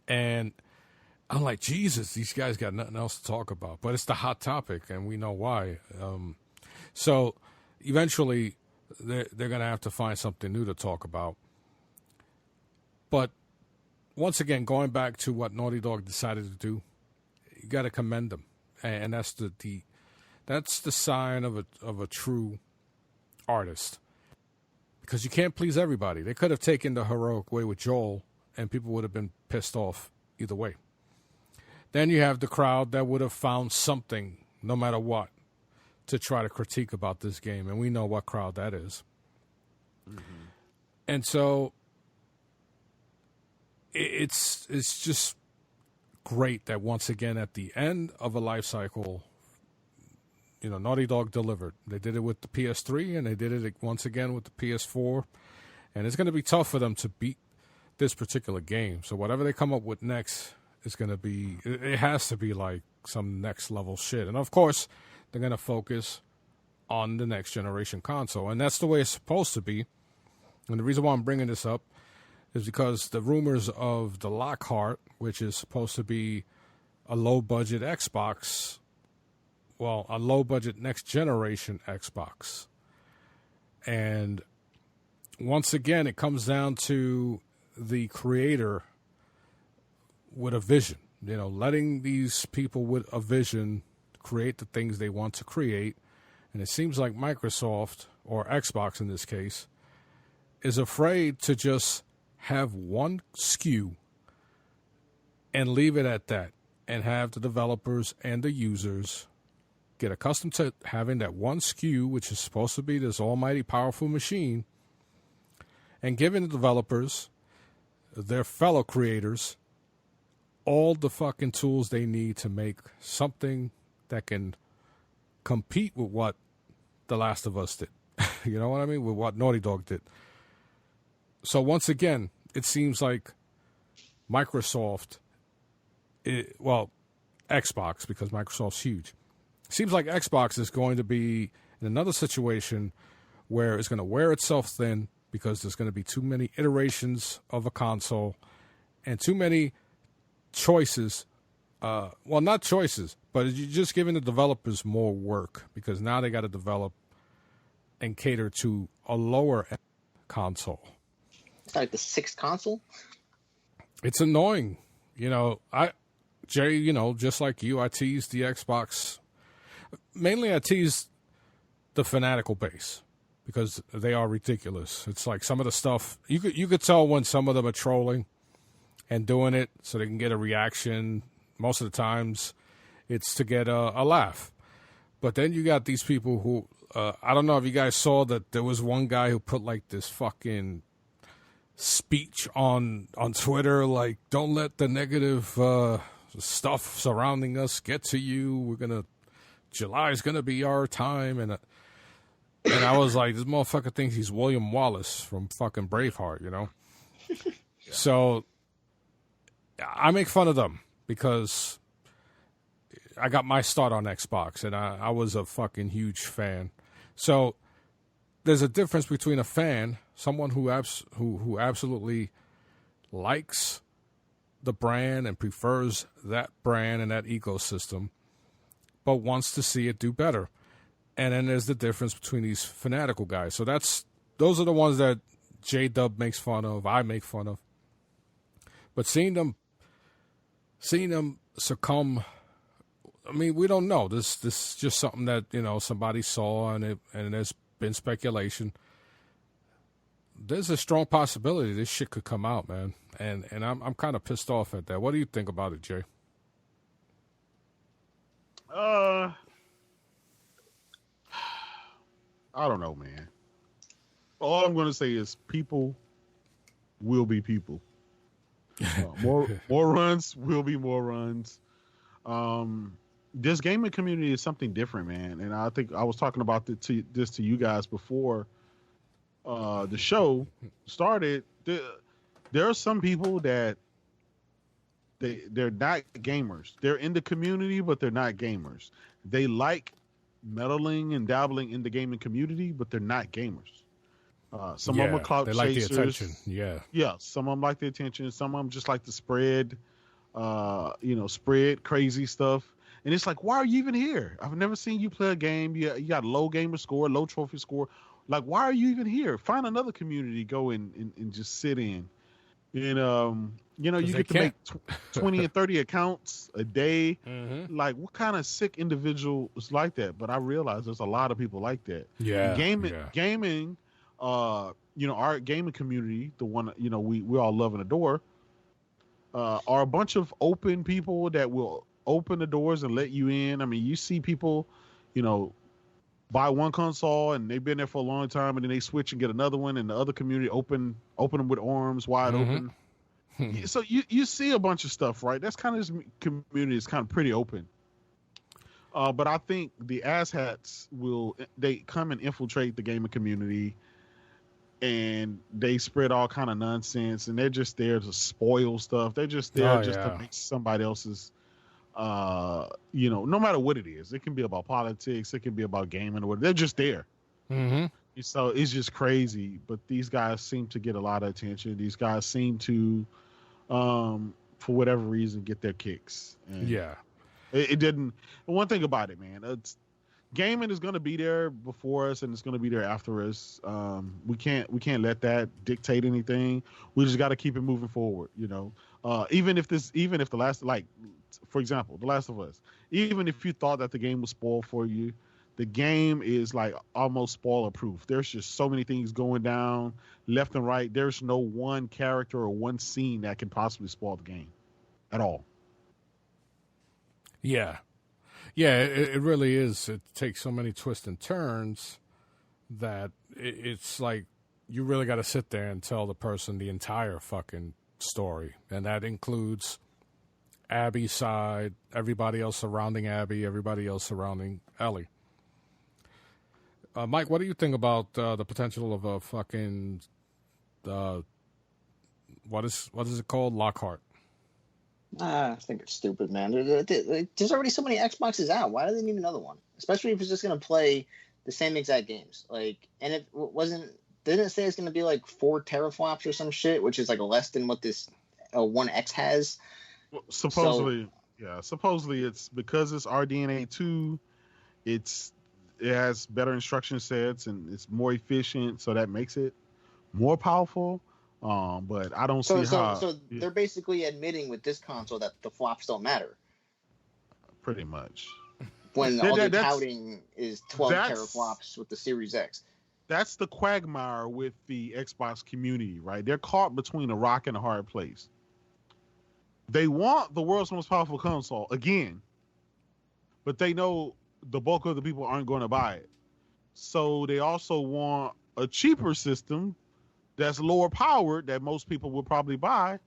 and I'm like, Jesus, these guys got nothing else to talk about. But it's the hot topic, and we know why. So eventually, they're going to have to find something new to talk about. But once again, going back to what Naughty Dog decided to do, you got to commend them, and that's the sign of a true artist. Because you can't please everybody. They could have taken the heroic way with Joel, and people would have been pissed off either way. Then you have the crowd that would have found something, no matter what, to try to critique about this game. And we know what crowd that is. Mm-hmm. And so it's just great that once again at the end of a life cycle, Naughty Dog delivered. They did it with the PS3, and they did it once again with the PS4. And it's going to be tough for them to beat this particular game. So whatever they come up with next, it's going to be, it has to be like some next level shit. And of course, they're going to focus on the next generation console. And that's the way it's supposed to be. And the reason why I'm bringing this up is because the rumors of the Lockhart, which is supposed to be a low budget Xbox, well, a low budget next generation Xbox. And once again, it comes down to the creator with a vision, letting these people with a vision create the things they want to create. And it seems like Microsoft, or Xbox in this case, is afraid to just have one SKU and leave it at that and have the developers and the users get accustomed to having that one SKU, which is supposed to be this almighty powerful machine, and giving the developers, their fellow creators, all the fucking tools they need to make something that can compete with what The Last of Us did. You know what I mean? With what Naughty Dog did. So once again, it seems like Microsoft, Xbox, because Microsoft's huge. It seems like Xbox is going to be in another situation where it's going to wear itself thin because there's going to be too many iterations of a console and too many choices. Not choices, but you're just giving the developers more work because now they got to develop and cater to a lower console. It's like the 6th console. It's annoying. Jay, just like you, I teased the Xbox. Mainly I teased the fanatical base because they are ridiculous. It's like some of the stuff, you could tell when some of them are trolling and doing it so they can get a reaction. Most of the times it's to get a laugh. But then you got these people who, I don't know if you guys saw that there was one guy who put like this fucking speech on Twitter, like, don't let the negative stuff surrounding us get to you. July's gonna be our time, and I was like, this motherfucker thinks he's William Wallace from fucking Braveheart, Yeah. So I make fun of them because I got my start on Xbox, and I was a fucking huge fan. So there's a difference between a fan, someone who absolutely likes the brand and prefers that brand and that ecosystem, but wants to see it do better. And then there's the difference between these fanatical guys. So those are the ones that JayDub makes fun of, I make fun of. But seeing them succumb, I mean, we don't know. This is just something that, somebody saw, and there's been speculation. There's a strong possibility this shit could come out, man. And I'm kind of pissed off at that. What do you think about it, Jay? I don't know, man. All I'm going to say is people will be people. More runs will be more runs. This gaming community is something different, man. And I think I was talking about this to you guys before the show started. There are some people that they're not gamers. They're in the community, but they're not gamers. They like meddling and dabbling in the gaming community, but they're not gamers. Some of them are clout chasers. They like the attention. Yeah. Some of them like the attention. Some of them just like to spread crazy stuff. And it's like, why are you even here? I've never seen you play a game. You got low gamer score, low trophy score. Like, why are you even here? Find another community, go and just sit in. And you get to make 20 and 30 accounts a day. Mm-hmm. Like, what kind of sick individual is like that? But I realize there's a lot of people like that. Yeah. Gaming, our gaming community, the one we all love and adore, are a bunch of open people that will open the doors and let you in. I mean, you see people, buy one console and they've been there for a long time, and then they switch and get another one, and the other community open them with arms wide open. So you see a bunch of stuff, right? That's kind of this community is kind of pretty open. But I think the asshats they come and infiltrate the gaming community, and they spread all kind of nonsense, and they're just there to spoil stuff. They're just there to make somebody else's, no matter what it is. It can be about politics. It can be about gaming or whatever. They're just there. Mm-hmm. So it's just crazy. But these guys seem to get a lot of attention. These guys seem to, for whatever reason, get their kicks. And it didn't. One thing about it, man, gaming is going to be there before us, and it's going to be there after us. We can't let that dictate anything. We just got to keep it moving forward. Even if the last, like, for example, The Last of Us, even if you thought that the game was spoiled for you, the game is like almost spoiler proof. There's just so many things going down left and right. There's no one character or one scene that can possibly spoil the game at all. Yeah, Yeah, it really is. It takes so many twists and turns that it's like you really got to sit there and tell the person the entire fucking story. And that includes Abby's side, everybody else surrounding Abby, everybody else surrounding Ellie. Mike, what do you think about the potential of a fucking what is it called? Lockhart. I think it's stupid, man. There's already so many Xboxes out. Why do they need another one? Especially if it's just gonna play the same exact games. Like, and it wasn't. Didn't it say it's gonna be like 4 teraflops or some shit, which is like less than what this One X has. Well, supposedly, yeah. Supposedly, it's because it's RDNA 2. It has better instruction sets and it's more efficient, so that makes it more powerful. But I don't see how. So they're basically admitting with this console that the flops don't matter. Pretty much. When all the touting is 12 teraflops with the Series X. That's the quagmire with the Xbox community, right? They're caught between a rock and a hard place. They want the world's most powerful console again, but they know the bulk of the people aren't going to buy it. So they also want a cheaper system that's lower powered that most people will probably buy,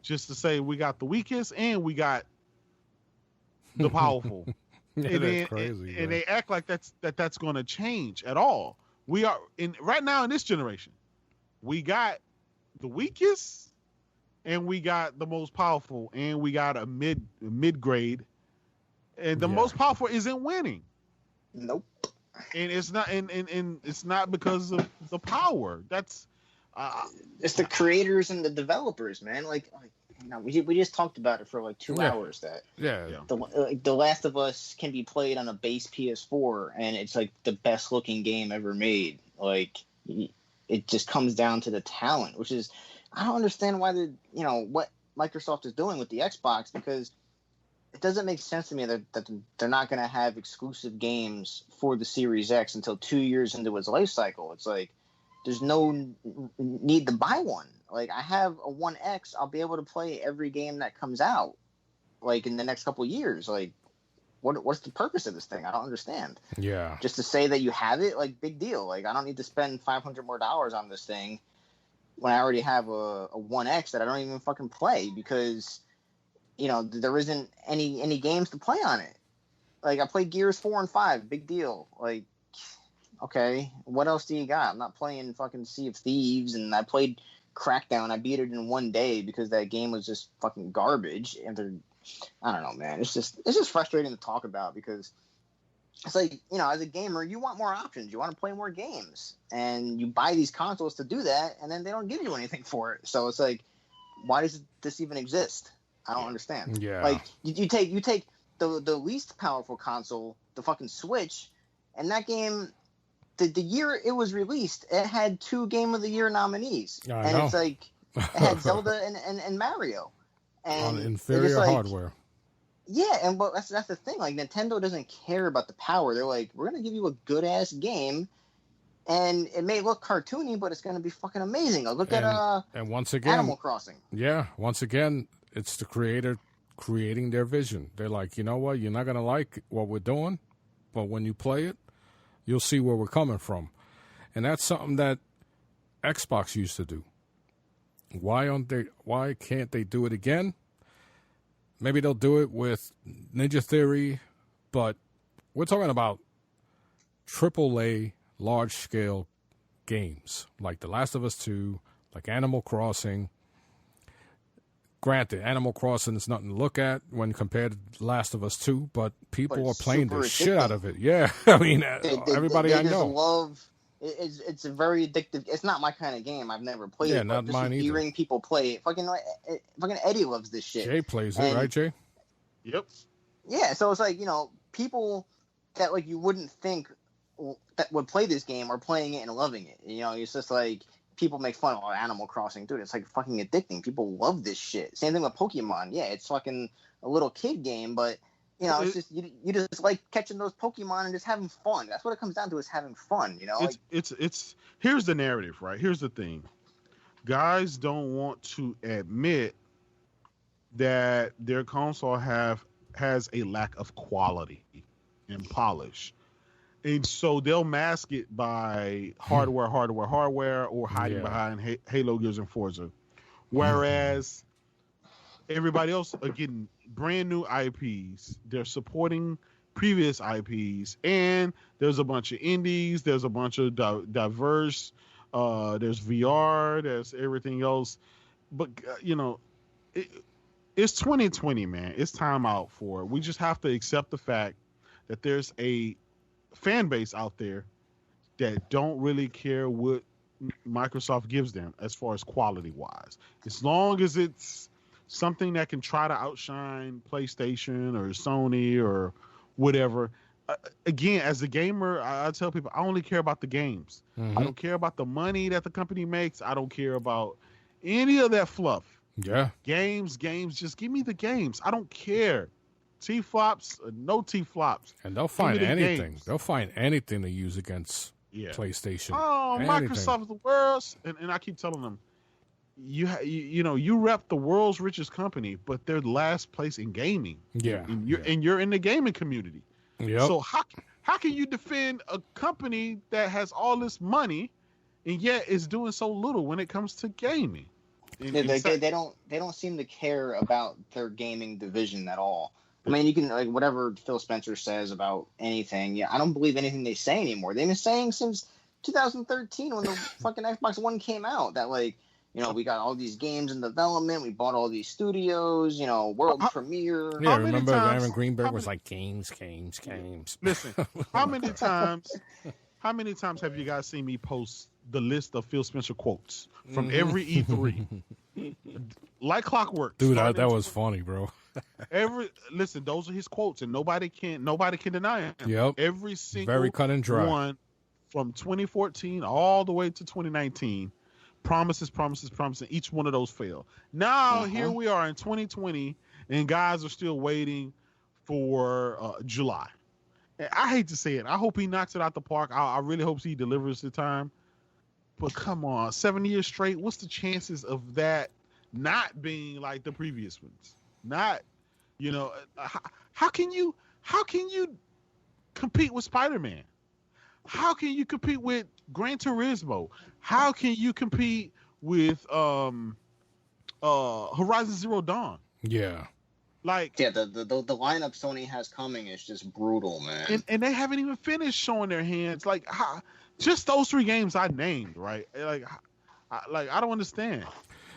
just to say we got the weakest and we got the powerful. Yeah, and that's crazy. And they act like that's going to change at all. We are right now in this generation. We got the weakest, and we got the most powerful, and we got a mid grade, and the most powerful isn't winning. Nope. And it's not, and it's not because of the power. That's it's the creators and the developers, man. Like you know, we just talked about it for like 2 hours. That the Last of Us can be played on a base PS4, and it's like the best looking game ever made. Like it just comes down to the talent, which is I don't understand why what Microsoft is doing with the Xbox, because it doesn't make sense to me that they're not going to have exclusive games for the Series X until 2 years into its life cycle. It's like there's no need to buy one. Like, I have a One X, I'll be able to play every game that comes out, like, in the next couple of years. Like, what's the purpose of this thing? I don't understand. Yeah. Just to say that you have it, like, big deal. Like, I don't need to spend $500 more on this thing when I already have a One X that I don't even fucking play because, there isn't any games to play on it. Like, I played Gears 4 and 5, big deal. Like, okay, what else do you got? I'm not playing fucking Sea of Thieves, and I played Crackdown. I beat it in one day because that game was just fucking garbage. And I don't know, man. It's just frustrating to talk about because it's like, as a gamer, you want more options. You want to play more games, and you buy these consoles to do that, and then they don't give you anything for it. So it's like, why does this even exist? I don't understand. Yeah. Like you take the least powerful console, the fucking Switch, and that game. The year it was released, it had 2 Game of the Year nominees. It's like, it had Zelda and Mario. And on inferior hardware. Yeah, and that's the thing. Like, Nintendo doesn't care about the power. They're like, we're going to give you a good-ass game, and it may look cartoony, but it's going to be fucking amazing. Look at and once again, Animal Crossing. Yeah, once again, it's the creator creating their vision. They're like, you know what? You're not going to like what we're doing, but when you play it, you'll see where we're coming from. And that's something that Xbox used to do. Why can't they do it again? Maybe they'll do it with Ninja Theory, but we're talking about AAA large-scale games like The Last of Us 2, like Animal Crossing. Granted, Animal Crossing is nothing to look at when compared to Last of Us 2, but people are playing the shit out of it. Yeah, I mean, everybody I know. It's a very addictive. It's not my kind of game. I've never played it. Yeah, not mine either. Hearing people play it, fucking Eddie loves this shit. Jay plays it, right, Jay? Yep. Yeah, so it's like, people that like you wouldn't think that would play this game are playing it and loving it. It's just like. People make fun of Animal Crossing, dude. It's like fucking addicting. People love this shit. Same thing with Pokemon. Yeah, it's fucking a little kid game, but it's just you just like catching those Pokemon and just having fun. That's what it comes down to, is having fun. It's here's the narrative, right? Here's the thing. Guys don't want to admit that their console have has a lack of quality and polish. And so they'll mask it by hardware, or hiding behind Halo, Gears, and Forza. Whereas everybody else are getting brand new IPs. They're supporting previous IPs, and there's a bunch of indies. There's a bunch of diverse. There's VR. There's everything else. But it's 2020, man. It's time out for it. We just have to accept the fact that there's a fan base out there that don't really care what Microsoft gives them as far as quality wise. As long as it's something that can try to outshine PlayStation or Sony or whatever. Again, as a gamer, I tell people I only care about the games. I don't care about the money that the company makes. I don't care about any of that fluff. Yeah. Games, just give me the games. I don't care. T-flops, no T-flops. And they'll find anything. They'll find anything to use against PlayStation. Oh, anything. Microsoft is the world's, and I keep telling them, you rep the world's richest company, but they're last place in gaming. Yeah. And you're in the gaming community. Yep. So how can you defend a company that has all this money and yet is doing so little when it comes to gaming? They don't seem to care about their gaming division at all. I mean, you can whatever Phil Spencer says about anything. Yeah, I don't believe anything they say anymore. They've been saying since 2013 when the fucking Xbox One came out that we got all these games in development. We bought all these studios. World premiere. Yeah, remember Aaron Greenberg was like games. Listen, how many times have you guys seen me post the list of Phil Spencer quotes from every E3? Like clockwork. Dude, that was funny, bro. Listen, those are his quotes, and nobody can deny him. Yep. Every single very cut and dry one from 2014 all the way to 2019. Promises, and each one of those failed. Now here we are in 2020, and guys are still waiting for July. And I hate to say it. I hope he knocks it out the park. I really hope he delivers the time. But come on, 7 years straight. What's the chances of that not being like the previous ones? Not, how can you compete with Spider-Man? How can you compete with Gran Turismo? How can you compete with Horizon Zero Dawn? Yeah. The lineup Sony has coming is just brutal, man. And they haven't even finished showing their hands. Just those 3 games I named, right? I don't understand.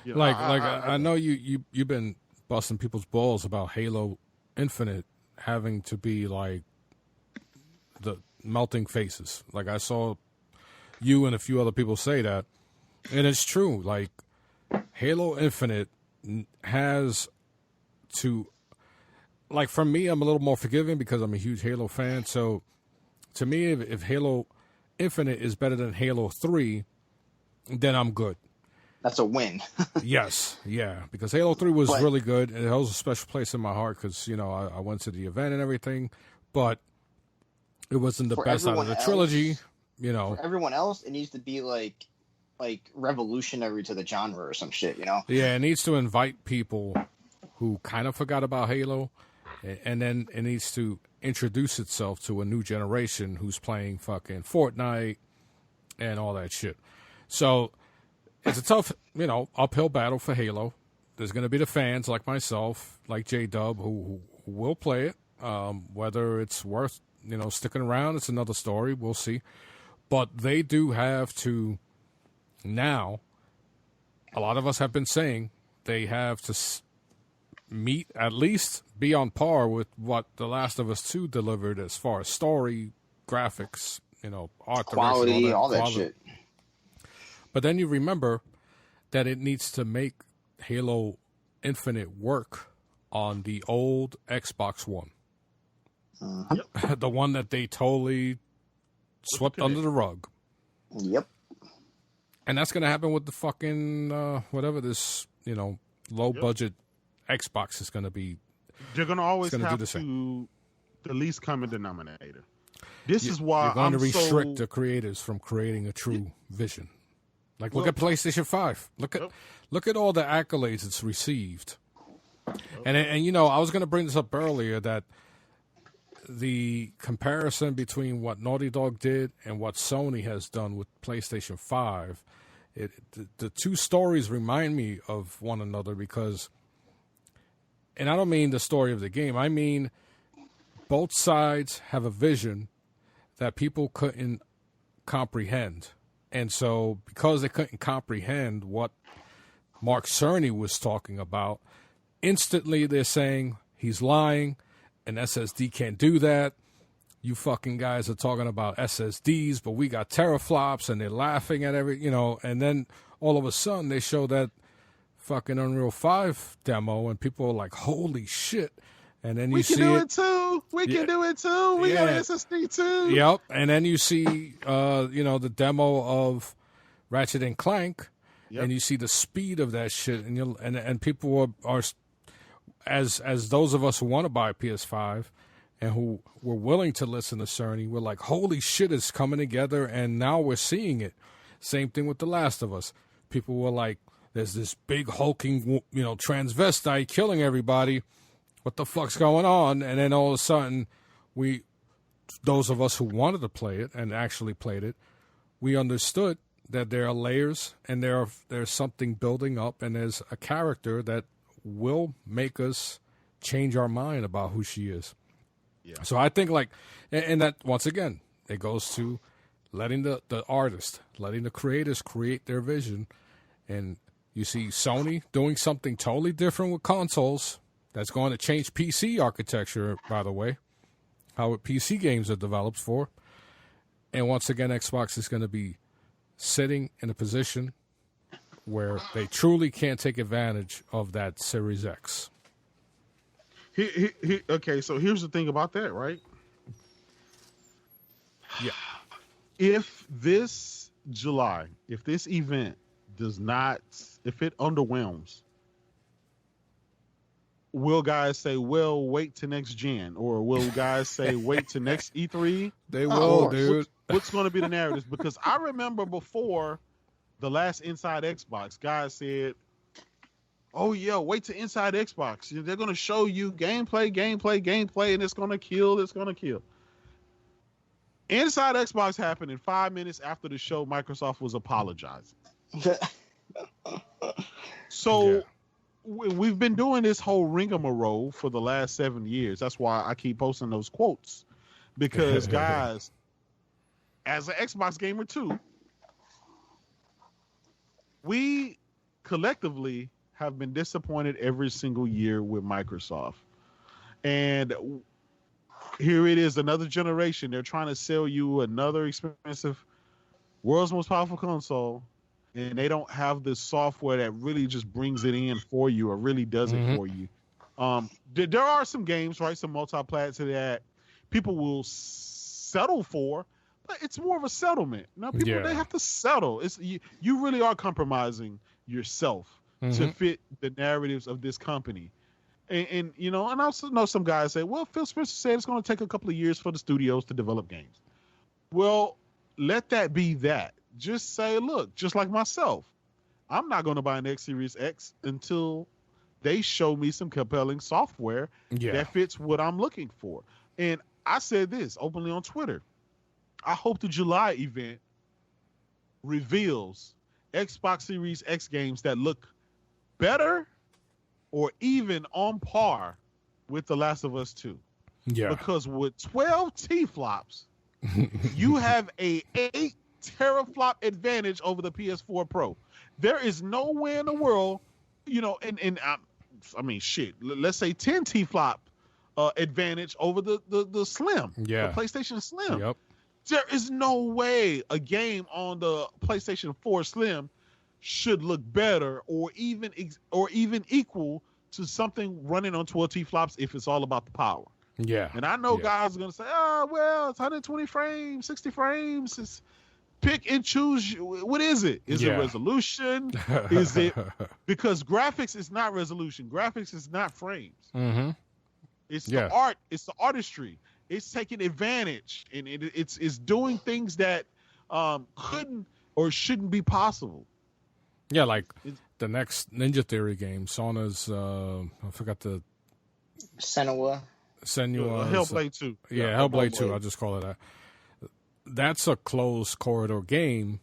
I know you've been busting people's balls about Halo Infinite having to be like the melting faces. Like I saw you and a few other people say that, and it's true. Like Halo Infinite has to, like for me, I'm a little more forgiving because I'm a huge Halo fan. So to me, if Halo Infinite is better than Halo 3, then I'm good. That's a win. Yes, yeah, because Halo 3 was really good, and it holds a special place in my heart because, I went to the event and everything, but it wasn't the best out of the trilogy, For everyone else, it needs to be like revolutionary to the genre or some shit, Yeah, it needs to invite people who kind of forgot about Halo, and then it needs to introduce itself to a new generation who's playing fucking Fortnite and all that shit. So it's a tough, uphill battle for Halo. There's going to be the fans like myself, like JayDub, who will play it. Whether it's worth, sticking around, it's another story. We'll see. But they do have to now, a lot of us have been saying, they have to meet, at least be on par with what The Last of Us 2 delivered as far as story, graphics, art, quality, all that shit. But then you remember that it needs to make Halo Infinite work on the old Xbox One. The one that they totally swept under the rug. Yep. And that's going to happen with the fucking, whatever this, low budget Xbox is going to be. They're going to always have to the least common denominator. This is why you're going to restrict the creators from creating a true vision. Like, look at PlayStation 5. Look at all the accolades it's received. And you know, I was going to bring this up earlier that the comparison between what Naughty Dog did and what Sony has done with PlayStation 5, the two stories remind me of one another because, and I don't mean the story of the game, I mean both sides have a vision that people couldn't comprehend. And so because they couldn't comprehend what Mark Cerny was talking about, instantly they're saying he's lying, an SSD can't do that. You fucking guys are talking about SSDs, but we got teraflops, and they're laughing at and then all of a sudden they show that fucking Unreal 5 demo, and people are like, holy shit. And then you see we can do it too. We can do it too. We got SSD too. Yep. And then you see, the demo of Ratchet and Clank, and you see the speed of that shit, and people are as those of us who want to buy a PS5 and who were willing to listen to Cerny, we're like, holy shit, it's coming together, and now we're seeing it. Same thing with The Last of Us. People were like, there's this big hulking, transvestite killing everybody. What the fuck's going on? And then all of a sudden, those of us who wanted to play it and actually played it, we understood that there are layers and there's something building up, and there's a character that will make us change our mind about who she is. Yeah. So I think and that once again, it goes to letting the artist, letting the creators create their vision. And you see Sony doing something totally different with consoles that's going to change PC architecture, by the way, how PC games are developed for. And once again, Xbox is going to be sitting in a position where they truly can't take advantage of that Series X. Okay, so here's the thing about that, right? Yeah. If this July, if this event if it underwhelms, will guys say, well, wait to next gen? Or will guys say, wait to next E3? They will, dude. What's going to be the narratives? Because I remember before the last Inside Xbox, guys said, oh, yeah, wait to Inside Xbox. They're going to show you gameplay, and it's going to kill. Inside Xbox happened, in 5 minutes after the show, Microsoft was apologizing. So we've been doing this whole rigmarole for the last 7 years. That's why I keep posting those quotes. Because, guys, as an Xbox gamer too, we collectively have been disappointed every single year with Microsoft. And here it is, another generation. They're trying to sell you another expensive, world's most powerful console, and they don't have the software that really just brings it in for you or really does it for you. There are some games, right, some multi-plats that people will settle for, but it's more of a settlement. Now, people, they have to settle. You really are compromising yourself to fit the narratives of this company. And and I also know some guys say, well, Phil Spencer said it's going to take a couple of years for the studios to develop games. Well, let that be that. Just say, look, just like myself, I'm not going to buy an X Series X until they show me some compelling software that fits what I'm looking for. And I said this openly on Twitter. I hope the July event reveals Xbox Series X games that look better or even on par with The Last of Us 2. Yeah. Because with 12 T-flops, you have a 8 teraflop advantage over the PS4 Pro. There is nowhere in the world, let's say 10 T-flop advantage over the Slim, the PlayStation Slim. Yep. There is no way a game on the PlayStation 4 Slim should look better or even equal to something running on 12 T-flops if it's all about the power. Yeah. And I know guys are going to say, oh, well, it's 120 frames, 60 frames. It's pick and choose. What is it? Is it resolution? Is it because graphics is not resolution. Graphics is not frames. Mm-hmm. It's the art. It's the artistry. It's taking advantage, and it's doing things that couldn't or shouldn't be possible. Yeah, like the next Ninja Theory game, Sauna's, I forgot the... Senua. Hellblade 2. Yeah, Hellblade 2, I'll just call it that. That's a closed corridor game.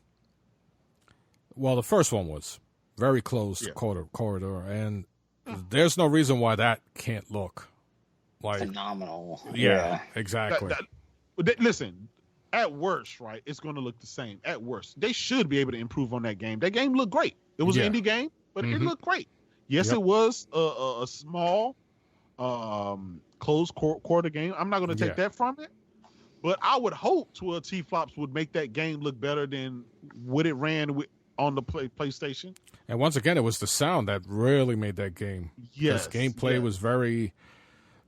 Well, the first one was very closed corridor, and there's no reason why that can't look like phenomenal. Yeah, exactly. Listen, at worst, right, it's going to look the same. At worst, they should be able to improve on that game. That game looked great. It was an indie game, but it looked great. Yes, it was a small, closed quarter game. I'm not going to take that from it, but I would hope 12 T-Flops would make that game look better than what it ran on the PlayStation. And once again, it was the sound that really made that game. Yes, gameplay was very,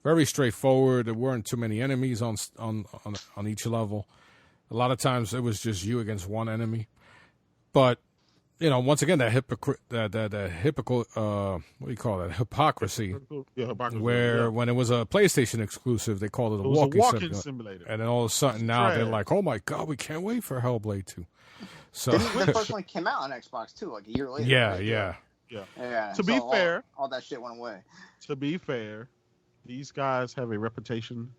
very straightforward. There weren't too many enemies on each level. A lot of times it was just you against one enemy. But once again, that hypocrite, what do you call that? Hypocrisy. Yeah, hypocrisy. Where when it was a PlayStation exclusive, they called it a walking simulator. And then all of a sudden now they're like, oh my God, we can't wait for Hellblade 2. So the first one came out on Xbox too, like a year later. Yeah. To be fair, all that shit went away. To be fair, these guys have a reputation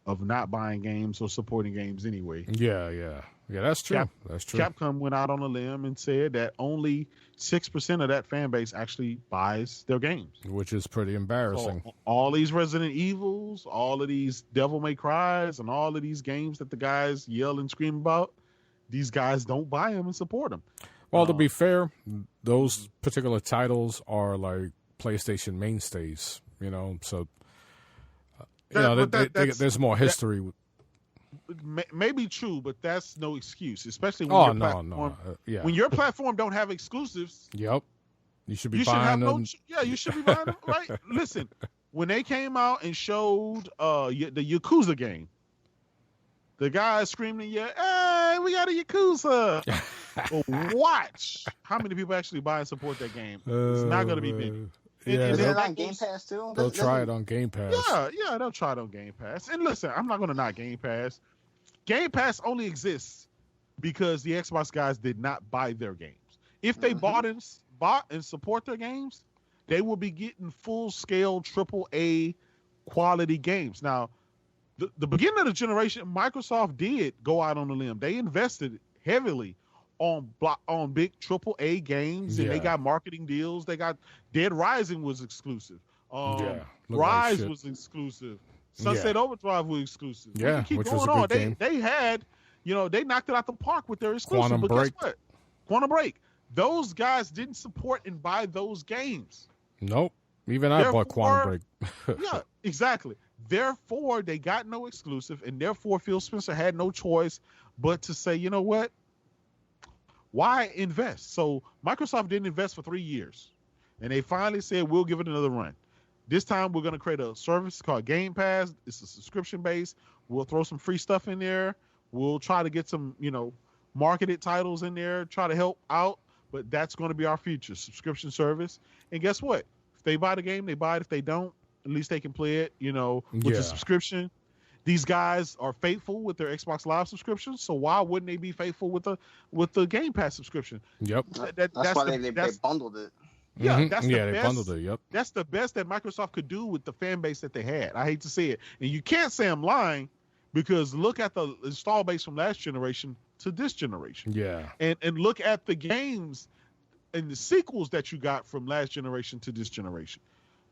of not buying games or supporting games anyway. Yeah, that's true. That's true. Capcom went out on a limb and said that only 6% of that fan base actually buys their games, which is pretty embarrassing. So, all these Resident Evils, all of these Devil May Cries, and all of these games that the guys yell and scream about, these guys don't buy them and support them. Well, to be fair, those particular titles are like PlayStation mainstays, so there's more history. Maybe true, but that's no excuse, especially when when your platform don't have exclusives. Yep, you should be buying them. You should be buying them, right? Listen, when they came out and showed the Yakuza game, the guys screaming, hey, we got a Yakuza. Well, watch how many people actually buy and support that game. It's not going to be many. Is it on Game Pass too? They'll try it on Game Pass. Yeah, they'll try it on Game Pass. And listen, I'm not going to knock Game Pass. Game Pass only exists because the Xbox guys did not buy their games. If they bought and support their games, they will be getting full-scale AAA quality games. Now, the beginning of the generation, Microsoft did go out on a limb. They invested heavily on big AAA games, and they got marketing deals. They got Dead Rising was exclusive. Rise was exclusive. Sunset Overdrive was exclusive. Yeah, keep which going was a on. good game. They had, they knocked it out the park with their exclusive. Guess what? Quantum Break. Those guys didn't support and buy those games. Nope. Even I bought Quantum Break. Yeah, exactly. Therefore, they got no exclusive, and therefore Phil Spencer had no choice but to say, you know what? Why invest? So Microsoft didn't invest for 3 years, and they finally said, we'll give it another run. This time, we're going to create a service called Game Pass. It's a subscription base. We'll throw some free stuff in there. We'll try to get some, marketed titles in there, try to help out, but that's going to be our future subscription service. And guess what? If they buy the game, they buy it. If they don't, at least they can play it, with the subscription. These guys are faithful with their Xbox Live subscription, so why wouldn't they be faithful with the Game Pass subscription? Yep. That's why they bundled it. Yeah, that's the best. They bundled it. Yep. That's the best that Microsoft could do with the fan base that they had. I hate to say it, and you can't say I'm lying because look at the install base from last generation to this generation. Yeah. And look at the games and the sequels that you got from last generation to this generation.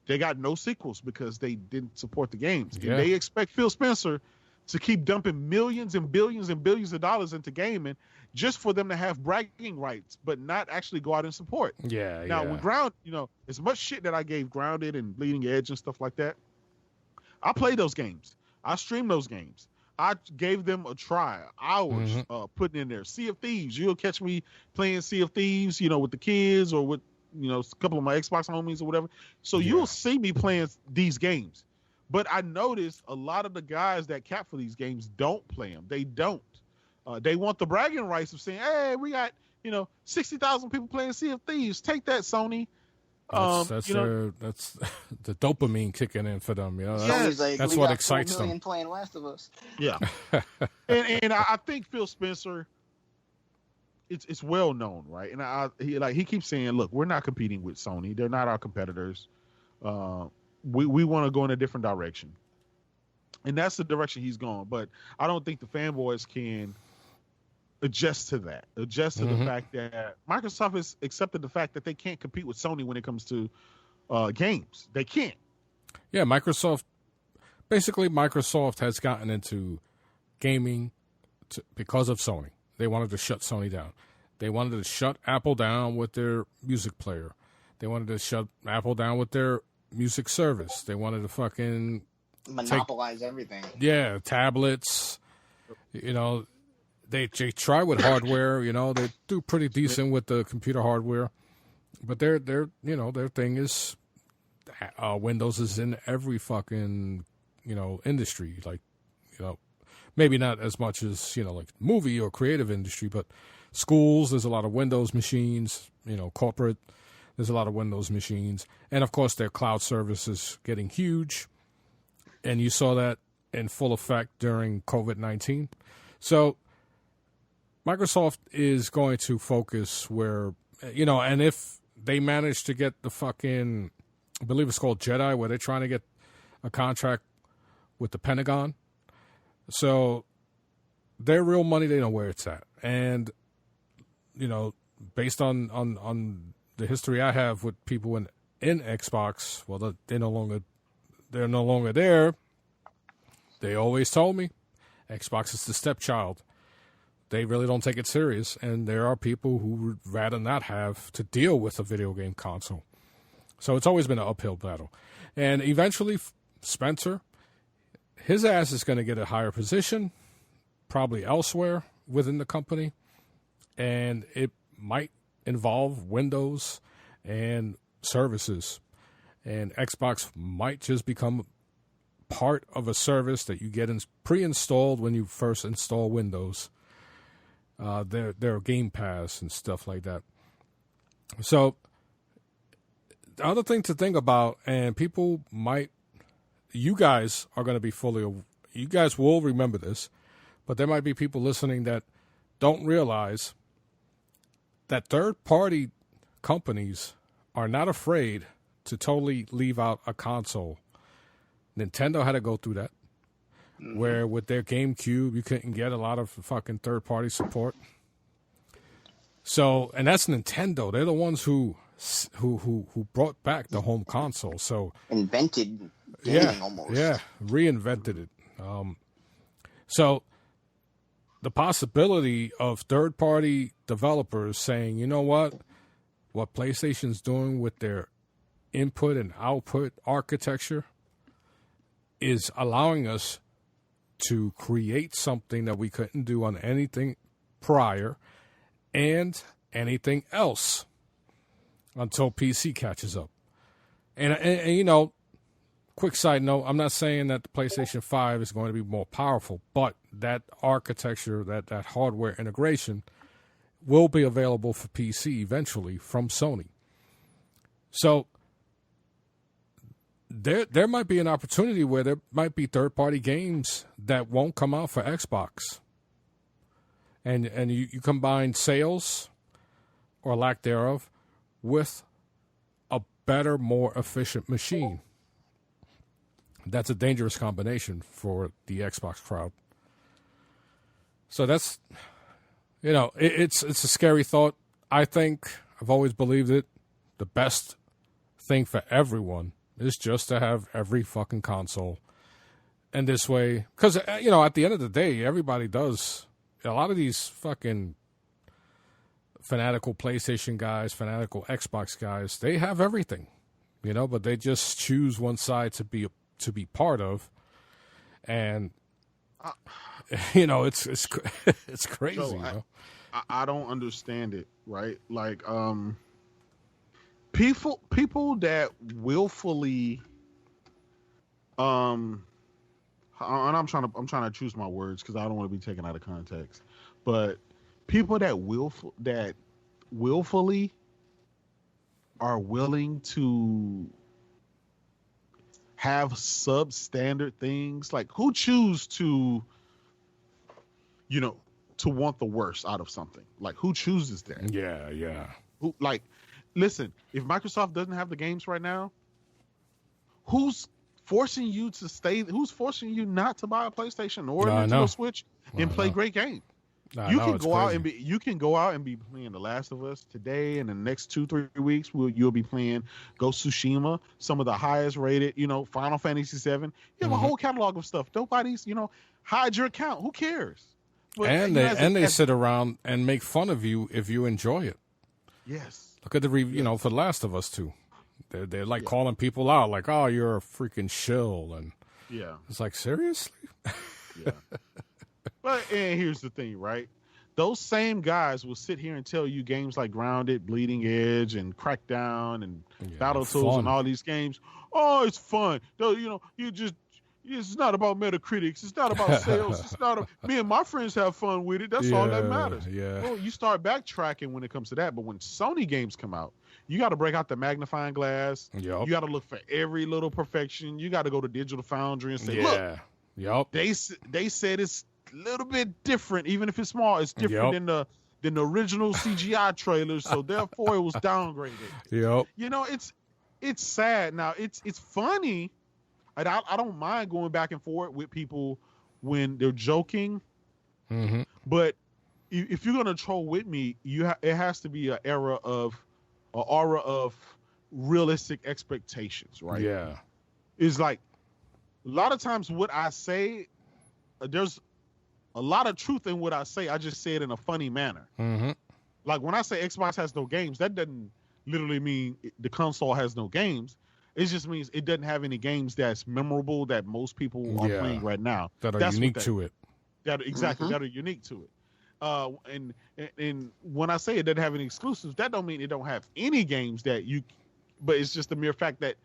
They got no sequels because they didn't support the games. Yeah. And they expect Phil Spencer to keep dumping millions and billions and billions of dollars into gaming just for them to have bragging rights, but not actually go out and support. Yeah. Now, with Ground, as much shit that I gave Grounded and Bleeding Edge and stuff like that, I played those games. I streamed those games. I gave them a try, hours putting in there. Sea of Thieves. You'll catch me playing Sea of Thieves, with the kids or with, a couple of my Xbox homies or whatever. So you'll see me playing these games. But I noticed a lot of the guys that cap for these games don't play them. They don't. They want the bragging rights of saying, hey, we got, 60,000 people playing Sea of Thieves. Take that, Sony. That's the dopamine kicking in for them. That's what excites them. Playing Last of Us. Yeah. and I think Phil Spencer, it's well known, right? And he keeps saying, look, we're not competing with Sony. They're not our competitors. We want to go in a different direction, and that's the direction he's going. But I don't think the fanboys can adjust to that. Adjust to the fact that Microsoft has accepted the fact that they can't compete with Sony when it comes to games. They can't. Yeah, Microsoft has gotten into gaming because of Sony. They wanted to shut Sony down. They wanted to shut Apple down with their music player. They wanted to shut Apple down with their music service. They wanted to fucking monopolize everything. Yeah, tablets. You know, they try with hardware. You know, they do pretty decent with the computer hardware. But their thing is Windows is in every fucking industry. Like, maybe not as much as like movie or creative industry, but schools, there's a lot of Windows machines. Corporate, there's a lot of Windows machines, and of course their cloud service is getting huge, and you saw that in full effect during COVID-19. So Microsoft is going to focus where and if they manage to get the fucking, I believe it's called Jedi, where they're trying to get a contract with the Pentagon. So their real money, they know where it's at. And, based on the history I have with people in Xbox, well, they're no longer there. They always told me Xbox is the stepchild. They really don't take it serious. And there are people who would rather not have to deal with a video game console. So it's always been an uphill battle. And eventually, Spencer, his ass is going to get a higher position, probably elsewhere within the company. And it might involve Windows and services. And Xbox might just become part of a service that you get pre-installed when you first install Windows. Their Game Pass and stuff like that. So the other thing to think about, and you guys are going to be you guys will remember this, but there might be people listening that don't realize that third-party companies are not afraid to totally leave out a console. Nintendo had to go through that, where with their GameCube, you couldn't get a lot of fucking third-party support. So, and that's Nintendo. They're the ones who brought back the home console. So invented gaming almost. Yeah, reinvented it. So the possibility of third-party developers saying, you know what PlayStation's doing with their input and output architecture is allowing us to create something that we couldn't do on anything prior and anything else until PC catches up. And quick side note, I'm not saying that the PlayStation 5 is going to be more powerful, but that architecture, that hardware integration will be available for PC eventually from Sony. So there might be an opportunity where there might be third-party games that won't come out for Xbox. And you combine sales or lack thereof with a better, more efficient machine. That's a dangerous combination for the Xbox crowd. So that's, it's a scary thought. I think, I've always believed it, the best thing for everyone is just to have every fucking console. And this way, because, at the end of the day, everybody does. A lot of these fucking fanatical PlayStation guys, fanatical Xbox guys, they have everything, but they just choose one side to be part of. And, it's it's crazy. So I don't understand it, right? Like, people that willfully, and I'm trying to choose my words because I don't want to be taken out of context, but people that willfully are willing to have substandard things, like who choose to, to want the worst out of something. Like, who chooses that? Yeah. Who, like, listen, if Microsoft doesn't have the games right now, who's forcing you to stay? Who's forcing you not to buy a PlayStation or a Nintendo Switch and play great games? You can go out and be playing The Last of Us today, and the next 2-3 weeks you'll be playing Ghost of Tsushima, some of the highest rated, Final Fantasy 7. You have a whole catalog of stuff. Nobody's, hide your account. Who cares? But, they sit around and make fun of you if you enjoy it. Yes. Look at the for The Last of Us 2. They're like calling people out, like, "Oh, you're a freaking shill," and it's like, seriously. Yeah. But and here's the thing, right? Those same guys will sit here and tell you games like Grounded, Bleeding Edge, and Crackdown, and Battletoads, and all these games. Oh, it's fun. It's not about Metacritics. It's not about sales. It's not. Me and my friends have fun with it. That's all that matters. Yeah. Well, you start backtracking when it comes to that. But when Sony games come out, you got to break out the magnifying glass. Yep. You got to look for every little perfection. You got to go to Digital Foundry and say, look, they said it's a little bit different, even if it's small. It's different than the original CGI trailers, so therefore it was downgraded. Yep. It's sad. Now it's funny. I don't mind going back and forth with people when they're joking, but if you're gonna troll with me, it has to be an aura of realistic expectations, right? Yeah, it's like a lot of times what I say, there's a lot of truth in what I say. I just say it in a funny manner. Like when I say Xbox has no games, that doesn't literally mean the console has no games. It just means it doesn't have any games that's memorable that most people are playing right now. That's unique to it. That are unique to it. And when I say it doesn't have any exclusives, that don't mean it don't have any games but it's just the mere fact that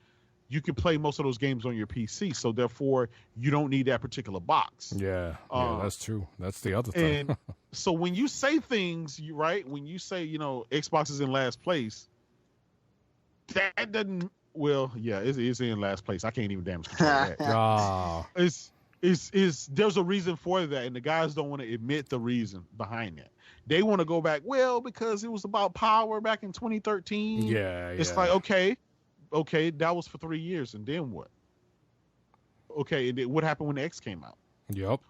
you can play most of those games on your PC. So therefore, you don't need that particular box. Yeah, that's true. That's the other thing. And so when you say things, when you say, Xbox is in last place, that doesn't. Well, yeah, it's in last place. I can't even damage control that. There's a reason for that, and the guys don't want to admit the reason behind that. They want to go back, because it was about power back in 2013. It's like, okay, that was for 3 years, and then what? Okay, and what happened when the X came out? Yep.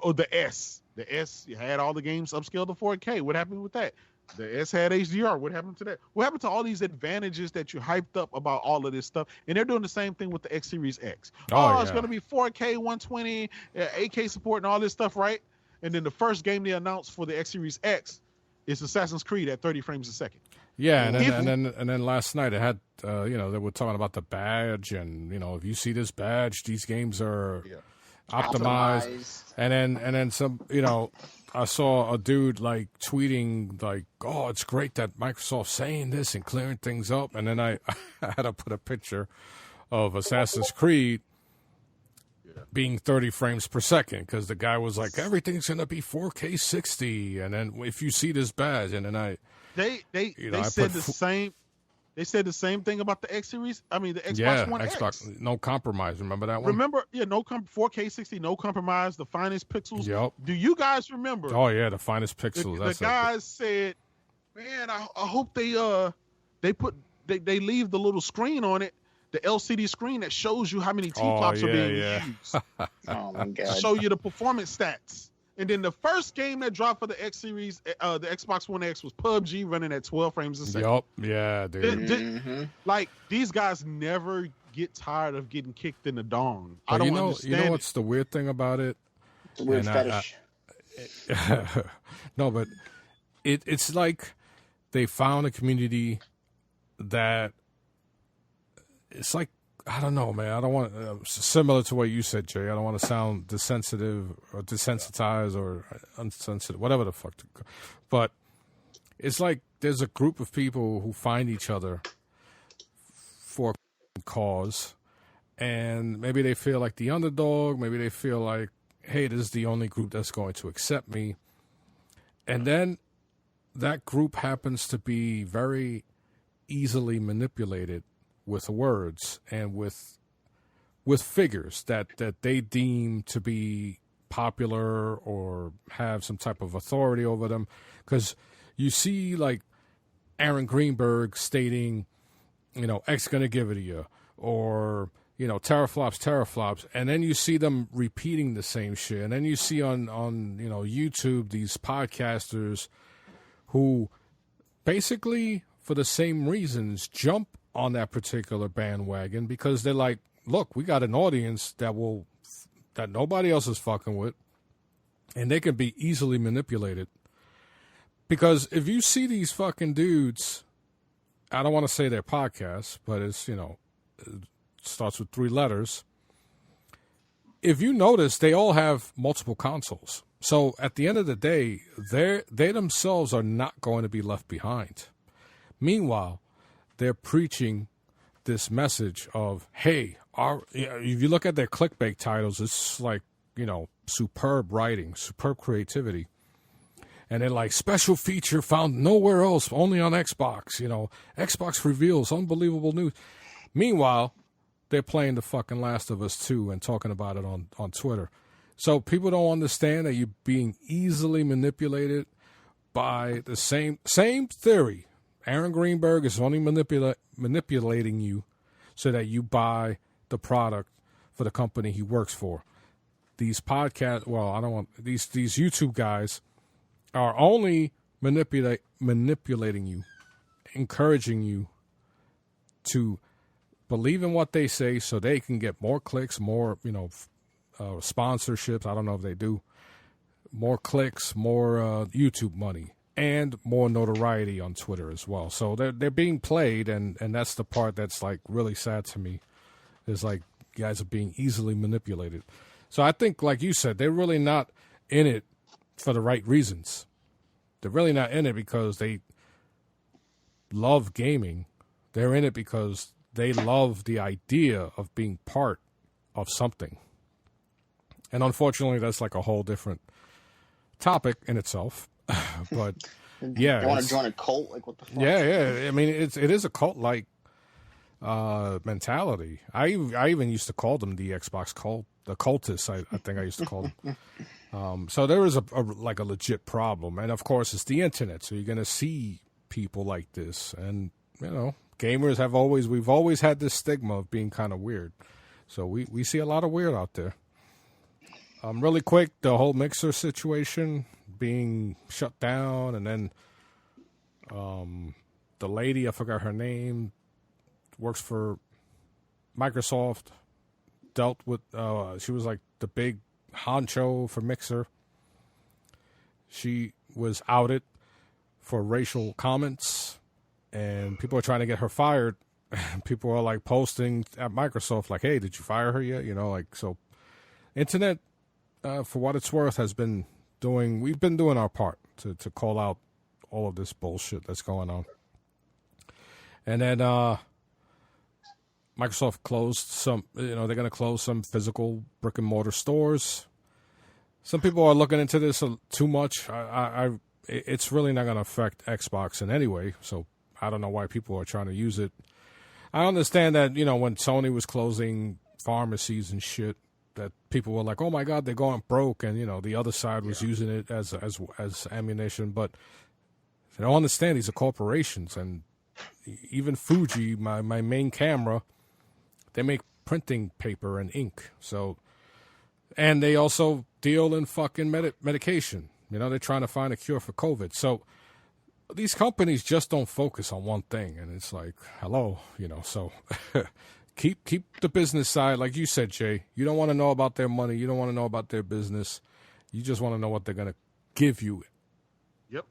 Or the S. The S had all the games upscaled to 4K. What happened with that? The S had HDR. What happened to that? What happened to all these advantages that you hyped up about all of this stuff? And they're doing the same thing with the X Series X. It's going to be 4K, 120, 8K support, and all this stuff, right? And then the first game they announced for the X Series X is Assassin's Creed at 30 frames a second. Yeah, and then last night it had, they were talking about the badge, and if you see this badge, these games are optimized. And then some, I saw a dude like tweeting like, "Oh, it's great that Microsoft's saying this and clearing things up." And then I had to put a picture of Assassin's Creed being 30 frames per second because the guy was like, "Everything's gonna be 4K 60." And then if you see this badge, and then they said the same. They said the same thing about the X Series. I mean, the Xbox One X. Xbox, no compromise. Remember that one? 4K 60, no compromise, the finest pixels. Yep. Do you guys remember? Oh yeah, the finest pixels. The guys said, "Man, I hope they leave the little screen on it, the LCD screen that shows you how many T-flops are being used. Oh my god! Show you the performance stats." And then the first game that dropped for the X Series, the Xbox One X, was PUBG running at 12 frames a second. Yup, yeah, dude. Like, these guys never get tired of getting kicked in the dong. But I don't understand. You know what's the weird thing about it? It's a weird fetish. No, but it's like they found a community that it's like, I don't know, man. I don't want similar to what you said, Jay. I don't want to sound desensitive or desensitized or unsensitive, whatever the fuck. But it's like there's a group of people who find each other for a cause, and maybe they feel like the underdog. Maybe they feel like, hey, this is the only group that's going to accept me. And then that group happens to be very easily manipulated with words and with figures that they deem to be popular or have some type of authority over them. Because you see, like, Aaron Greenberg stating, X going to give it to you, or, teraflops, and then you see them repeating the same shit. And then you see on YouTube these podcasters who basically, for the same reasons, jump on that particular bandwagon because they're like, look, we got an audience that nobody else is fucking with, and they can be easily manipulated. Because if you see these fucking dudes, I don't want to say their podcasts, but it's, it starts with 3 letters. If you notice, they all have multiple consoles. So at the end of the day, they themselves are not going to be left behind. Meanwhile, they're preaching this message of, hey, if you look at their clickbait titles, it's like, superb writing, superb creativity. And they're like, special feature found nowhere else, only on Xbox. Xbox reveals unbelievable news. Meanwhile, they're playing the fucking Last of Us 2 and talking about it on Twitter. So people don't understand that you're being easily manipulated by the same theory. Aaron Greenberg is only manipulating you so that you buy the product for the company he works for. These these YouTube guys are only manipulating you, encouraging you to believe in what they say so they can get more clicks, more, sponsorships. I don't know if they do. More clicks, more YouTube money, and more notoriety on Twitter as well. So they're being played, and that's the part that's like really sad to me. Is like guys are being easily manipulated. So I think, like you said, they're really not in it for the right reasons. They're really not in it because they love gaming. They're in it because they love the idea of being part of something. And unfortunately, that's like a whole different topic in itself. But yeah, you want to join a cult? Like, what the fuck? Yeah. I mean, it is a cult-like mentality. I even used to call them the Xbox cult, the cultists. I think I used to call them. So there is a legit problem, and of course it's the internet. So you're gonna see people like this, and gamers we've always had this stigma of being kind of weird. So we see a lot of weird out there. Really quick, the whole Mixer situation being shut down, and then the lady, I forgot her name, works for Microsoft, dealt with, she was like the big honcho for Mixer. She was outed for racial comments, and people are trying to get her fired. People are like posting at Microsoft like, hey, did you fire her yet? So internet, for what it's worth, we've been doing our part to call out all of this bullshit that's going on. And then Microsoft closed some, they're going to close some physical brick and mortar stores. Some people are looking into this too much. It's really not going to affect Xbox in any way. So I don't know why people are trying to use it. I understand that, when Sony was closing pharmacies and shit, that people were like, oh my God, they're going broke. And, the other side was using it as ammunition. But they don't understand these are corporations. And even Fuji, my main camera, they make printing paper and ink. So, and they also deal in fucking medication. They're trying to find a cure for COVID. So these companies just don't focus on one thing. And it's like, hello, so keep the business side. Like you said, Jay, you don't want to know about their money. You don't want to know about their business. You just want to know what they're going to give you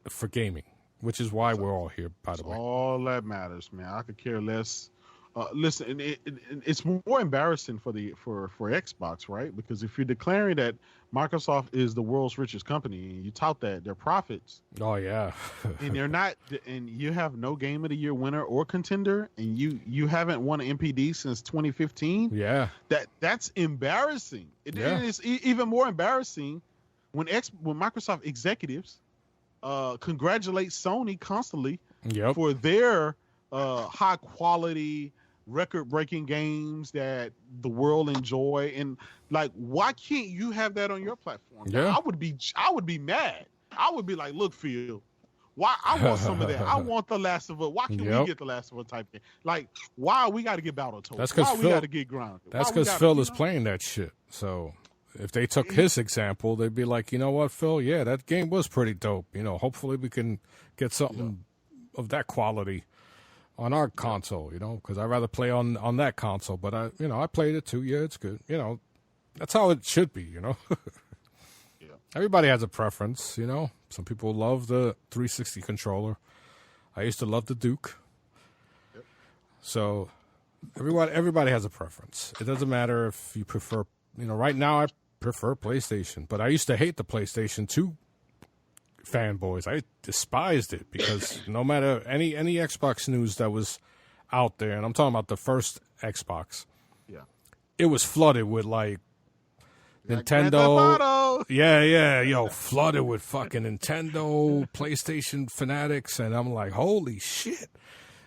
for gaming, which is why we're all here, by the way. All that matters, man. I could care less. Listen, it's more embarrassing for Xbox, right? Because if you're declaring that Microsoft is the world's richest company, and you tout that their profits, oh yeah, and they're not, and you have no Game of the Year winner or contender, and you haven't won an MPD since 2015, that's embarrassing. And it's even more embarrassing when Microsoft executives congratulate Sony constantly for their high quality record-breaking games that the world enjoy, and like, why can't you have that on your platform? Yeah. I would be mad. I would be like, look, Phil, why I want some of that. I want The Last of Us. Why can't we get The Last of Us type thing? Like, why we got to get Battletoads? That's because we got to get grounded. That's because Phil is playing that shit. So if they took his example, they'd be like, you know what, Phil? Yeah, that game was pretty dope. You know, hopefully we can get something of that quality on our console. You know, because I'd rather play on that console. But I played it too. Yeah, it's good. You know, that's how it should be. You know. Everybody has a preference, you know. Some people love the 360 controller. I used to love the Duke. Yep. So everybody has a preference. It doesn't matter if you prefer, you know, right now I prefer PlayStation, but I used to hate the PlayStation 2 fanboys. I despised it because no matter any Xbox news that was out there, and I'm talking about the first Xbox, it was flooded with like Nintendo, flooded with fucking Nintendo, PlayStation fanatics, and I'm like, holy shit.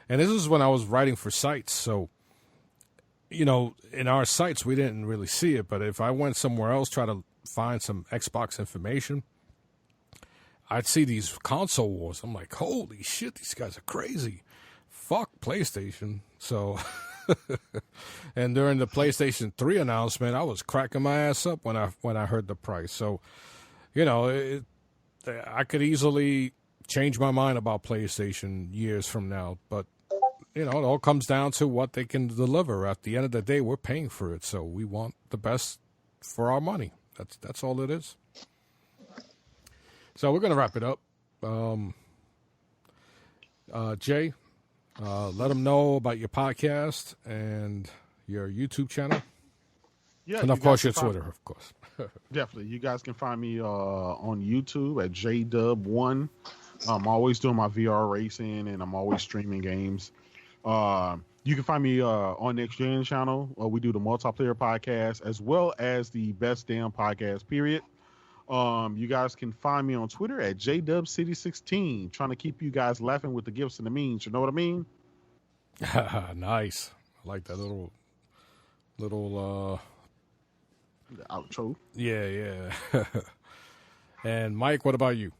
And this is when I was writing for sites, so, you know, in our sites, we didn't really see it, but if I went somewhere else, try to find some Xbox information, I'd see these console wars. I'm like, holy shit, these guys are crazy. Fuck PlayStation. So... And during the PlayStation 3 announcement, I was cracking my ass up when I heard the price. So, you know, I could easily change my mind about PlayStation years from now. But, you know, it all comes down to what they can deliver. At the end of the day, we're paying for it. So we want the best for our money. That's all it is. So we're going to wrap it up. Jay, let them know about your podcast and your YouTube channel. Yeah, and of course your Twitter, of course. Definitely. You guys can find me on YouTube at JayDub1. I'm always doing my VR racing and I'm always streaming games. You can find me on Next Gen channel. We do the multiplayer podcast as well as the Best Damn Podcast, period. You guys can find me on Twitter at JayDubCity16, trying to keep you guys laughing with the gifts and the memes. You know what I mean? Nice. I like that little the outro. Yeah. And Mike, what about you?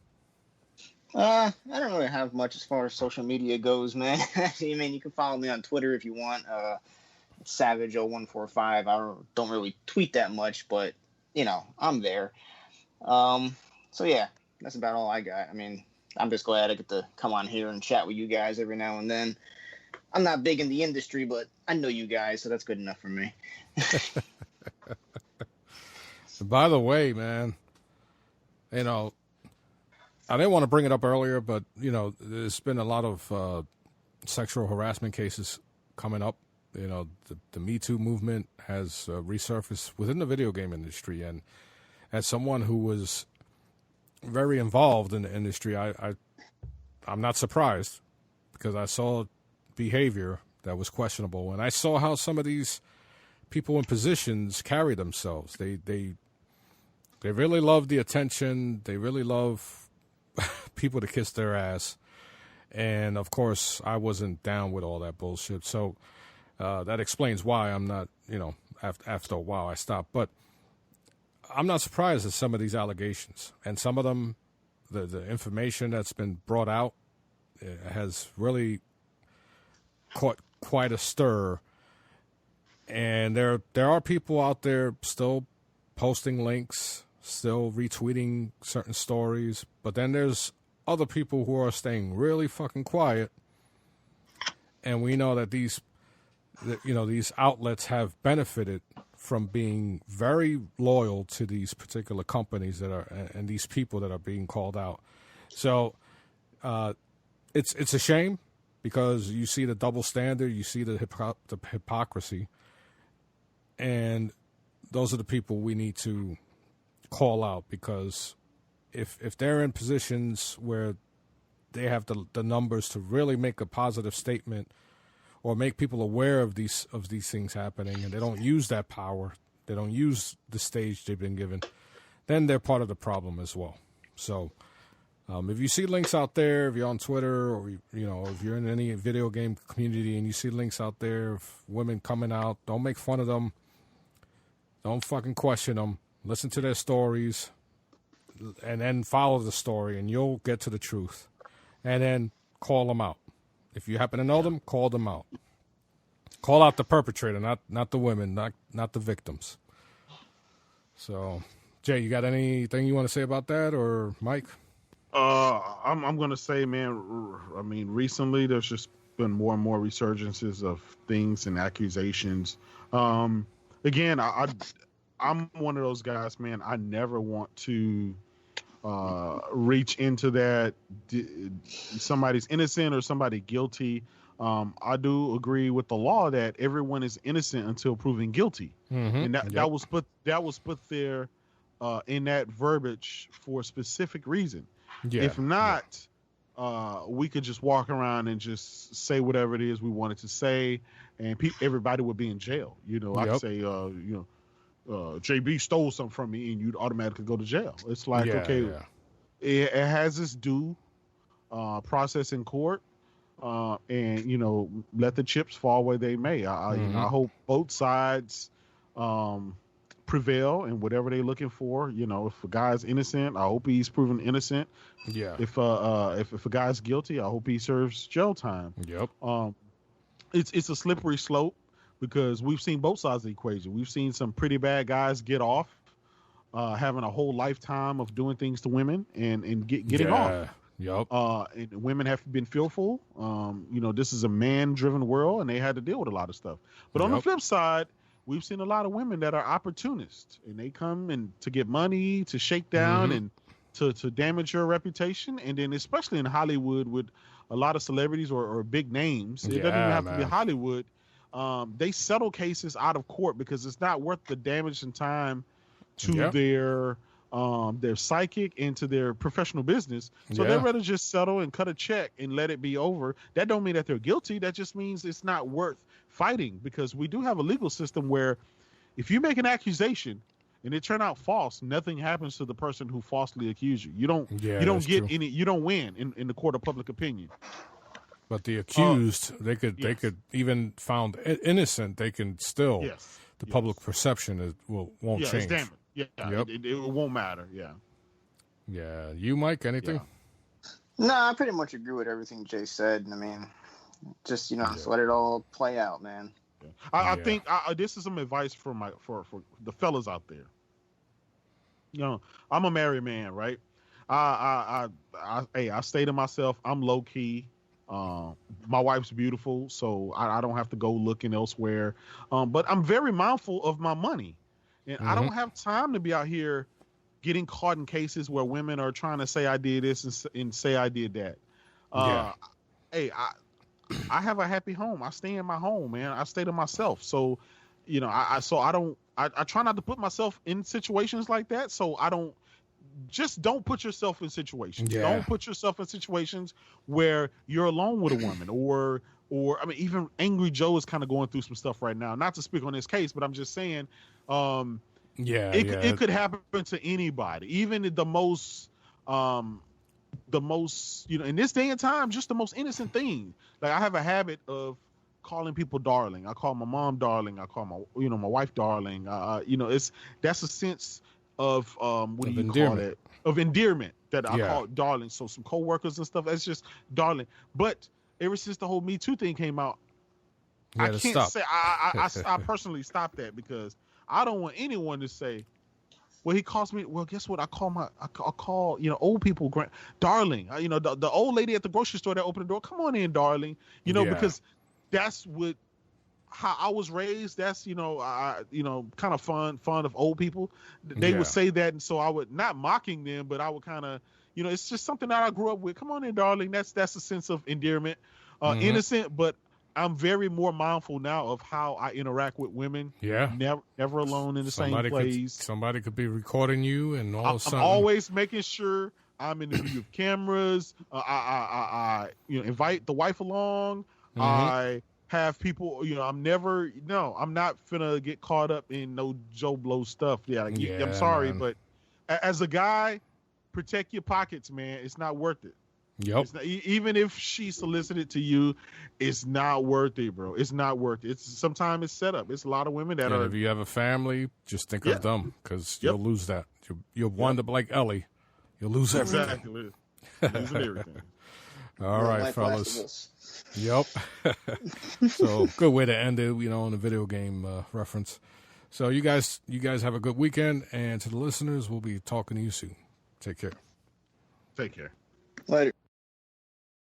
I don't really have much as far as social media goes, man. I mean, you can follow me on Twitter if you want. Savage0145. I don't really tweet that much, but you know, I'm there. So yeah, that's about all I got. I mean, I'm just glad I get to come on here and chat with you guys every now and then. I'm not big in the industry, but I know you guys, so that's good enough for me. By the way, man, you know, I didn't want to bring it up earlier, but, you know, there's been a lot of sexual harassment cases coming up. You know, the Me Too movement has resurfaced within the video game industry. And as someone who was very involved in the industry, I'm not surprised because I saw behavior that was questionable. And I saw how some of these people in positions carry themselves. They really love the attention. They really love people to kiss their ass. And, of course, I wasn't down with all that bullshit. So that explains why I'm not, you know, after a while I stopped. But I'm not surprised at some of these allegations. And some of them, the information that's been brought out has really caught quite a stir. And there are people out there still posting links, still retweeting certain stories. But then there's other people who are staying really fucking quiet. And we know that these outlets have benefited from being very loyal to these particular companies that are, and these people that are being called out. So it's a shame because you see the double standard, you see the hypocrisy, and those are the people we need to call out, because if they're in positions where they have the numbers to really make a positive statement or make people aware of these things happening, and they don't use that power, they don't use the stage they've been given, then they're part of the problem as well. So If you see links out there, if you're on Twitter or, if you're in any video game community and you see links out there of women coming out, don't make fun of them. Don't fucking question them. Listen to their stories and then follow the story and you'll get to the truth. And then call them out. If you happen to know them, call them out. Call out the perpetrator, not the women, not the victims. So, Jay, you got anything you want to say about that, or Mike? I'm gonna say, man. I mean, recently there's just been more and more resurgences of things and accusations. Again, I'm one of those guys, man. I never want to reach into that. Somebody's innocent or somebody guilty. I do agree with the law that everyone is innocent until proven guilty, and that was put there in that verbiage for a specific reason. Yeah, if not, we could just walk around and just say whatever it is we wanted to say, and everybody would be in jail. I could say, JB stole something from me, and you'd automatically go to jail. It's like, it has its due process in court. And let the chips fall where they may. I hope both sides prevail in whatever they're looking for. If a guy's innocent, I hope he's proven innocent. Yeah. If a guy's guilty, I hope he serves jail time. Yep. It's a slippery slope because we've seen both sides of the equation. We've seen some pretty bad guys get off, having a whole lifetime of doing things to women and getting off. Yep. And women have been fearful. This is a man-driven world, and they had to deal with a lot of stuff. But on the flip side, we've seen a lot of women that are opportunists, and they come and to get money, to shake down, and to damage your reputation. And then, especially in Hollywood, with a lot of celebrities or big names, it doesn't even have to be Hollywood. They settle cases out of court because it's not worth the damage and time to their psychic into their professional business. So they'd rather just settle and cut a check and let it be over. That don't mean that they're guilty. That just means it's not worth fighting, because we do have a legal system where if you make an accusation and it turn out false, nothing happens to the person who falsely accused you. You don't get any, you don't win in the court of public opinion. But the accused, they could even found innocent, they can still, the public perception won't change. It's damaged. Yeah, it won't matter. Yeah. Yeah. You, Mike, anything? Yeah. No, I pretty much agree with everything Jay said. I mean, just just let it all play out, man. Yeah. I think this is some advice for the fellas out there. I'm a married man, right? I stay to myself. I'm low key. My wife's beautiful, so I don't have to go looking elsewhere. But I'm very mindful of my money. And I don't have time to be out here getting caught in cases where women are trying to say I did this and say I did that. Hey, I have a happy home. I stay in my home, man. I stay to myself. So, I try not to put myself in situations like that. So don't put yourself in situations. Yeah. Don't put yourself in situations where you're alone with a woman or I mean, even Angry Joe is kind of going through some stuff right now. Not to speak on this case, but I'm just saying, it could happen to anybody, even the most, in this day and time, just the most innocent thing. Like, I have a habit of calling people darling. I call my mom darling. I call my wife darling. That's a sense of endearment. Of endearment that I call darling. So some coworkers and stuff, that's just darling. But ever since the whole Me Too thing came out, I can't say I personally stopped that, because I don't want anyone to say, well, he calls me. Well, guess what? I call old people darling. The old lady at the grocery store that opened the door. Come on in, darling. Because that's how I was raised. That's kind of fond of old people. They would say that, and so I would, not mocking them, but I would kind of it's just something that I grew up with. Come on in, darling. That's a sense of endearment, innocent, but I'm very more mindful now of how I interact with women. Yeah. Never alone in the same place. Somebody could be recording you, and all of a sudden, I'm always making sure I'm in the view of cameras. I invite the wife along. I have people, I'm not finna get caught up in no Joe Blow stuff. I'm sorry, but as a guy, protect your pockets, man. It's not worth it. Yep. It's not, even if she solicited to you, it's not worth it, bro. It's not worth it. Sometimes it's set up. It's a lot of women that are. If you have a family, just think of them because you'll lose that. You'll wind up like Ellie. You'll lose everything. Exactly. Losing everything. All right, fellas. Yep. So good way to end it, in a video game reference. So you guys have a good weekend, and to the listeners, we'll be talking to you soon. Take care. Take care. Later.